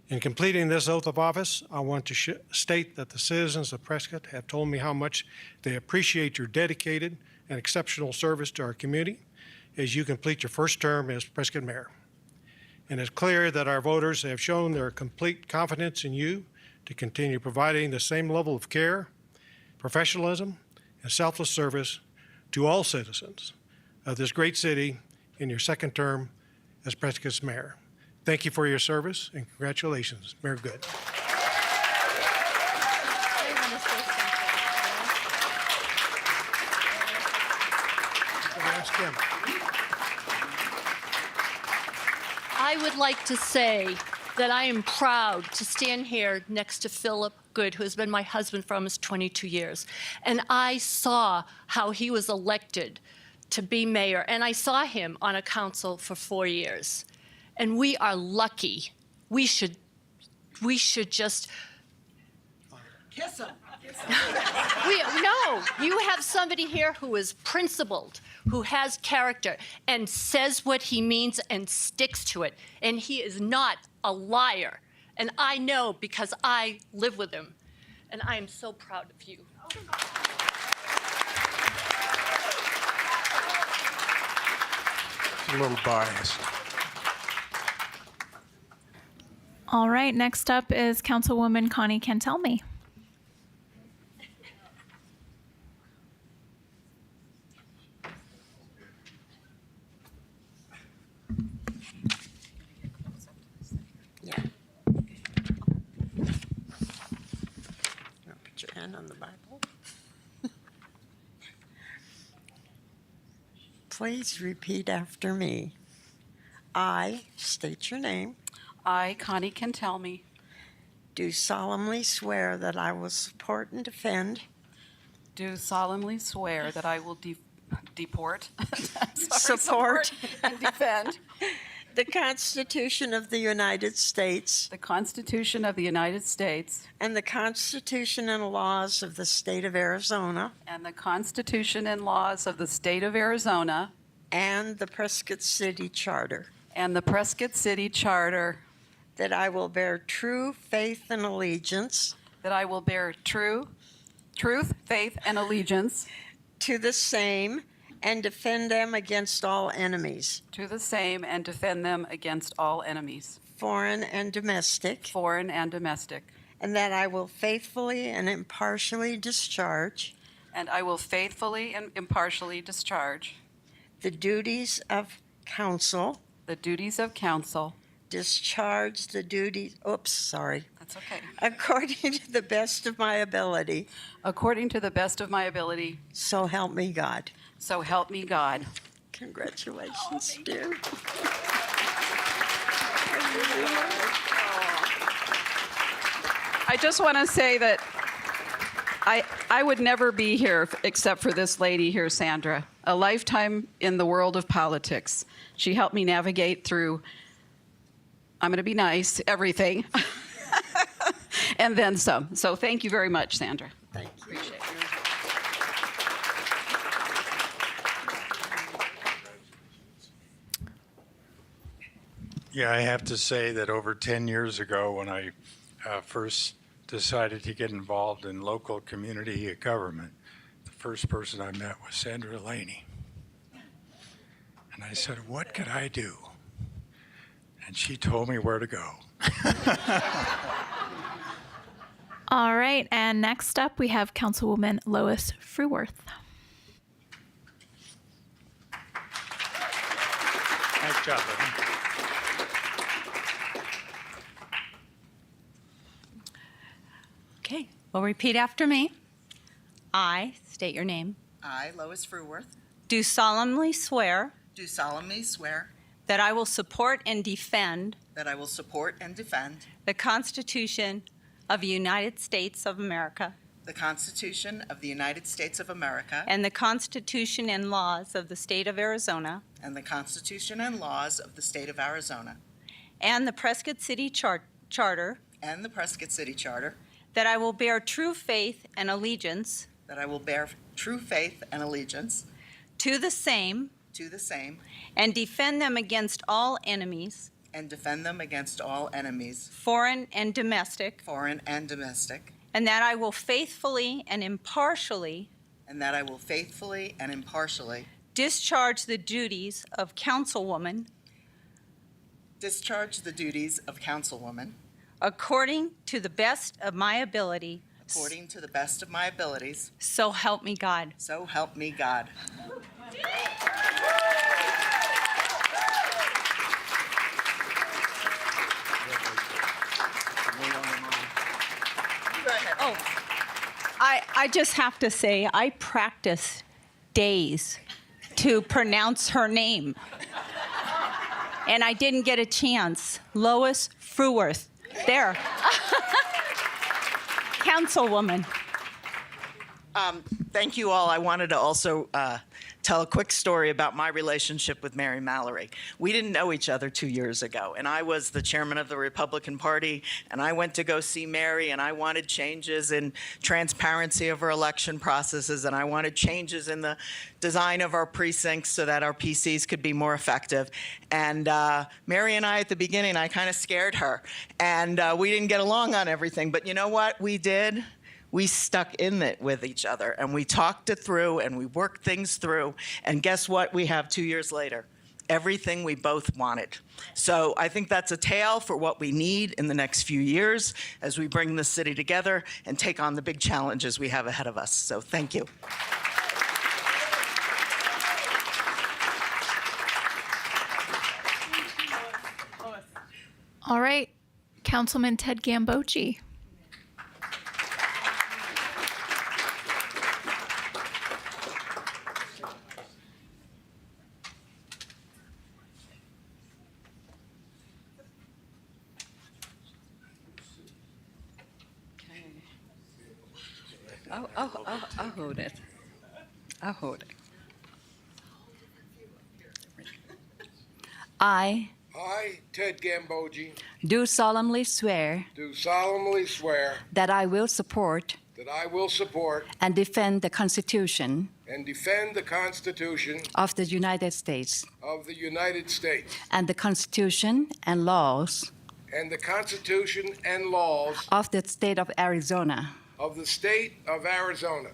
In completing this oath of office, I want to state that the citizens of Prescott have told me how much they appreciate your dedicated and exceptional service to our community as you complete your first term as Prescott Mayor. and it's clear that our voters have shown their complete confidence in you to continue providing the same level of care, professionalism, and selfless service to all citizens of this great city in your second term as Prescott's mayor. Thank you for your service, and congratulations, Mayor Goode. Ask him. I would like to say that I am proud to stand here next to Philip Goode, who has been my husband for almost 22 years. And I saw how he was elected to be mayor, and I saw him on a council for 4 years. And we are lucky. We should just Kiss him. No, you have somebody here who is principled, who has character, and says what he means and sticks to it. And he is not a liar. And I know because I live with him. And I am so proud of you. A little biased. All right, next up is Councilwoman Connie Cantelme. Put your hand on the Bible. Please repeat after me. I state your name. I, Connie Cantelme, Do solemnly swear that I will support and defend do solemnly swear that I will support and defend the Constitution of the United States, the Constitution of the United States, and the Constitution and laws of the state of Arizona, and the Constitution and laws of the state of Arizona, and the Prescott City Charter, and the Prescott City Charter, that I will bear true faith and allegiance that I will bear truth, faith, and allegiance to the same and defend them against all enemies, to the same and defend them against all enemies, foreign and domestic, and that I will faithfully and impartially discharge the duties of council, discharge the duties, That's okay. according to the best of my ability. So help me God. So help me God. Congratulations, dear. I just want to say that I would never be here except for this lady here, Sandra. A lifetime in the world of politics. She helped me navigate through, I'm going to be nice, everything. And then some. So thank you very much, Sandra. Thank you. Appreciate it. Yeah, I have to say that over 10 years ago, when I first decided to get involved in local community government, the first person I met was Sandra Laney. And I said, what could I do? And she told me where to go. All right, and next up we have Councilwoman Lois Fruhwirth. Nice job, Lynn. Okay, well, repeat after me. I, state your name, I, Lois Fruhwirth, do solemnly swear do solemnly swear that I will support and defend that I will support and defend the Constitution of the United States of America the Constitution of the United States of America and the Constitution and laws of the state of Arizona and the Constitution and laws of the state of Arizona and the Prescott City Charter, and the Prescott City Charter, that I will bear true faith and allegiance that I will bear true faith and allegiance to the same to the same and defend them against all enemies, and defend them against all enemies, foreign and domestic, and that I will faithfully and impartially discharge the duties of councilwoman discharge the duties of councilwoman according to the best of my ability. according to the best of my abilities. So help me God. So help me God. Oh, I just have to say, I practiced days to pronounce her name. And I didn't get a chance. Lois Fruhwirth. There. Councilwoman. Thank you all. I wanted to also tell a quick story about my relationship with Mary Mallory. We didn't know each other 2 years ago, and I was the chairman of the Republican Party, and I went to go see Mary, and I wanted changes in transparency of our election processes, and I wanted changes in the design of our precincts so that our PCs could be more effective. And Mary and I, at the beginning, I kind of scared her, and we didn't get along on everything, but you know what we did? We stuck in it with each other, and we talked it through, and we worked things through, and guess what we have 2 years later? Everything we both wanted. So I think that's a tale for what we need in the next few years as we bring the city together and take on the big challenges we have ahead of us. So thank you. All right, Councilman Ted Gambogi. I'll hold it. I'll hold it. I I, Ted Gambogi, do solemnly swear do solemnly swear that I will support that I will support and defend the Constitution and defend the Constitution of the United States of the United States and the Constitution and laws and the Constitution and laws of the state of Arizona of the state of Arizona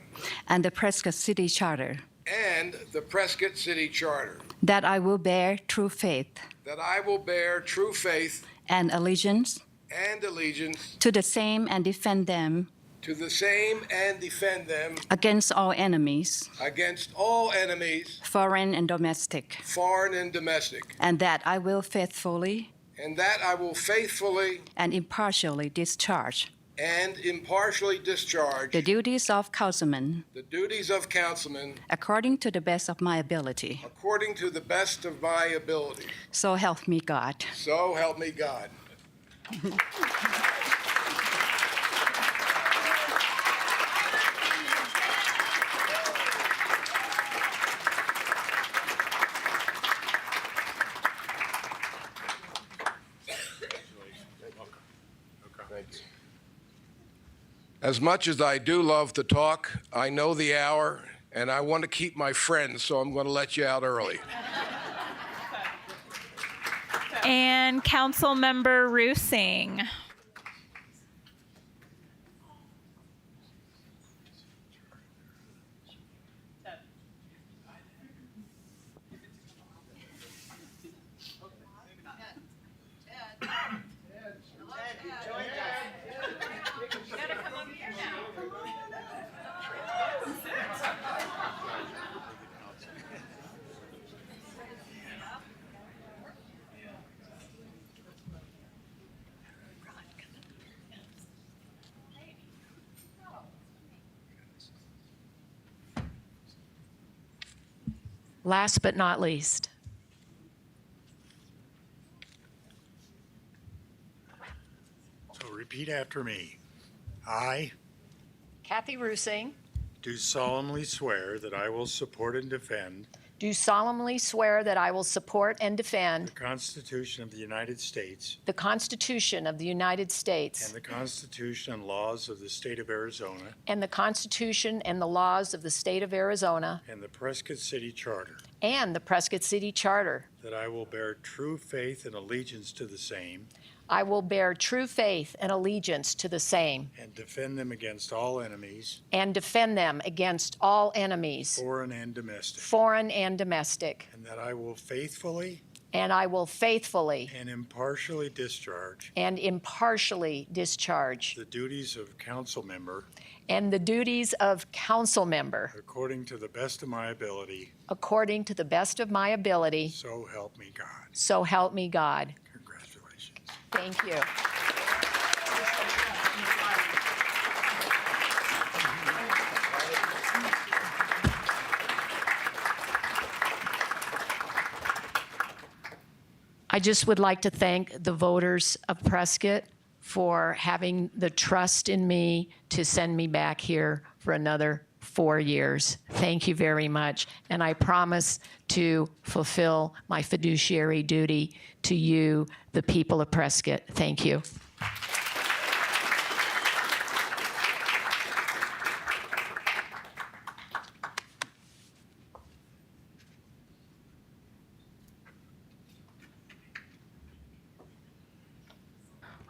and the Prescott City Charter, and the Prescott City Charter, that I will bear true faith that I will bear true faith and allegiance and allegiance to the same and defend them to the same and defend them against all enemies, against all enemies, foreign and domestic, foreign and domestic, and that I will faithfully and that I will faithfully and impartially discharge and impartially discharge the duties of councilman the duties of councilman according to the best of my ability. according to the best of my ability. So help me God. So help me God. As much as I do love to talk, I know the hour, and I want to keep my friends, so I'm going to let you out early. And Councilmember Rusing. Last but not least, So repeat after me. I Cathey Rusing, do solemnly swear that I will support and defend do solemnly swear that I will support and defend the Constitution of the United States the Constitution of the United States and the Constitution and laws of the state of Arizona and the Constitution and the laws of the state of Arizona and the Prescott City Charter, and the Prescott City Charter. that I will bear true faith and allegiance to the same I will bear true faith and allegiance to the same and defend them against all enemies, and defend them against all enemies, foreign and domestic, foreign and domestic, and that I will faithfully and I will faithfully and impartially discharge discharge the duties of council member and the duties of council member according to the best of my ability. according to the best of my ability. So help me God. So help me God. Congratulations. Thank you. I just would like to thank the voters of Prescott for having the trust in me to send me back here for another 4 years. Thank you very much. And I promise to fulfill my fiduciary duty to you, the people of Prescott. Thank you.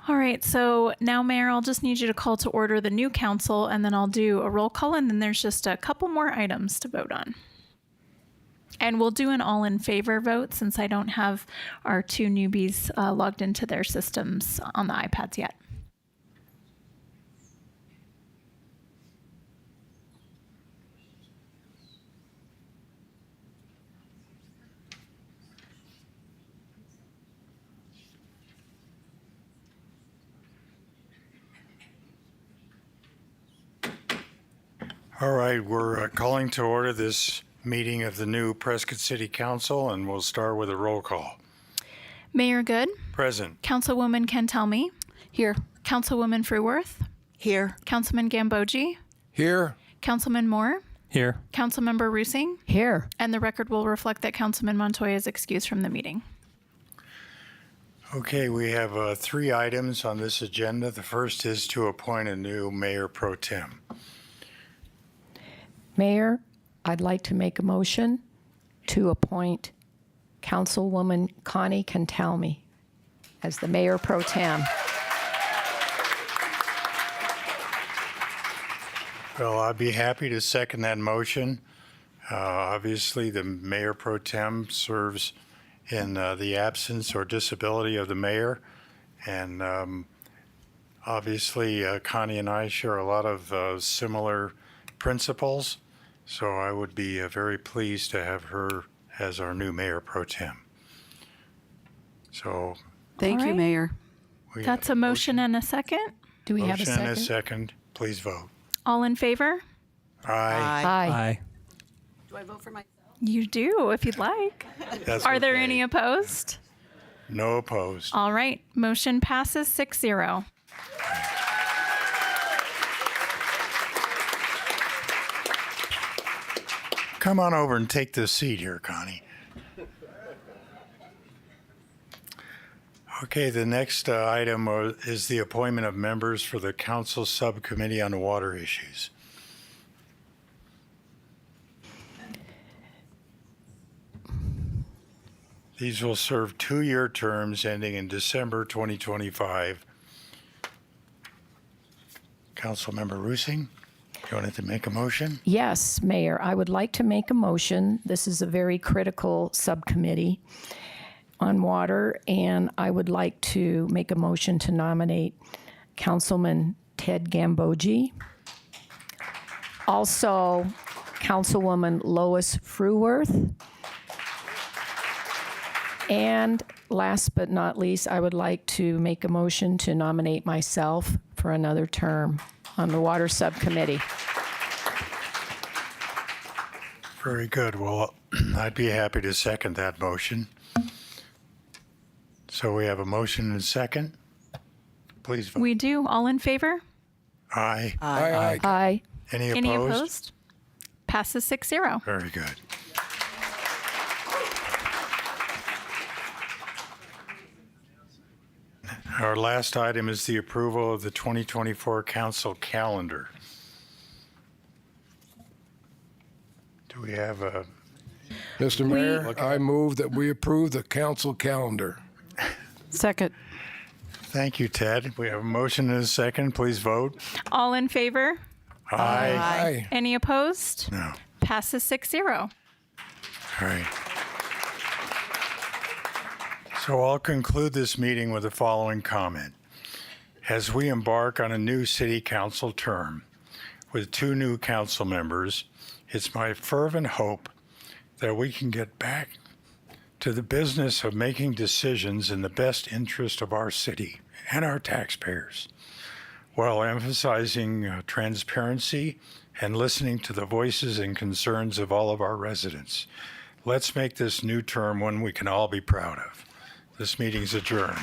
All right, so now, Mayor, I'll just need you to call to order the new council, and then I'll do a roll call, and then there's just a couple more items to vote on. And we'll do an all in favor vote since I don't have our two newbies logged into their systems on the iPads yet. All right, we're calling to order this meeting of the new Prescott City Council, and we'll start with a roll call. Mayor Goode. Present. Councilwoman Cantelme. Here. Councilwoman Fruhwirth. Here. Councilman Gambogi. Here. Councilman Moore. Here. Councilmember Rusing. Here. And the record will reflect that Councilman Montoya is excused from the meeting. Okay, we have 3 items on this agenda. The first is to appoint a new mayor pro tem. Mayor, I'd like to make a motion to appoint Councilwoman Connie Cantelme as the mayor pro tem. Well, I'd be happy to second that motion. Obviously, the mayor pro tem serves in the absence or disability of the mayor. And obviously, Connie and I share a lot of similar principles. So I would be very pleased to have her as our new mayor pro tem. So Thank All you, right. Mayor. we That's a motion and a second. Do we have a motion second? and a second. Please vote. All in favor? Aye. Aye. Do I vote for myself? You do, if you'd like. That's Are there okay. any opposed? No opposed. All right, motion passes 6-0. Come on over and take this seat here, Connie. Okay, the next item is the appointment of members for the council subcommittee on water issues. These will serve 2-year terms ending in December 2025. Councilmember Rusing, you wanted to make a motion? Yes, Mayor, I would like to make a motion. This is a very critical subcommittee on water, and I would like to make a motion to nominate Councilman Ted Gambogi. Also, Councilwoman Lois Fruhwirth. And last but not least, I would like to make a motion to nominate myself for another term on the Water Subcommittee. Very good. Well, I'd be happy to second that motion. So we have a motion and a second. Please vote. We do. All in favor? Aye. Aye. Aye. Any opposed? Any opposed? Passes 6-0. Very good. Our last item is the approval of the 2024 council calendar. Do we have a? Mr. Mayor, I move that we approve the council calendar. Second. Thank you, Ted. We have a motion and a second. Please vote. All in favor? Aye. Aye. Any opposed? No. Passes 6-0. All right. So I'll conclude this meeting with the following comment. As we embark on a new city council term with 2 new council members, it's my fervent hope that we can get back to the business of making decisions in the best interest of our city and our taxpayers, while emphasizing transparency and listening to the voices and concerns of all of our residents. Let's make this new term one we can all be proud of. This meeting's adjourned.